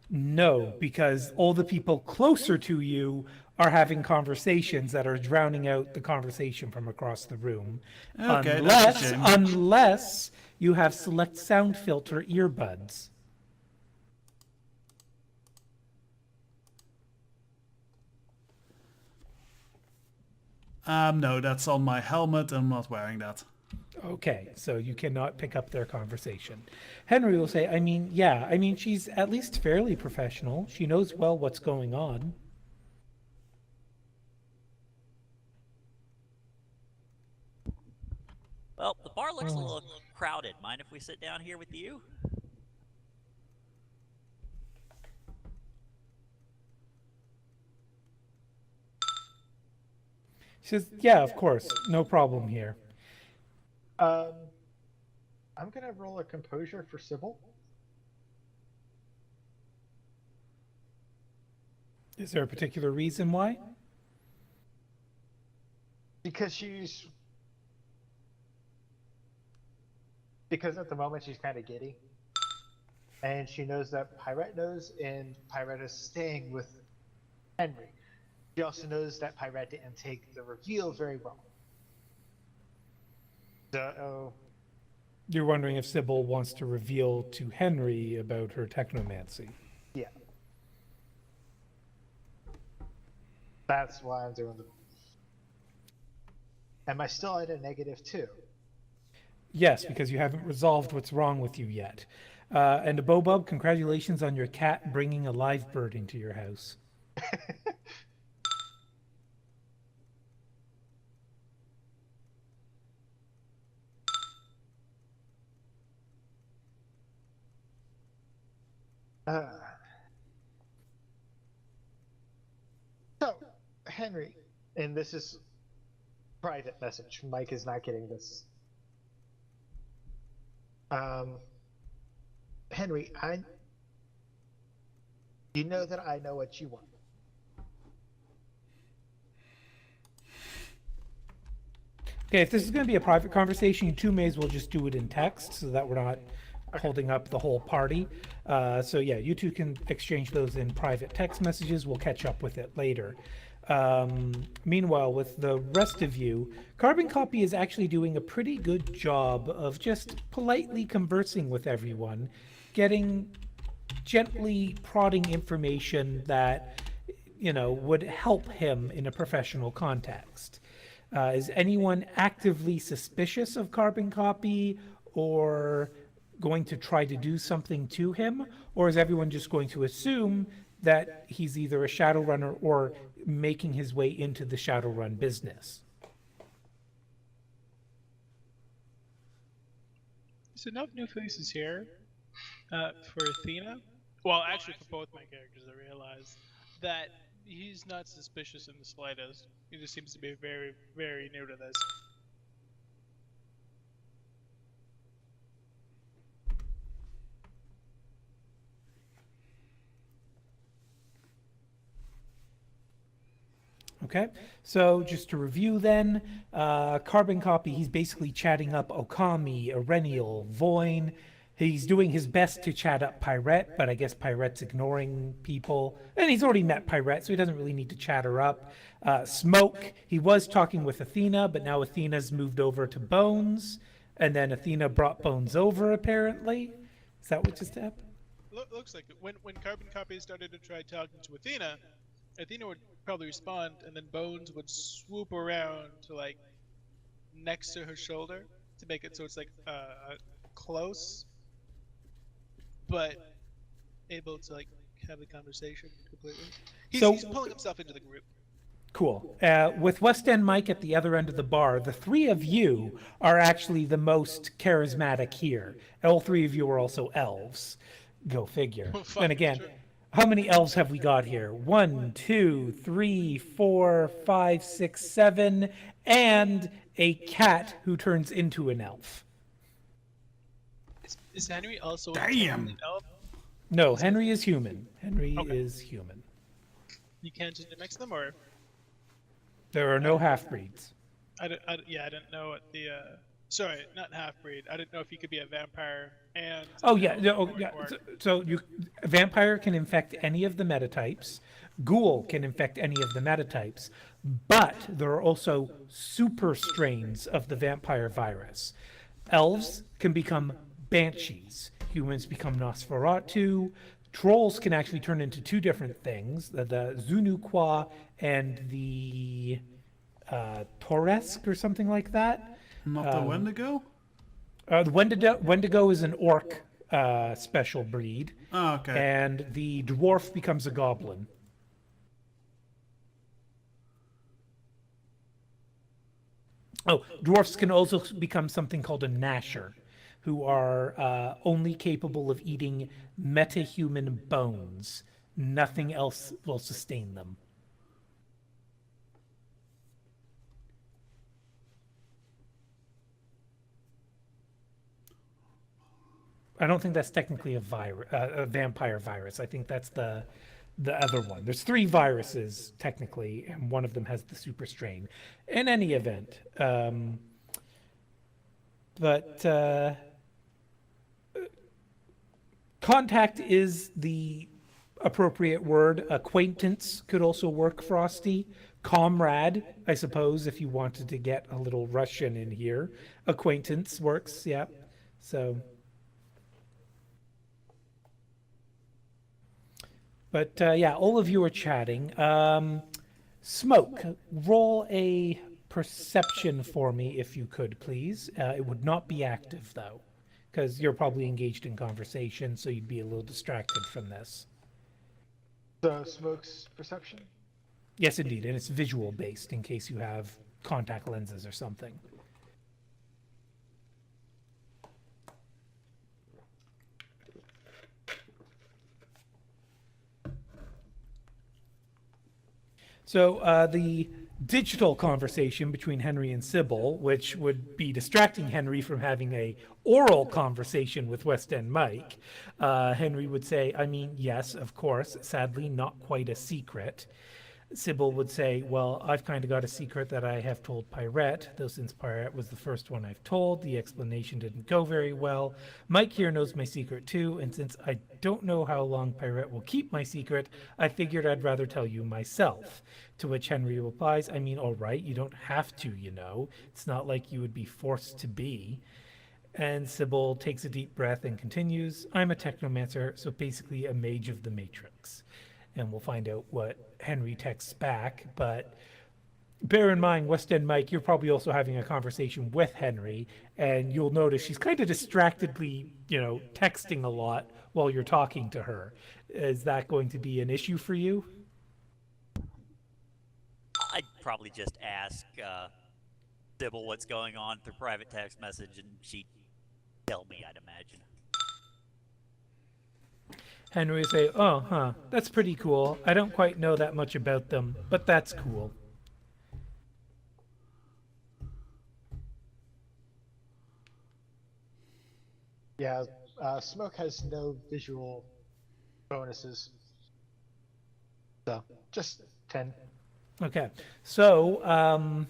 No, because all the people closer to you are having conversations that are drowning out the conversation from across the room. Okay, that's a shame. Unless you have select sound filter earbuds. No, that's on my helmet. I'm not wearing that. Okay, so you cannot pick up their conversation. Henry will say, I mean, she's at least fairly professional. She knows well what's going on. Well, the bar looks a little crowded. Mind if we sit down here with you? She says, yeah, of course, no problem here. I'm gonna roll a composure for Sybil. Is there a particular reason why? Because at the moment she's kind of giddy. And she knows that Pirate knows, and Pirate is staying with Henry. She also knows that Pirate didn't take the reveal very well. So, You're wondering if Sybil wants to reveal to Henry about her technomancy. yeah. That's why I'm doing the... Am I still at a -2? Yes, because you haven't resolved what's wrong with you yet. And a Bobub, congratulations on your cat bringing a live bird into your house. So, Henry, and this is private message. Mike is not getting this. Henry, you know that I know what you want. Okay, if this is going to be a private conversation, you two may as well just do it in text so that we're not holding up the whole party. So yeah, you two can exchange those in private text messages. We'll catch up with it later. Meanwhile, with the rest of you, Carbon Copy is actually doing a pretty good job of just politely conversing with everyone, getting gently prodding information that, would help him in a professional context. Is anyone actively suspicious of Carbon Copy or going to try to do something to him? Or is everyone just going to assume that he's either a Shadowrunner or making his way into the Shadowrun business? There's enough new faces here for Athena. Well, actually, for both my characters, I realize that he's not suspicious in the slightest. He just seems to be very, very new to this. Okay, so just to review then, Carbon Copy, he's basically chatting up Okami, Erenial, Voin. He's doing his best to chat up Pyrette, but I guess Pyrette's ignoring people. And he's already met Pyrette, so he doesn't really need to chat her up. Smoke, he was talking with Athena, but now Athena's moved over to Bones. And then Athena brought Bones over, apparently. Is that what just happened? Looks like it. When Carbon Copy started to try talking to Athena, Athena would probably respond, and then Bones would swoop around to like next to her shoulder to make it so it's like close, but able to like have the conversation completely. He's pulling himself into the group. Cool. With West End Mike at the other end of the bar, the three of you are actually the most charismatic here. All three of you are also elves. Go figure. Fuck, And again, sure. how many elves have we got here? 1, 2, 3, 4, 5, 6, 7, and a cat who turns into an elf. Is Henry also Damn. an elf? No, Henry is human. Henry Okay. is human. You can't intermix them, or There are no half-breeds. I didn't know what the sorry, not half breed. I didn't know if he could be a vampire and Oh yeah, no, or- yeah. or- So a vampire can infect any of the metatypes. Ghoul can infect any of the metatypes, but there are also super strains of the vampire virus. Elves can become banshees. Humans become Nosferatu. Trolls can actually turn into two different things: the Zunukwa and the Toresk or something like that. Not the Wendigo? The Wendigo is an orc special breed, Oh, okay. and the dwarf becomes a goblin. Oh, dwarfs can also become something called a Nasher, who are only capable of eating metahuman bones. Nothing else will sustain them. I don't think that's technically a vampire virus. I think that's the other one. There's 3 viruses technically, and one of them has the super strain. In any event, but contact is the appropriate word. Acquaintance could also work, Frosty. Comrade, I suppose, if you wanted to get a little Russian in here. Acquaintance works, yeah. So. But yeah, all of you are chatting. Smoke, roll a perception for me if you could, please. It would not be active, though, because you're probably engaged in conversation, so you'd be a little distracted from this. So Smoke's perception? Yes, indeed, and it's visual based in case you have contact lenses or something. So the digital conversation between Henry and Sybil, which would be distracting Henry from having a oral conversation with West End Mike, Henry would say, I mean, yes, of course, sadly not quite a secret. Sybil would say, well, I've kind of got a secret that I have told Pyrette, though since Pyrette was the first one I've told, the explanation didn't go very well. Mike here knows my secret too, and since I don't know how long Pyrette will keep my secret, I figured I'd rather tell you myself. To which Henry replies, I mean, all right, you don't have to, you know. It's not like you would be forced to be. And Sybil takes a deep breath and continues, I'm a technomancer, so basically a mage of the Matrix. And we'll find out what Henry texts back. But bear in mind, West End Mike, you're probably also having a conversation with Henry, and you'll notice she's kind of distractedly, texting a lot while you're talking to her. Is that going to be an issue for you? I'd probably just ask Sybil what's going on through private text message, and she'd tell me, I'd imagine. Henry would say, oh, huh, that's pretty cool. I don't quite know that much about them, but that's cool. Yeah, Smoke has no visual bonuses. So, just 10. Okay. So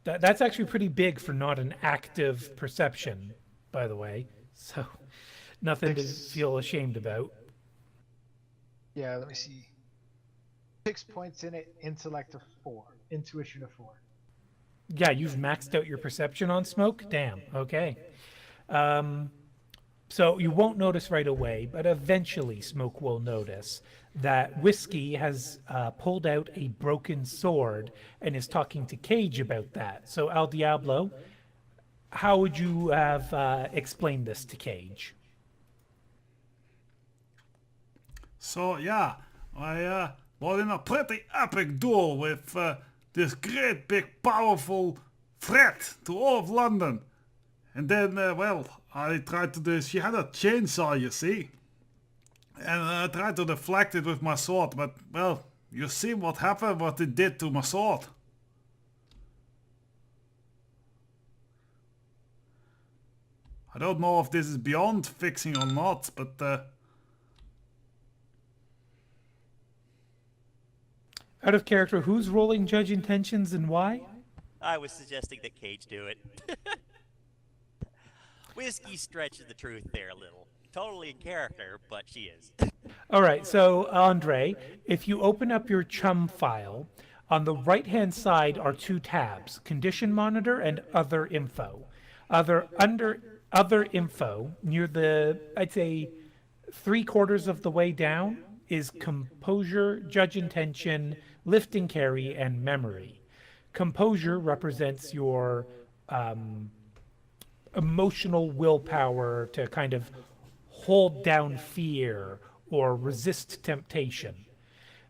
that's actually pretty big for not an active perception, by the way. So nothing to Six. feel ashamed about. Yeah, let me see. 6 points in it, intellect of 4, intuition of 4. Yeah, you've maxed out your perception on smoke? Damn. Okay. Um, so you won't notice right away, but eventually Smoke will notice that Whiskey has pulled out a broken sword and is talking to Cage about that. So, Al Diablo, how would you have explained this to Cage? So yeah, I was in a pretty epic duel with this great big powerful threat to all of London. And then, well, I tried to do, she had a chainsaw, you see. And I tried to deflect it with my sword, but, well, you see what happened, what it did to my sword. I don't know if this is beyond fixing or not, but Out of character, who's rolling judge intentions and why? I was suggesting that Cage do it. Whiskey stretches the truth there a little. Totally in character, but she is. All right, so Andre, if you open up your chum file, on the right-hand side are two tabs: Condition Monitor and Other Info. Under Other Info, near the, I'd say, 3/4 of the way down, is Composure, Judge Intention, Lift and Carry, and Memory. Composure represents your emotional willpower to kind of hold down fear or resist temptation.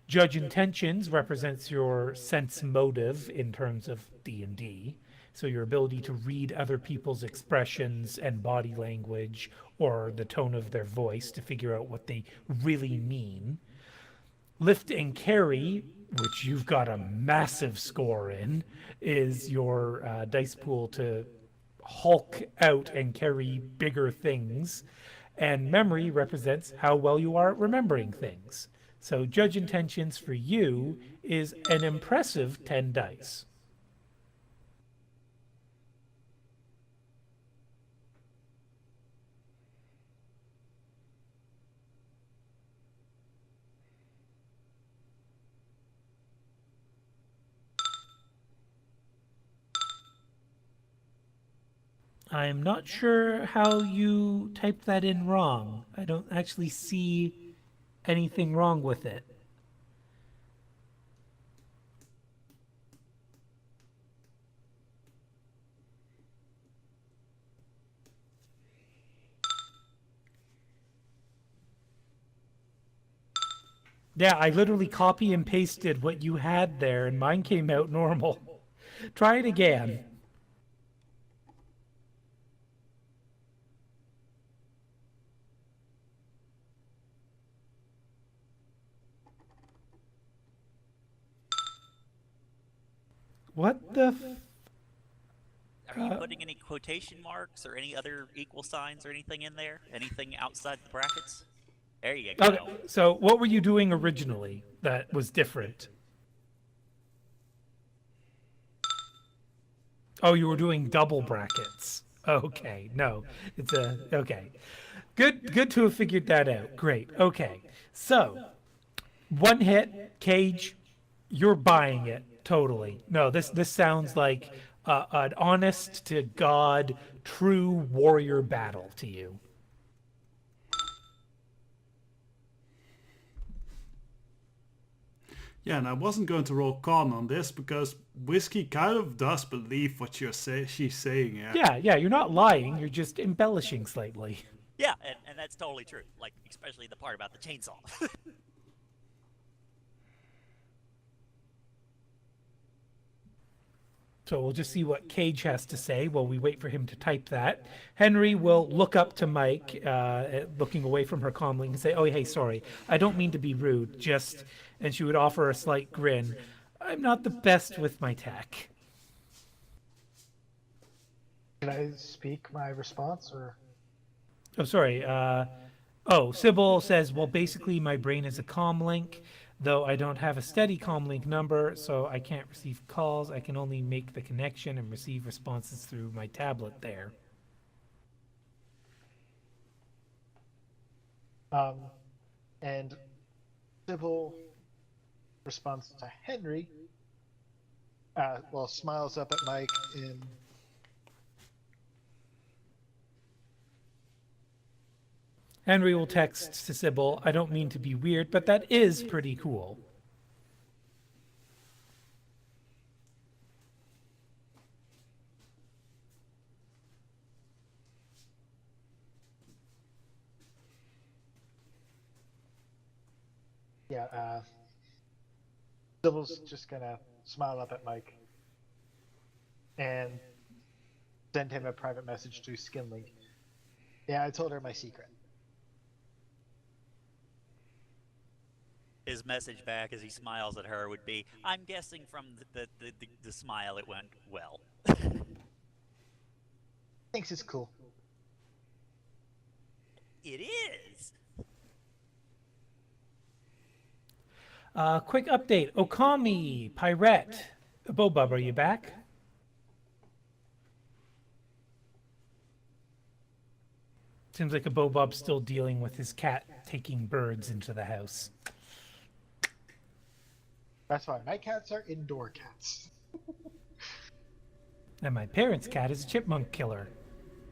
Judge Intentions represents your sense motive in terms of D&D, so your ability to read other people's expressions and body language or the tone of their voice to figure out what they really mean. Lift and Carry, which you've got a massive score in, is your dice pool to hulk out and carry bigger things. And Memory represents how well you are at remembering things. So Judge Intentions for you is an impressive 10 dice. I'm not sure how you typed that in wrong. I don't actually see anything wrong with it. Yeah, I literally copy and pasted what you had there, and mine came out normal. Try it again. What the Are you putting any quotation marks or any other equal signs or anything in there? Anything outside the brackets? There you go. Okay, so what were you doing originally that was different? Oh, you were doing double brackets. Okay, no, it's a okay. Good to have figured that out. Great. Okay, so one hit, Cage. You're buying it totally. No, this sounds like an honest to God, true warrior battle to you. yeah, and I wasn't going to roll con on this because Whiskey kind of does believe what she's saying. Yeah. Yeah, you're not lying. You're just embellishing slightly. Yeah, and that's totally true. Like, especially the part about the chainsaw. So we'll just see what Cage has to say while we wait for him to type that. Henry will look up to Mike, looking away from her calmly, and say, "Oh, hey, sorry. I don't mean to be rude. Just," and she would offer a slight grin, "I'm not the best with my tech." Can I speak my response, or? Oh, sorry. Sybil says, "Well, basically, my brain is a comm link. Though I don't have a steady comlink number, so I can't receive calls. I can only make the connection and receive responses through my tablet there. And Sybil responds to Henry. Smiles up at Mike and Henry will text to Sybil, I don't mean to be weird, but that is pretty cool. Sybil's just gonna smile up at Mike and send him a private message through Skinlink. Yeah, I told her my secret. His message back as he smiles at her would be, I'm guessing from the smile it went well. Thinks it's cool. It is. Quick update. Okami, Pirate. Bobub, are you back? Seems like a Bobub's still dealing with his cat taking birds into the house. That's why my cats are indoor cats. And my parents' cat is a chipmunk killer.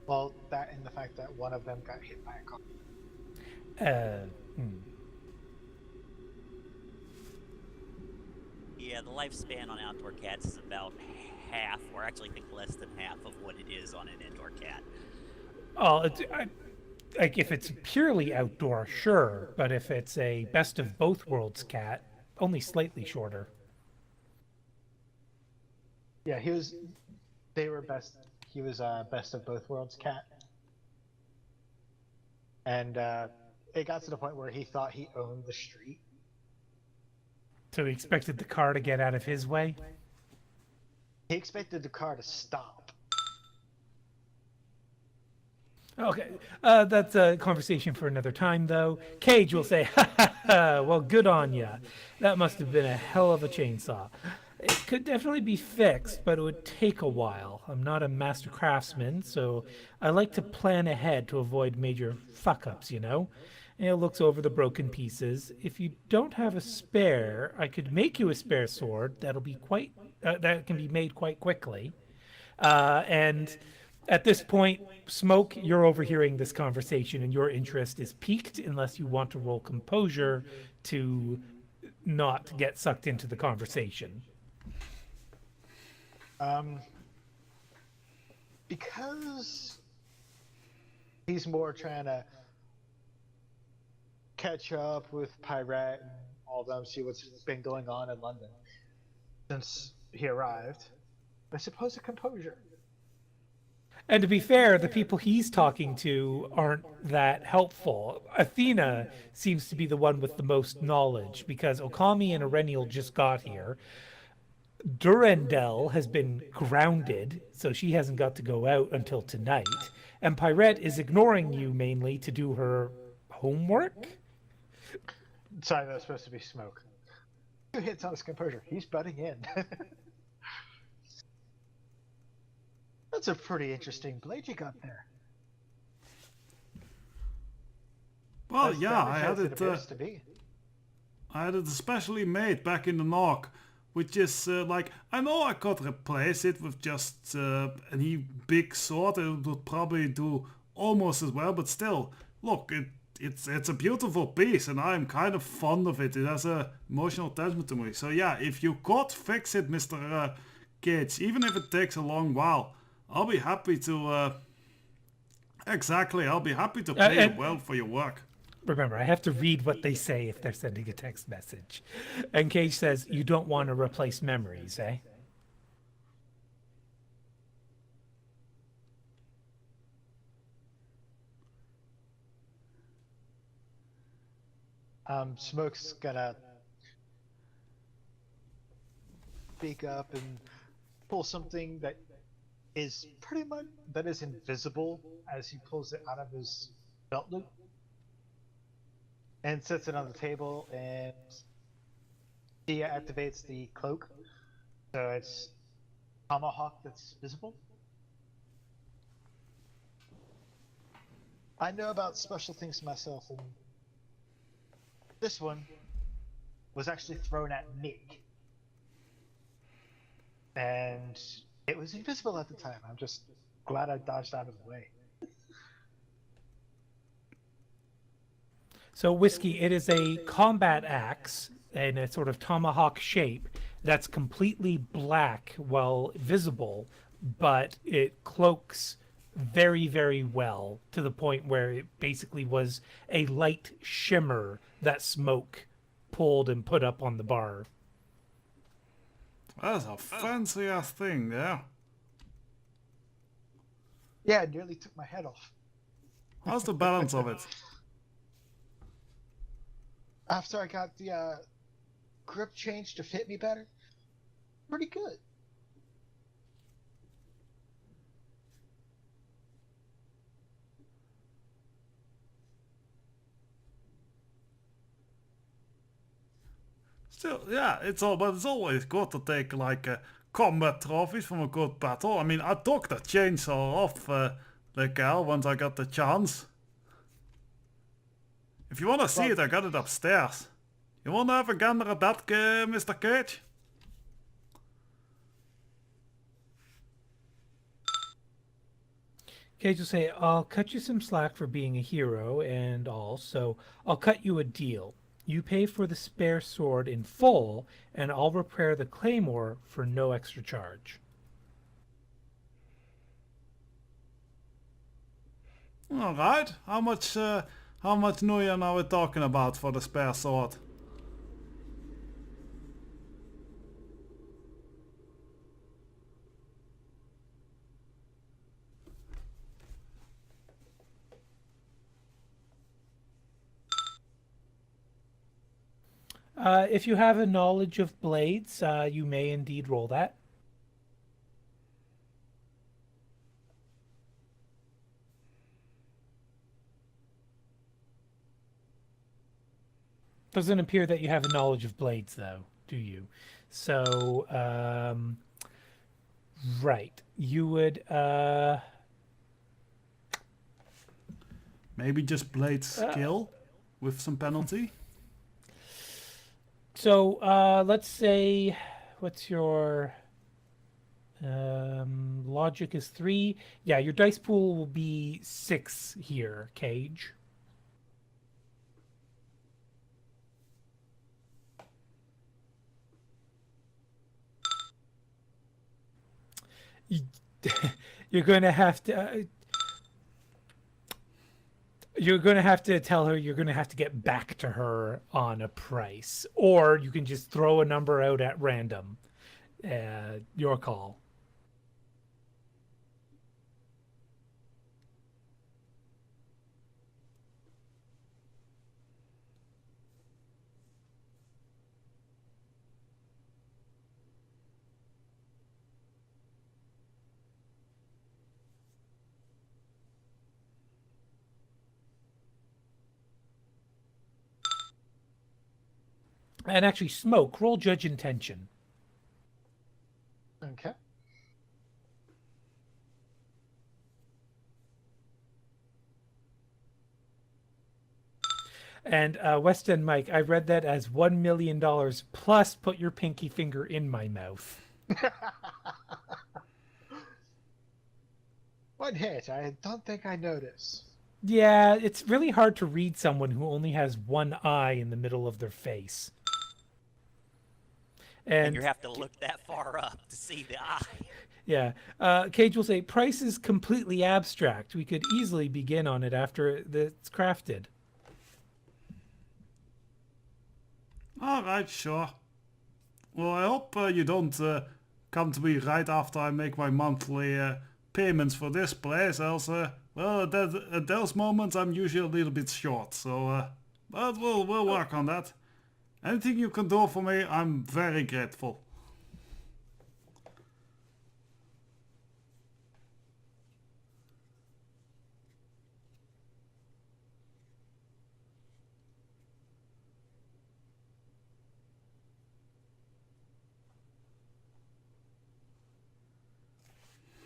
Well, that and the fact that one of them got hit by a car. Yeah, the lifespan on outdoor cats is about half, or actually I think less than half of what it is on an indoor cat. Oh, like if it's purely outdoor, sure, but if it's a best of both worlds cat, only slightly shorter. Yeah, he was best of both worlds cat. And it got to the point where he thought he owned the street. So he expected the car to get out of his way? He expected the car to stop. Okay, that's a conversation for another time, though. Cage will say, ha ha ha, well, good on ya. That must have been a hell of a chainsaw. It could definitely be fixed, but it would take a while. I'm not a master craftsman, so I like to plan ahead to avoid major fuck-ups, you know? And it looks over the broken pieces. If you don't have a spare, I could make you a spare sword that can be made quite quickly. And at this point, Smoke, you're overhearing this conversation and your interest is piqued unless you want to roll composure to not get sucked into the conversation. Because he's more trying to catch up with Pirate and all of them, see what's been going on in London since he arrived. I suppose a composure. And to be fair, the people he's talking to aren't that helpful. Athena seems to be the one with the most knowledge because Okami and Erennial just got here. Durandel has been grounded, so she hasn't got to go out until tonight. And Pirate is ignoring you mainly to do her homework? Sorry, that was supposed to be Smoke. 2 hits on his composure. He's butting in. That's a pretty interesting blade you got there. Well, As yeah, I damaged had as appears to be. I had it especially made back in the Nog, which is I know I could replace it with just any big sword. It would probably do almost as well, but still, look, it's a beautiful piece, and I'm kind of fond of it. It has a emotional attachment to me. So yeah, if you could fix it, Mr. Gates, even if it takes a long while, I'll be happy to. I'll be happy to pay you well for your work. Remember, I have to read what they say if they're sending a text message. And Cage says, you don't want to replace memories, eh? Smoke's gonna speak up and pull something that is invisible as he pulls it out of his belt loop and sets it on the table and He activates the cloak, so it's tomahawk that's visible. I know about special things myself, and this one was actually thrown at me, and it was invisible at the time. I'm just glad I dodged out of the way. So, Whiskey, it is a combat axe in a sort of tomahawk shape that's completely black while visible, but it cloaks very, very well to the point where it basically was a light shimmer that smoke pulled and put up on the bar. That's a fancy ass thing, yeah. Yeah, it nearly took my head off. How's the balance of it? After I got the grip changed to fit me better, pretty good. Still, yeah, but it's always good to take like combat trophies from a good battle. I mean, I took the chainsaw off the gal once I got the chance. If you want to see it, I got it upstairs. You want to have a gander at that, Mr. Cage? Cage will say, I'll cut you some slack for being a hero and all, so I'll cut you a deal. You pay for the spare sword in full, and I'll repair the claymore for no extra charge. All right. How much Nuyen are we talking about for the spare sword? If you have a knowledge of blades, you may indeed roll that. Doesn't appear that you have a knowledge of blades, though, do you? So, right. You would, Maybe just blade skill with some penalty? so, let's say, what's your, logic is 3. Yeah, your dice pool will be 6 here, Cage. You're going to have to you're going to have to tell her you're going to have to get back to her on a price, or you can just throw a number out at random. Your call. And actually, Smoke, roll judge intention. Okay. And West End Mike, I read that as $1 million plus put your pinky finger in my mouth. One hit. I don't think I noticed. Yeah, it's really hard to read someone who only has one eye in the middle of their face. And you have to look that far up to see the eye. Yeah. Cage will say, price is completely abstract. We could easily begin on it after it's crafted. All right, sure. Well, I hope you don't come to me right after I make my monthly payments for this place, else, well, at those moments I'm usually a little bit short, so, but we'll work on that. Anything you can do for me, I'm very grateful.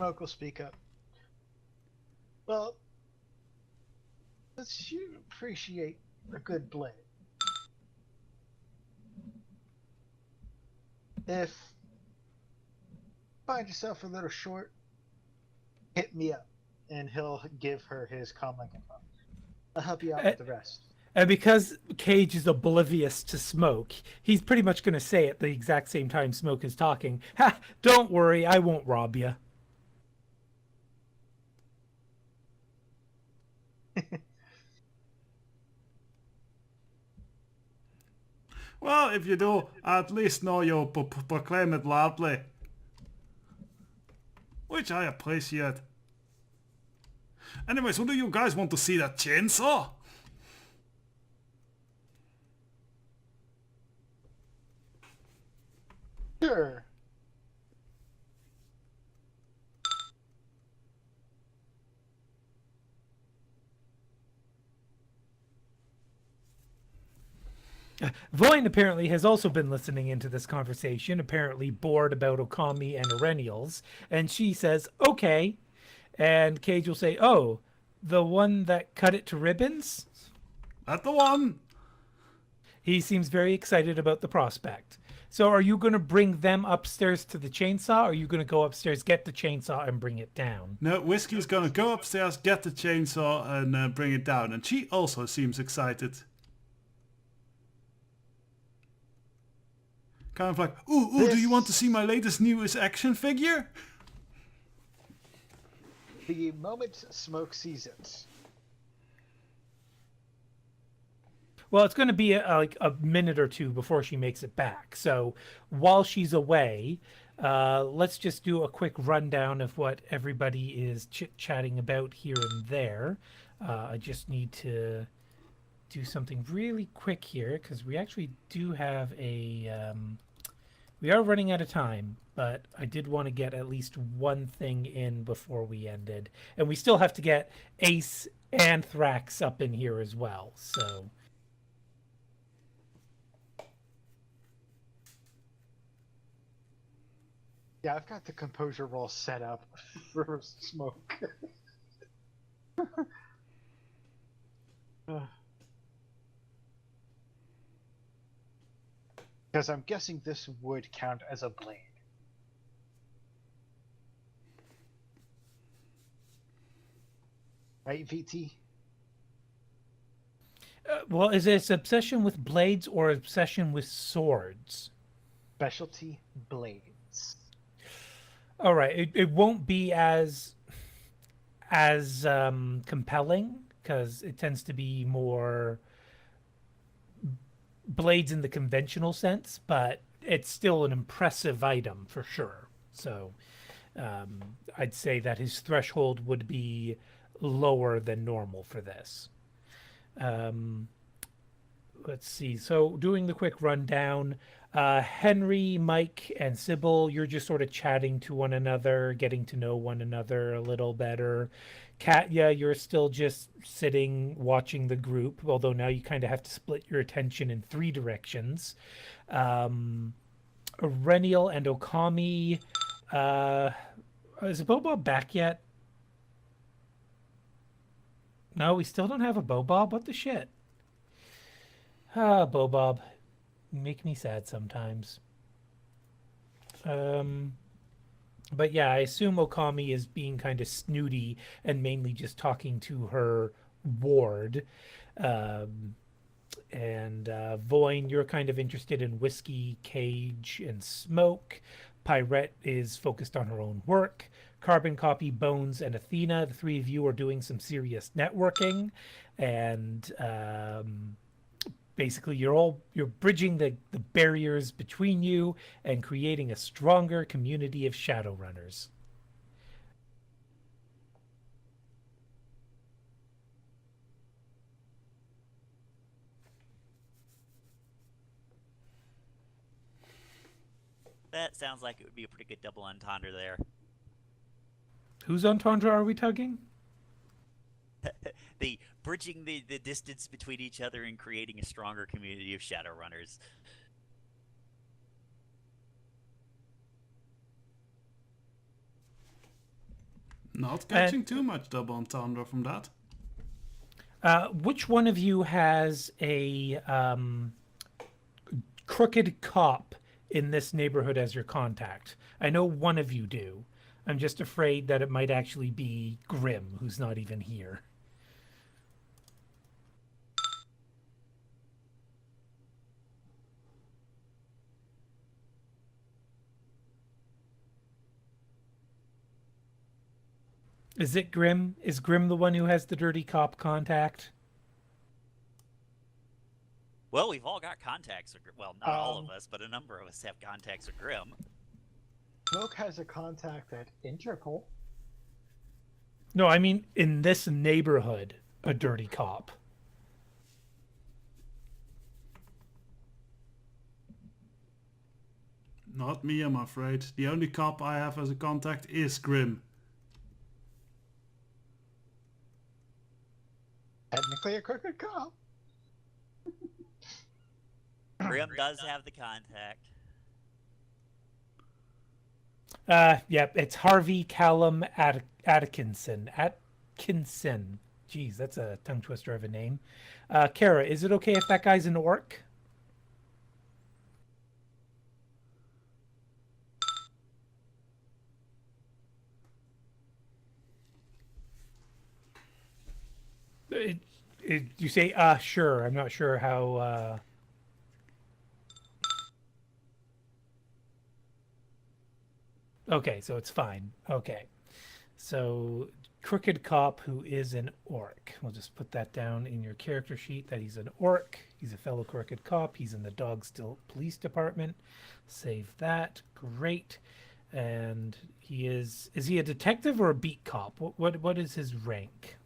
Smoke will speak up. Well, does you appreciate a good blade? If you find yourself a little short, hit me up, and he'll give her his comlink info. I'll help you out with the rest. And because Cage is oblivious to Smoke, he's pretty much going to say at the exact same time Smoke is talking, "Ha! Don't worry, I won't rob you." Well, if you do, at least know you'll proclaim it loudly. Which I appreciate. Anyways, what do you guys want to see, that chainsaw? Sure. Voin apparently has also been listening into this conversation, apparently bored about Okami and Erennials, and she says, "Okay." And Cage will say, "Oh, the one that cut it to ribbons?" That's the one. He seems very excited about the prospect. So are you going to bring them upstairs to the chainsaw, or are you going to go upstairs, get the chainsaw, and bring it down? No, Whiskey's gonna go upstairs, get the chainsaw, and bring it down. And she also seems excited. Kind of like, ooh, do you want to see my latest newest action figure? The moment Smoke sees it, Well, it's going to be like a minute or two before she makes it back. So while she's away, let's just do a quick rundown of what everybody is chit-chatting about here and there. I just need to do something really quick here because we actually do have a... we are running out of time, but I did want to get at least one thing in before we ended. And we still have to get Ace and Thrax up in here as well, so... yeah, I've got the composure roll set up for Smoke. Because I'm guessing this would count as a blade. Right, VT? Well, is it obsession with blades or obsession with swords? Specialty blades. All right, it won't be as compelling because it tends to be more blades in the conventional sense, but it's still an impressive item for sure. So I'd say that his threshold would be lower than normal for this. Let's see. So doing the quick rundown, Henry, Mike, and Sybil, you're just sort of chatting to one another, getting to know one another a little better. Katya, you're still just sitting watching the group, although now you kind of have to split your attention in 3 directions. Reniel and Okami, is Bobob back yet? No, we still don't have a Bobob. What the shit? Ah, Bobob. You make me sad sometimes. But yeah, I assume Okami is being kind of snooty and mainly just talking to her ward. Voin, you're kind of interested in Whiskey, Cage, and Smoke. Pyrette is focused on her own work. Carbon Copy, Bones, and Athena, the 3 of you are doing some serious networking, and basically you're bridging the barriers between you and creating a stronger community of Shadowrunners. That sounds like it would be a pretty good double entendre there. Whose entendre are we tugging? The bridging the distance between each other and creating a stronger community of Shadowrunners. Not catching too much double entendre from that. Which one of you has a crooked cop in this neighborhood as your contact? I know one of you do. I'm just afraid that it might actually be Grim, who's not even here. Is it Grim? Is Grim the one who has the dirty cop contact? Well, we've all got contacts. Well, not all of us, but a number of us have contacts with Grim. Smoke has a contact at Interpol. No, I mean in this neighborhood, a dirty cop. Not me, I'm afraid. The only cop I have as a contact is Grim. Technically a crooked cop. Grim does have the contact. Yep, it's Harvey Callum Atkinson. Atkinson. Jeez, that's a tongue twister of a name. Kara, is it okay if that guy's an orc? You say, sure. I'm not sure how... Okay, so it's fine. Okay. So, crooked cop who is an orc. We'll just put that down in your character sheet that he's an orc. He's a fellow crooked cop. He's in the Dogstill Police Department. Save that. Great. And he is he a detective or a beat cop? What is his rank?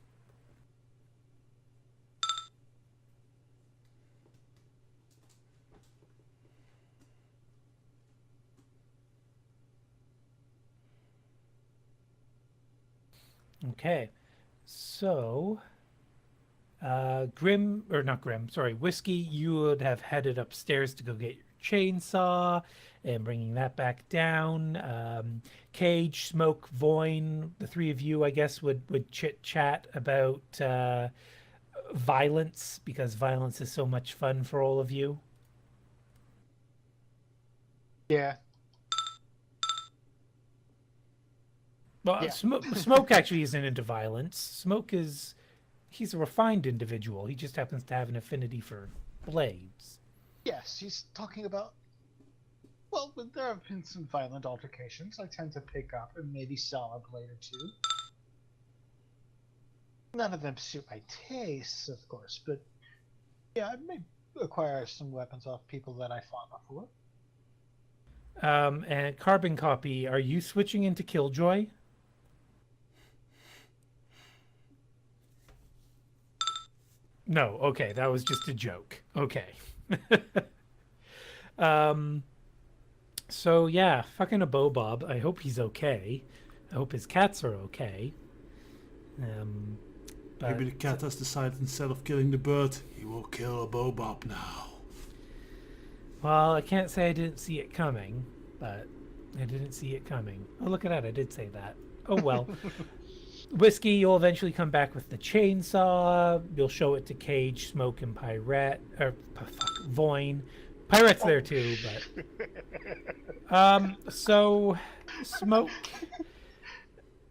Okay, so Grim, or not Grim, sorry, Whiskey, you would have headed upstairs to go get your chainsaw and bringing that back down. Cage, Smoke, Voin, the three of you, I guess, would chit chat about violence because violence is so much fun for all of you. Yeah. Well, Yeah. Smoke actually isn't into violence. He's a refined individual. He just happens to have an affinity for blades. Yes, he's talking about. Well, there have been some violent altercations. I tend to pick up and maybe sell a blade or two. None of them suit my tastes, of course, but yeah, I may acquire some weapons off people that I fought before. And Carbon Copy, are you switching into Killjoy? No, okay, that was just a joke. Okay. So yeah, fucking a Bob. I hope he's okay. I hope his cats are okay. Maybe the cat has decided instead of killing the bird, he will kill a Bobob now. Well, I can't say I didn't see it coming, but I didn't see it coming. Oh, look at that, I did say that. Oh well. Whiskey, you'll eventually come back with the chainsaw. You'll show it to Cage, Smoke, and Pirate. Or, Voin. Pirate's there too, but... so... Smoke...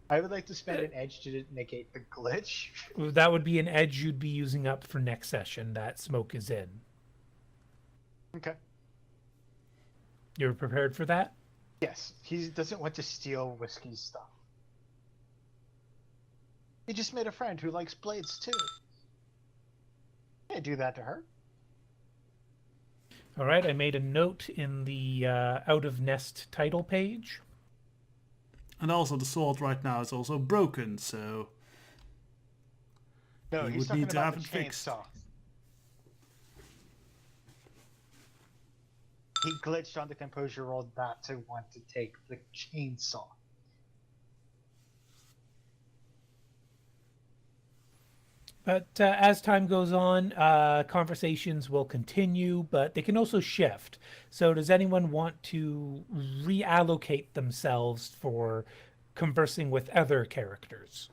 I would like to spend an edge to negate the glitch. That would be an edge you'd be using up for next session that Smoke is in. Okay. You're prepared for that? Yes, he doesn't want to steal Whiskey's stuff. He just made a friend who likes blades too. Can't do that to her. All right, I made a note in the Out of Nest title page. And also the sword right now is also broken, so... No, You he's would talking need to about have the it fixed. chainsaw. He glitched on the composure roll not to want to take the chainsaw. But as time goes on, conversations will continue, but they can also shift. So does anyone want to reallocate themselves for conversing with other characters.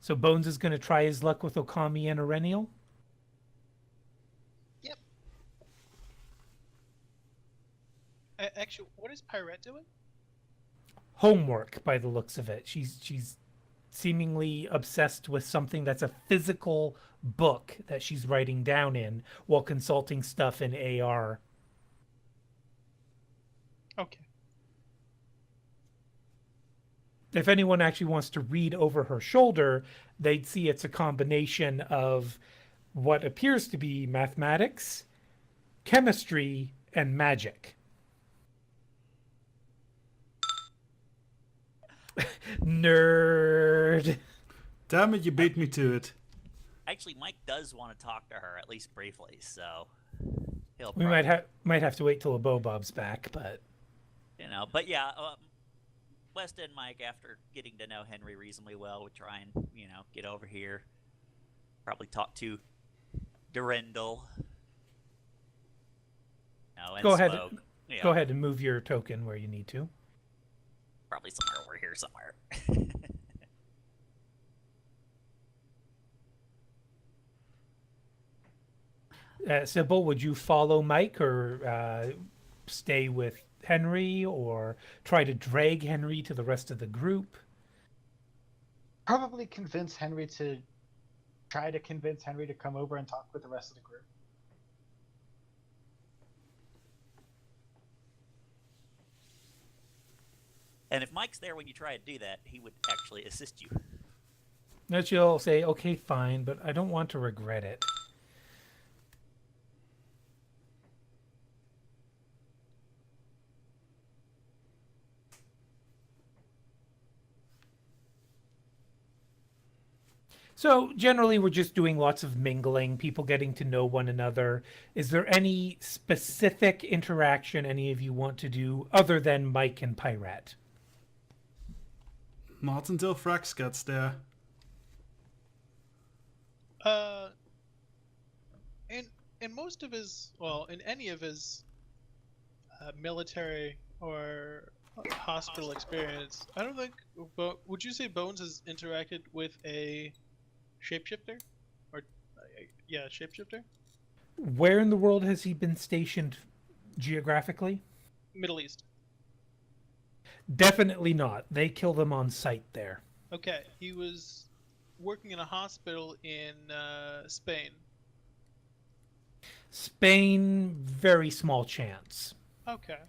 So Bones is going to try his luck with Okami and Aurenial. Yep. Actually, what is Pirate doing? Homework, by the looks of it. She's seemingly obsessed with something that's a physical book that she's writing down in while consulting stuff in AR. Okay. If anyone actually wants to read over her shoulder, they'd see it's a combination of what appears to be mathematics, chemistry, and magic. Nerd. Damn it, you beat me to it. Actually, Mike does want to talk to her at least briefly, so he'll. We might have to wait till a Bob's back, but But yeah, West and Mike, after getting to know Henry reasonably well, would try and get over here. Probably talk to Durendal. And go ahead. Smoke. Go ahead and move your token where you need to. Probably somewhere over here somewhere. Sybil, would you follow Mike or stay with Henry or try to drag Henry to the rest of the group? Probably try to convince Henry to come over and talk with the rest of the group. And if Mike's there when you try to do that, he would actually assist you. That you'll say, okay, fine, but I don't want to regret it. So generally, we're just doing lots of mingling, people getting to know one another. Is there any specific interaction any of you want to do other than Mike and Pirate? Not until Frax gets there. In most of his, in any of his military or hospital experience, I don't think. Would you say Bones has interacted with a shapeshifter, or shapeshifter? Where in the world has he been stationed geographically? Middle East. Definitely not. They kill them on sight there. Okay, he was working in a hospital in Spain. Spain, very small chance. Okay.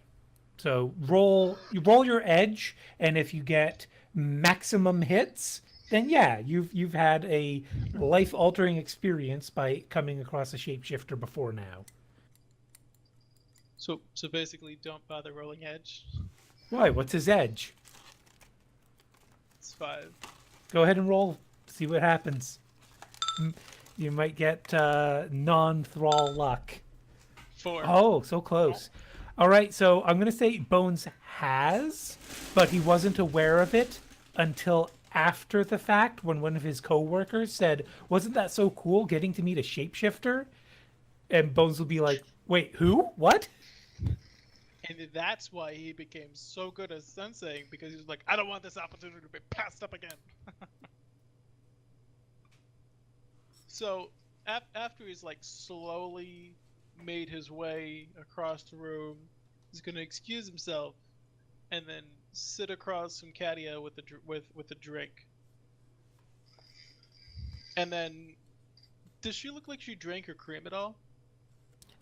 So roll your edge, and if you get maximum hits, then yeah, you've had a life-altering experience by coming across a shapeshifter before now. So basically, don't bother rolling edge. Why? What's his edge? It's 5. Go ahead and roll. See what happens. You might get non-thrall luck. 4. Oh, so close. All right, so I'm going to say Bones has, but he wasn't aware of it until after the fact when one of his co-workers said, wasn't that so cool getting to meet a shapeshifter? And Bones will be like, wait, who? What? And that's why he became so good at senseiing, because he was like, I don't want this opportunity to be passed up again. So after he's slowly made his way across the room, he's gonna excuse himself and then sit across from Katia with a drink. And then, does she look like she drank her cream at all?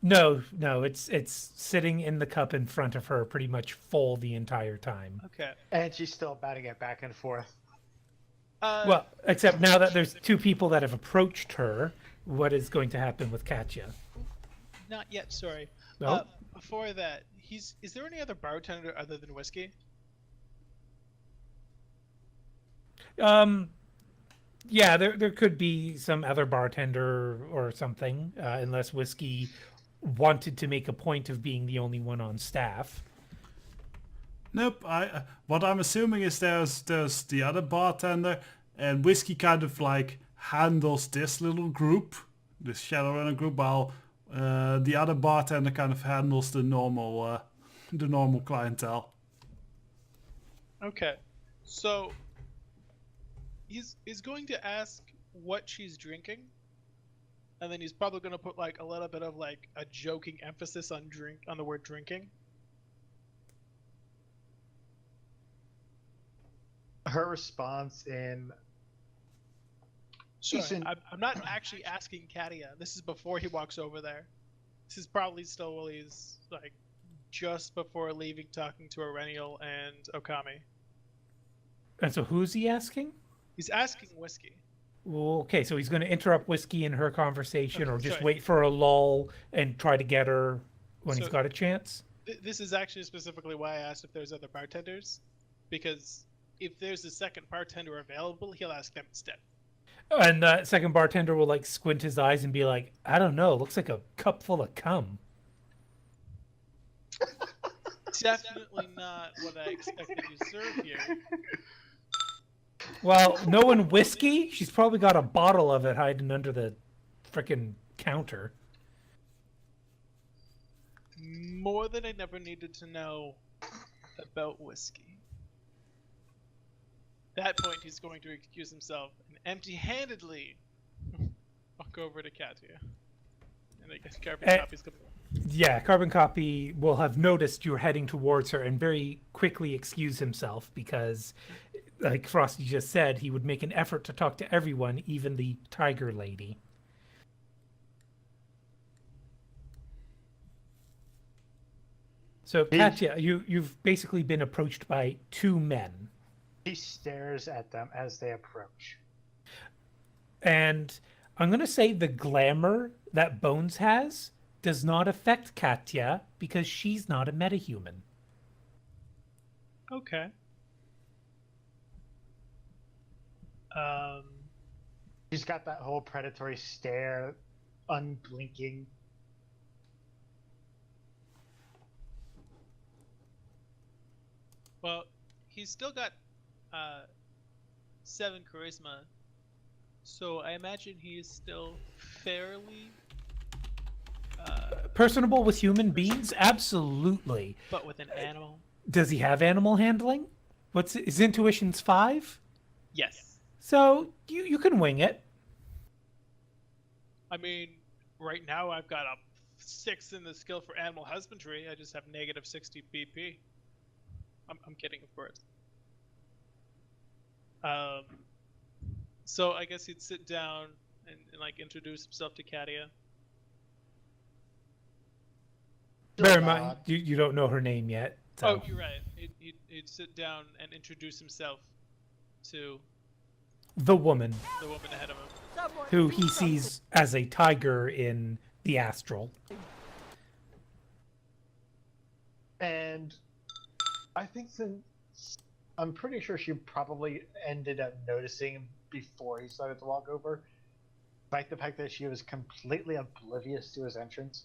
No, it's sitting in the cup in front of her, pretty much full the entire time. Okay. And she's still batting it back and forth. Well, except now that there's two people that have approached her, what is going to happen with Katya? Not yet. Sorry. No? Before that, is there any other bartender other than whiskey? Yeah, there could be some other bartender or something, unless Whiskey wanted to make a point of being the only one on staff. Nope. What I'm assuming is there's the other bartender, and Whiskey kind of handles this little group this Shadowrunner group, while the other bartender kind of handles the normal clientele. Okay, so he's going to ask what she's drinking, and then he's probably going to put like a little bit of like a joking emphasis on the word drinking. Her response in Sure. Decent. I'm not actually asking Katia. This is before he walks over there. This is probably still while he's like just before leaving, talking to Aurenial and Okami. And so who's he asking? He's asking Whiskey. Well, okay, so he's going to interrupt Whiskey in her conversation, or just sorry. wait for a lull and try to get her when he's So- got a chance? This is actually specifically why I asked if there's other bartenders, because if there's a second bartender available, he'll ask them instead. And that second bartender will like squint his eyes and be like, I don't know, looks like a cup full of cum. Definitely not what I expected you to serve here. Well, knowing Whiskey, she's probably got a bottle of it hiding under the frickin' counter. More than I never needed to know about Whiskey. At that point, he's going to excuse himself and empty-handedly walk over to Katia. And I guess Carbon Copy's coming. Yeah, Carbon Copy will have noticed you're heading towards her and very quickly excuse himself because, like Frosty just said, he would make an effort to talk to everyone, even the tiger lady. So, Katya, you've basically been approached by two men. He stares at them as they approach. And I'm going to say the glamour that Bones has does not affect Katya because she's not a metahuman. Okay. She's got that whole predatory stare, unblinking. Well, he's still got 7 charisma, so I imagine he's still fairly Personable with human beings? Absolutely. but with an animal. Does he have animal handling? What's his intuition's 5? Yes. So you can wing it. I mean, right now I've got a 6 in the skill for animal husbandry. I just have negative 60 BP. I'm kidding, of course. So I guess he'd sit down and like introduce himself to Katia. Bear in mind, you don't know her name yet. So. Oh, you're right. He'd sit down and introduce himself to The woman the woman ahead of him. who he sees as a tiger in the astral. And I think since I'm pretty sure she probably ended up noticing before he started to walk over, like the fact that she was completely oblivious to his entrance.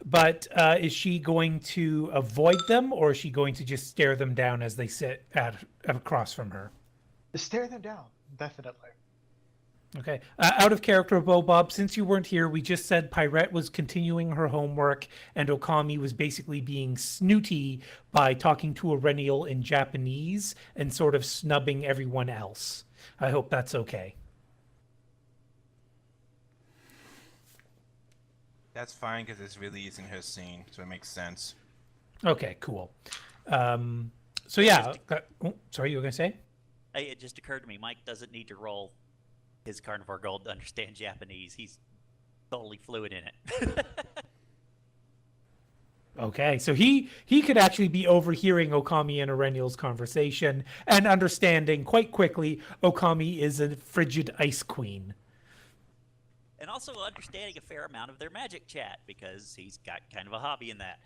But is she going to avoid them, or is she going to just stare them down as they sit across from her? Stare them down, definitely. Okay. Out of character, Bob, since you weren't here, we just said Pyrette was continuing her homework and Okami was basically being snooty by talking to Aurenial in Japanese and sort of snubbing everyone else. I hope that's okay. That's fine because this really isn't her scene, so it makes sense. Okay, cool. So yeah, sorry, you were gonna say? Hey, it just occurred to me, Mike doesn't need to roll his Carnivore Gold to understand Japanese. He's totally fluent in it. Okay, so he could actually be overhearing Okami and Aurenial's conversation and understanding quite quickly Okami is a frigid ice queen. And also understanding a fair amount of their magic chat, because he's got kind of a hobby in that.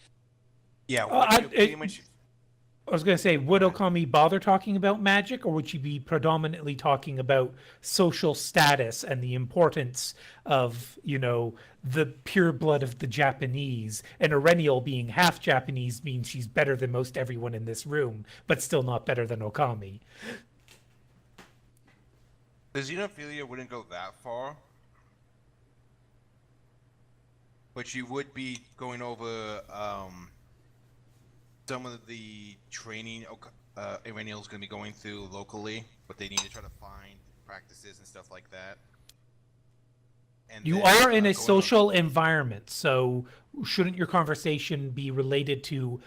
Yeah, I was going to say, would Okami bother talking about magic, or would she be predominantly talking about social status and the importance of, the pure blood of the Japanese? And Aurenial being half Japanese means she's better than most everyone in this room, but still not better than Okami. The xenophilia wouldn't go that far, but you would be going over some of the training Iranian's going to be going through locally, what they need to try to find practices and stuff like that. And You then, are in a going social environment, so shouldn't your conversation be related to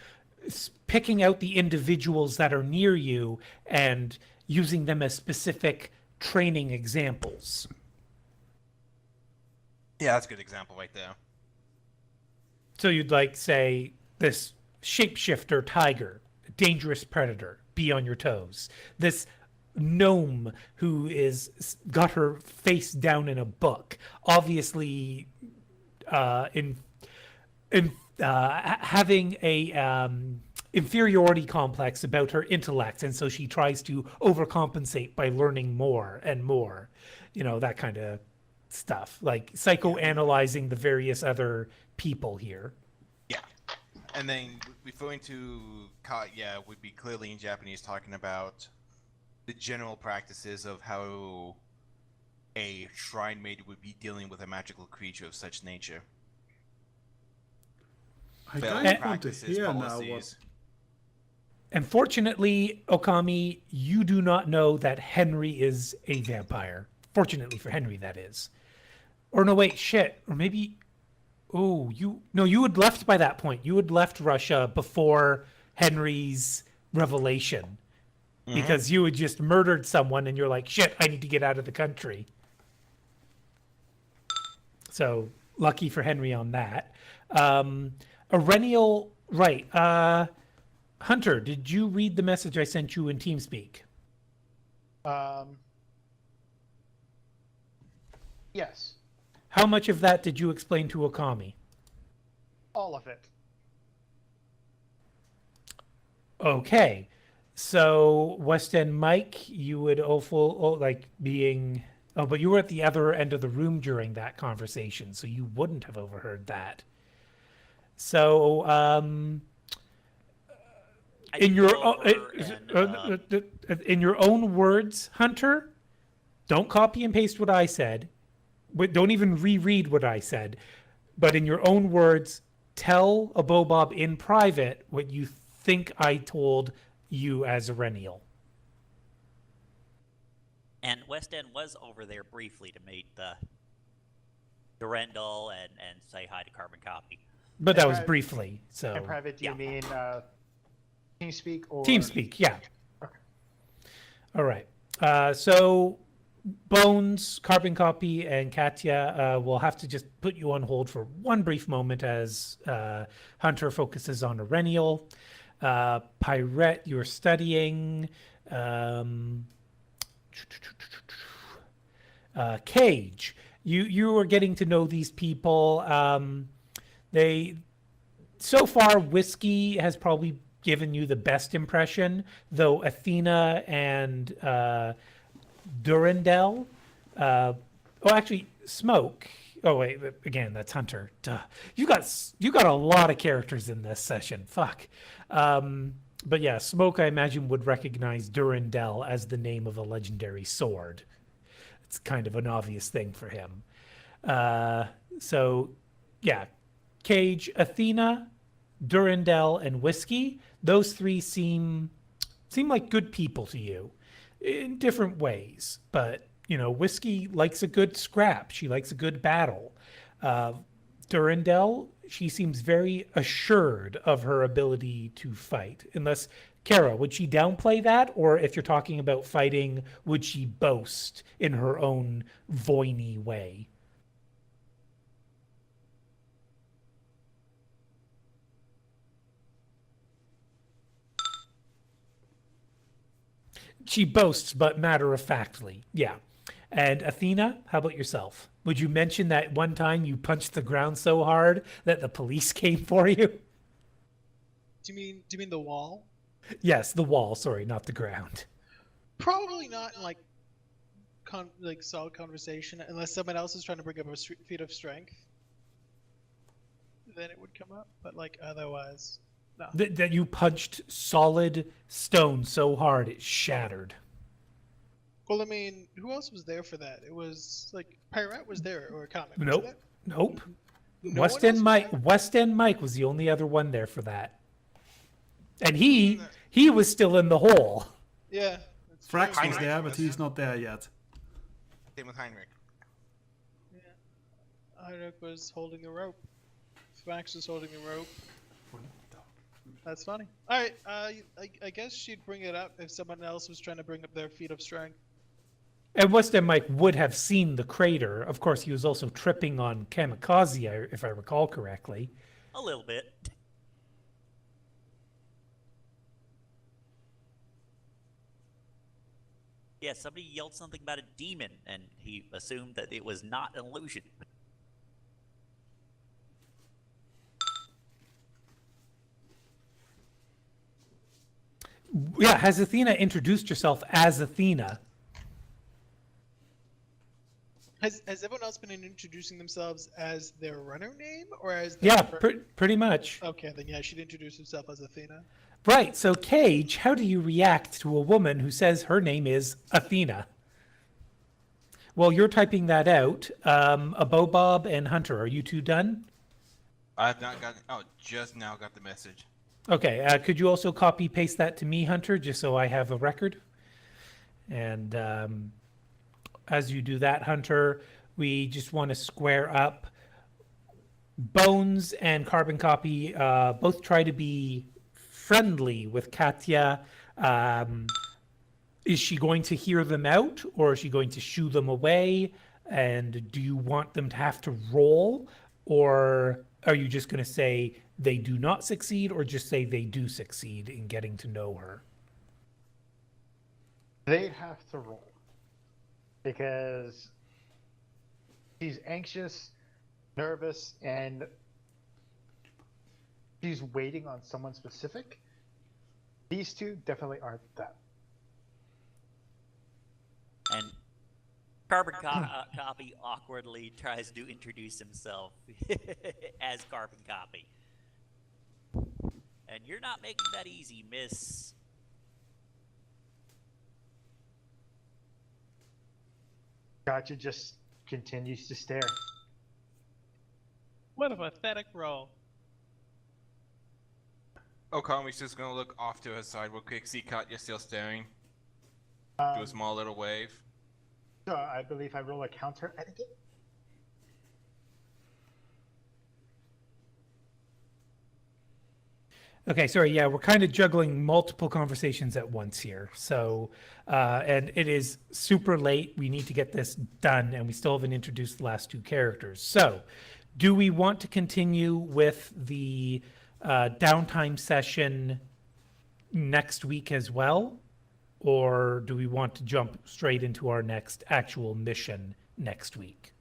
picking out the individuals that are near you and using them as specific training examples? Yeah, that's a good example right there. So you'd like say this shapeshifter tiger, dangerous predator, be on your toes. This gnome who is got her face down in a book, obviously having a inferiority complex about her intellect, and so she tries to overcompensate by learning more and more, that kind of stuff, like psychoanalyzing the various other people here. Yeah. And then referring to, would be clearly in Japanese talking about the general practices of how a shrine maid would be dealing with a magical creature of such nature. I Best kind of want to practices, hear now policies. And fortunately, Okami, you do not know that Henry is a vampire. Fortunately for Henry, that is. Or no, wait, shit. Or maybe, you had left by that point. You had left Russia before Henry's revelation. Because you had just murdered someone and you're like, shit, I need to get out of the country. So lucky for Henry on that. Arenial, right. Hunter, did you read the message I sent you in TeamSpeak? Yes. How much of that did you explain to Okami? All of it. Okay. So West End Mike, you would but you were at the other end of the room during that conversation, so you wouldn't have overheard that. So, in your own words, Hunter, don't copy and paste what I said. Don't even reread what I said. But in your own words, tell Abobob in private what you think I told you as a Renial. And West End was over there briefly to meet Durendal and say hi to Carbon Copy. But that was briefly. So In private, do you mean TeamSpeak or TeamSpeak? Yeah. Okay. All right. So Bones, Carbon Copy, and Katya will have to just put you on hold for one brief moment as Hunter focuses on Arenial. Pirate, you're studying. Cage, you are getting to know these people. So far, Whiskey has probably given you the best impression, though Athena and Durandel. Actually, Smoke. Oh wait, again, that's Hunter. Duh. You got a lot of characters in this session. Fuck. But yeah, Smoke, I imagine, would recognize Durandel as the name of a legendary sword. It's kind of an obvious thing for him. So, yeah, Cage, Athena, Durandel, and Whiskey. Those three seem like good people to you in different ways. But, Whiskey likes a good scrap. She likes a good battle. Durandel, she seems very assured of her ability to fight. Unless, Kara, would she downplay that? Or if you're talking about fighting, would she boast in her own Voiny way? She boasts, but matter-of-factly. Yeah. And Athena, how about yourself? Would you mention that one time you punched the ground so hard that the police came for you? Do you mean the wall? Yes, the wall. Sorry, not the ground. Probably not in solid conversation, unless someone else is trying to bring up a feat of strength. Then it would come up, but otherwise, no. That you punched solid stone so hard it shattered. Well, I mean, who else was there for that? It was like Pirate was there, or Comic. Nope. Was Nope. No West one else End was Mike. there? West End Mike was the only other one there for that, and he was still in the hole. Yeah. That's Frax true. was Heinrich there, but was- he's not there yet. Same with Heinrich. Heinrich was holding the rope. Fax was holding the rope. That's funny. All right. I guess she'd bring it up if someone else was trying to bring up their feat of strength. And West End Mike would have seen the crater. Of course, he was also tripping on Kamikaze, if I recall correctly. A little bit. Yeah, somebody yelled something about a demon, and he assumed that it was not an illusion. Yeah, has Athena introduced herself as Athena? Has everyone else been introducing themselves as their runner name or as their Yeah, pretty much. Okay, then yeah, she'd introduce herself as Athena. Right, so Cage, how do you react to a woman who says her name is Athena? Well, you're typing that out. Bob and Hunter, are you two done? I've not got. Oh, just now got the message. Okay, could you also copy paste that to me, Hunter, just so I have a record? And as you do that, Hunter, we just want to square up. Bones and Carbon Copy both try to be friendly with Katya. Is she going to hear them out, or is she going to shoo them away? And do you want them to have to roll, or are you just going to say they do not succeed, or just say they do succeed in getting to know her? They'd have to roll. Because she's anxious, nervous, and she's waiting on someone specific. These two definitely aren't that. And Copy awkwardly tries to introduce himself as Carbon Copy. And you're not making that easy, miss. Gotcha just continues to stare. What a pathetic role. Okami's just gonna look off to his side real quick, see Katya still staring. Do a small little wave. So I believe I roll a counter etiquette. Okay, sorry. Yeah, we're kind of juggling multiple conversations at once here. So, and it is super late. We need to get this done, and we still haven't introduced the last two characters. So, do we want to continue with the downtime session next week as well? Or do we want to jump straight into our next actual mission next week?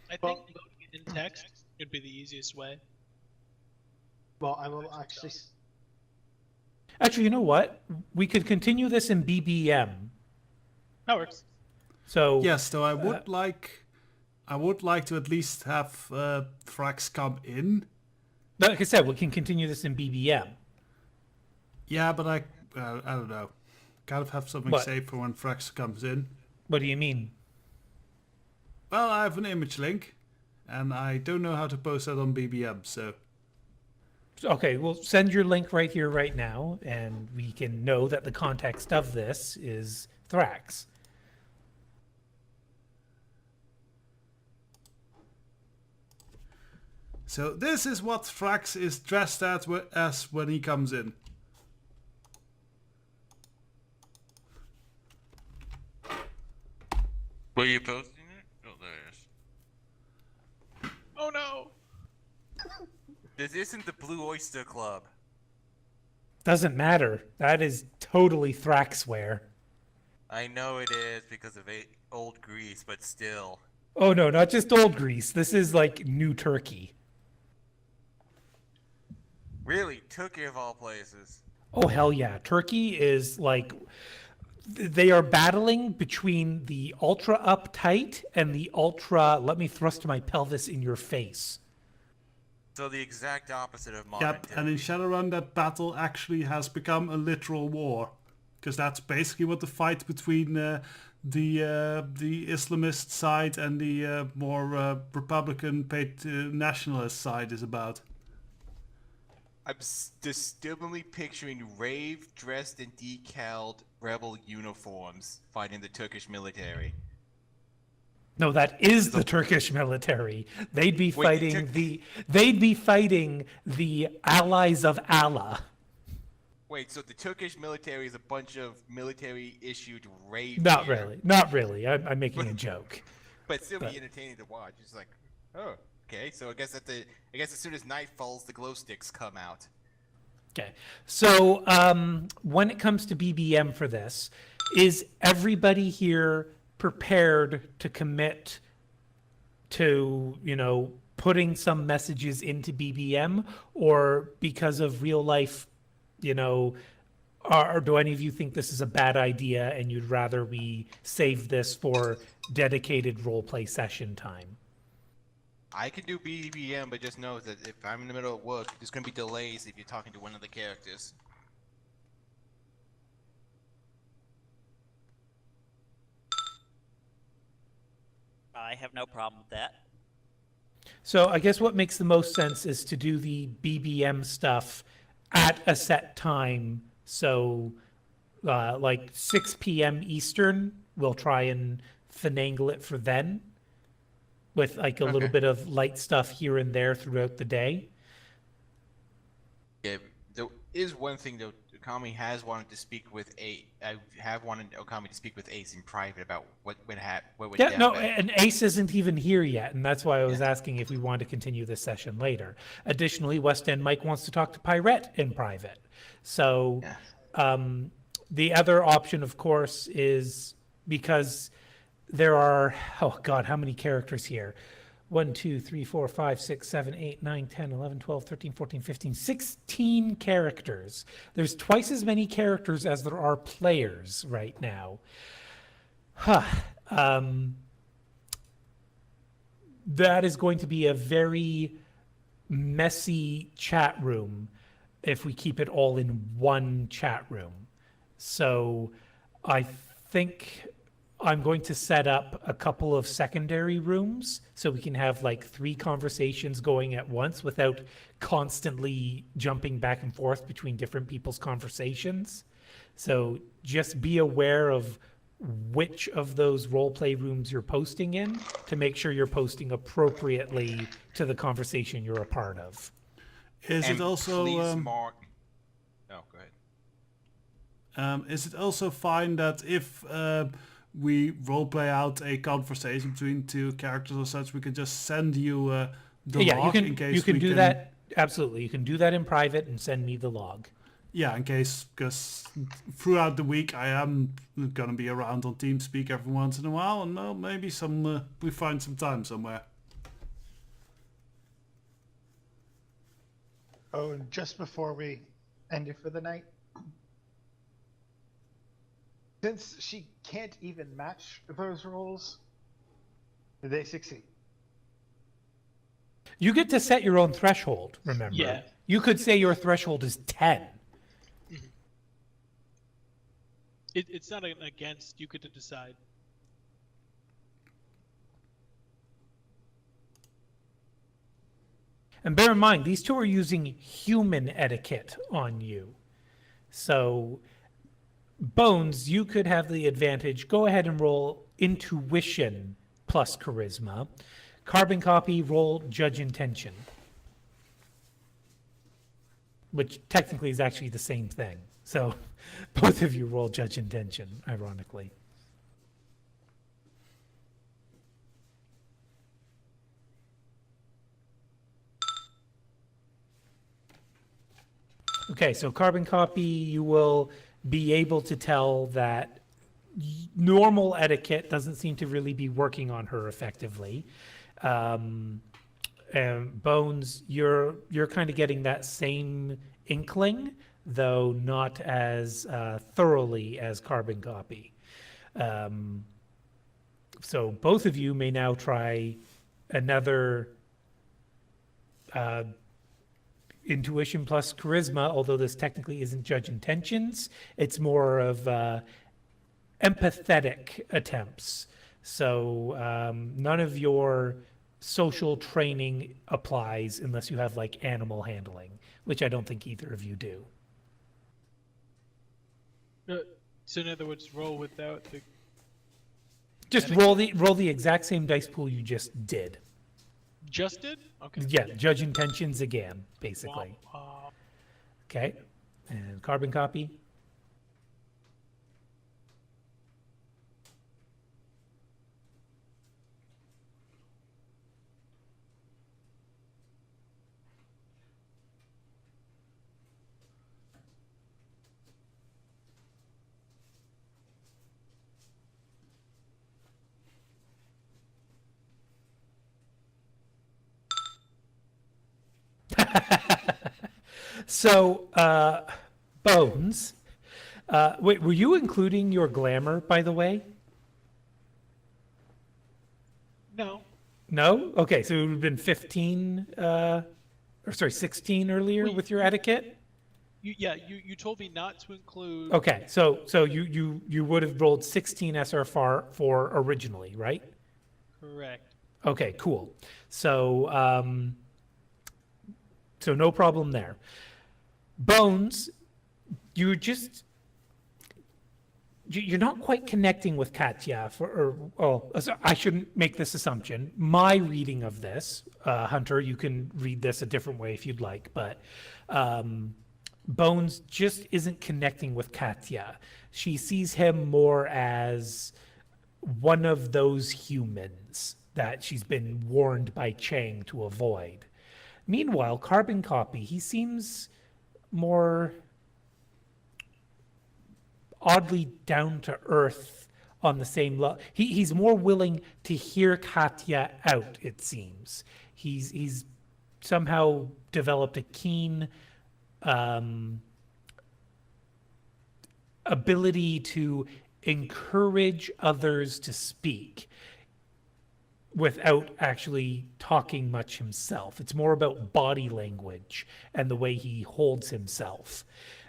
I think loading it in text would be the easiest way. Well, I will actually. Actually, you know what? We could continue this in BBM. That works. So Yes, though I would like to at least have Frax come in. like I said, we can continue this in BBM. Yeah, but I don't know. Kind of have something What? saved for when Frax comes in. What do you mean? Well, I have an image link, and I don't know how to post that on BBM, so... Okay, well, send your link right here, right now, and we can know that the context of this is Thrax. So this is what Frax is dressed as when he comes in. Were you posting it? Oh, there it is. Oh no! This isn't the Blue Oyster Club. Doesn't matter. That is totally Thraxware. I know it is because of old Greece, but still. Oh no, not just old Greece. This is like New Turkey. Really, Turkey of all places. Oh hell yeah. Turkey is like they are battling between the ultra uptight and the ultra let me thrust my pelvis in your face. So the exact opposite of modern Yep, and in Shadowrun that battle actually has become a literal war. Because that's basically what the fight between the Islamist side and the more Republican nationalist side is about. I'm disturbingly picturing Rave dressed in decaled rebel uniforms fighting the Turkish military. No, that is the Turkish military. They'd be Wait, fighting the allies of Allah. Wait, so the Turkish military is a bunch of military-issued rave Not gear, really. Not really. I'm making a joke. but still be entertaining to watch. It's like, oh, okay. So I guess as soon as night falls, the glow sticks come out. Okay. So when it comes to BBM for this, is everybody here prepared to commit to, putting some messages into BBM, or because of real life, or do any of you think this is a bad idea and you'd rather we save this for dedicated roleplay session time? I can do BBM, but just know that if I'm in the middle of work, there's going to be delays if you're talking to one of the characters. I have no problem with that. So I guess what makes the most sense is to do the BBM stuff at a set time. So like 6 p.m. Eastern, we'll try and finagle it for then, with like a little bit of light stuff here and there throughout the day. Yeah, there is one thing though. Okami has wanted to speak with I have wanted Okami to speak with Ace in private about what went Yeah, down. no, and Ace isn't even here yet, and that's why I was asking if we want to continue this session later. Additionally, West End Mike wants to talk to Pirate in private. So the other option, of course, is because there are, oh God, how many characters here? 1, 2, 3, 4, 5, 6, 7, 8, 9, 10, 11, 12, 13, 14, 15, 16 characters. There's twice as many characters as there are players right now. That is going to be a very messy chat room if we keep it all in one chat room. So I think I'm going to set up a couple of secondary rooms so we can have like 3 conversations going at once without constantly jumping back and forth between different people's conversations. So just be aware of which of those roleplay rooms you're posting in to make sure you're posting appropriately to the conversation you're a part of. Is it also please mark? No, go ahead. is it also fine that if we roleplay out a conversation between 2 characters or such, we can just send you the log in case you can we do that. Absolutely, you can do that in private and send me the log. Yeah, in case, because throughout the week I am gonna be around on TeamSpeak every once in a while, and well, maybe we find some time somewhere. Oh, and just before we end it for the night, since she can't even match those rolls, they succeed. You get to set your own threshold, remember? Yeah. You could say your threshold is 10. It's not an against. You get to decide. And bear in mind, these 2 are using human etiquette on you. So, Bones, you could have the advantage. Go ahead and roll intuition plus charisma. Carbon copy, roll judge intention. Which technically is actually the same thing. So, both of you roll judge intention, ironically. Okay, so carbon copy, you will be able to tell that normal etiquette doesn't seem to really be working on her effectively. And Bones, you're kind of getting that same inkling, though not as thoroughly as carbon copy. So both of you may now try another intuition plus charisma, although this technically isn't judge intentions. It's more of empathetic attempts. So none of your social training applies unless you have like animal handling, which I don't think either of you do. So in other words, roll without the. Just roll the exact same dice pool you just did. Just did? Okay. Yeah, judge intentions again, basically. Okay, and carbon copy. So, Bones, wait, were you including your glamour, by the way? No. No? Okay, so it would have been 15, or sorry, 16 earlier with your etiquette? You told me not to include. Okay, so you would have rolled 16 SR4 originally, right? Correct. Okay, cool. So, so no problem there. Bones, you're not quite connecting with Katya I shouldn't make this assumption. My reading of this, Hunter, you can read this a different way if you'd like, but Bones just isn't connecting with Katya. She sees him more as one of those humans that she's been warned by Chang to avoid. Meanwhile, Carbon Copy, he seems more oddly down to earth on the same level. He's more willing to hear Katya out, it seems. He's somehow developed a keen ability to encourage others to speak without actually talking much himself. It's more about body language and the way he holds himself.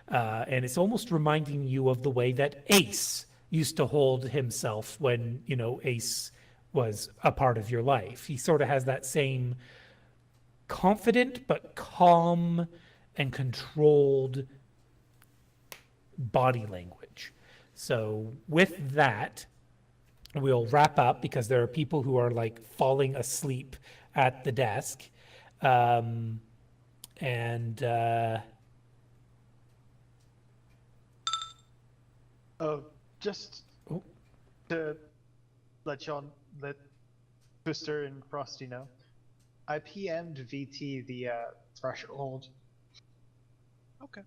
And it's almost reminding you of the way that Ace used to hold himself when, Ace was a part of your life. He sort of has that same confident but calm and controlled body language. So with that, we'll wrap up because there are people who are like falling asleep at the desk. Just to let Twister and Frosty know, I PM'd VT the threshold. Okay.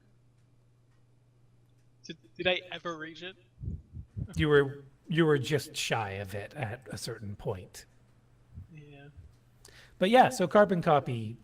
Did I ever reach it? You were just shy of it at a certain point. Yeah. But yeah, so Carbon Copy,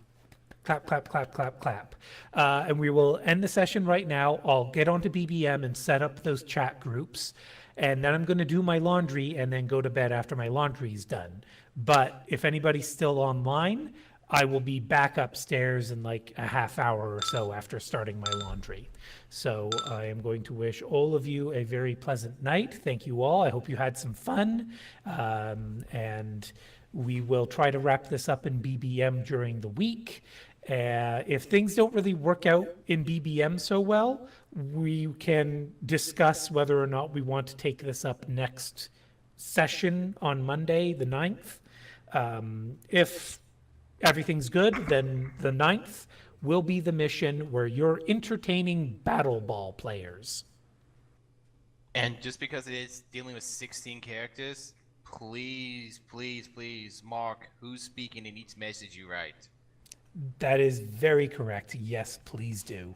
clap, clap, clap, clap, clap. And we will end the session right now. I'll get onto BBM and set up those chat groups. And then I'm going to do my laundry and then go to bed after my laundry is done. But if anybody's still online, I will be back upstairs in like a half hour or so after starting my laundry. So I am going to wish all of you a very pleasant night. Thank you all. I hope you had some fun. And we will try to wrap this up in BBM during the week. If things don't really work out in BBM so well, we can discuss whether or not we want to take this up next session on Monday, the 9th. If everything's good, then the 9th will be the mission where you're entertaining battle ball players. And just because it is dealing with 16 characters, please, please, please mark who's speaking in each message you write. That is very correct. Yes, please do.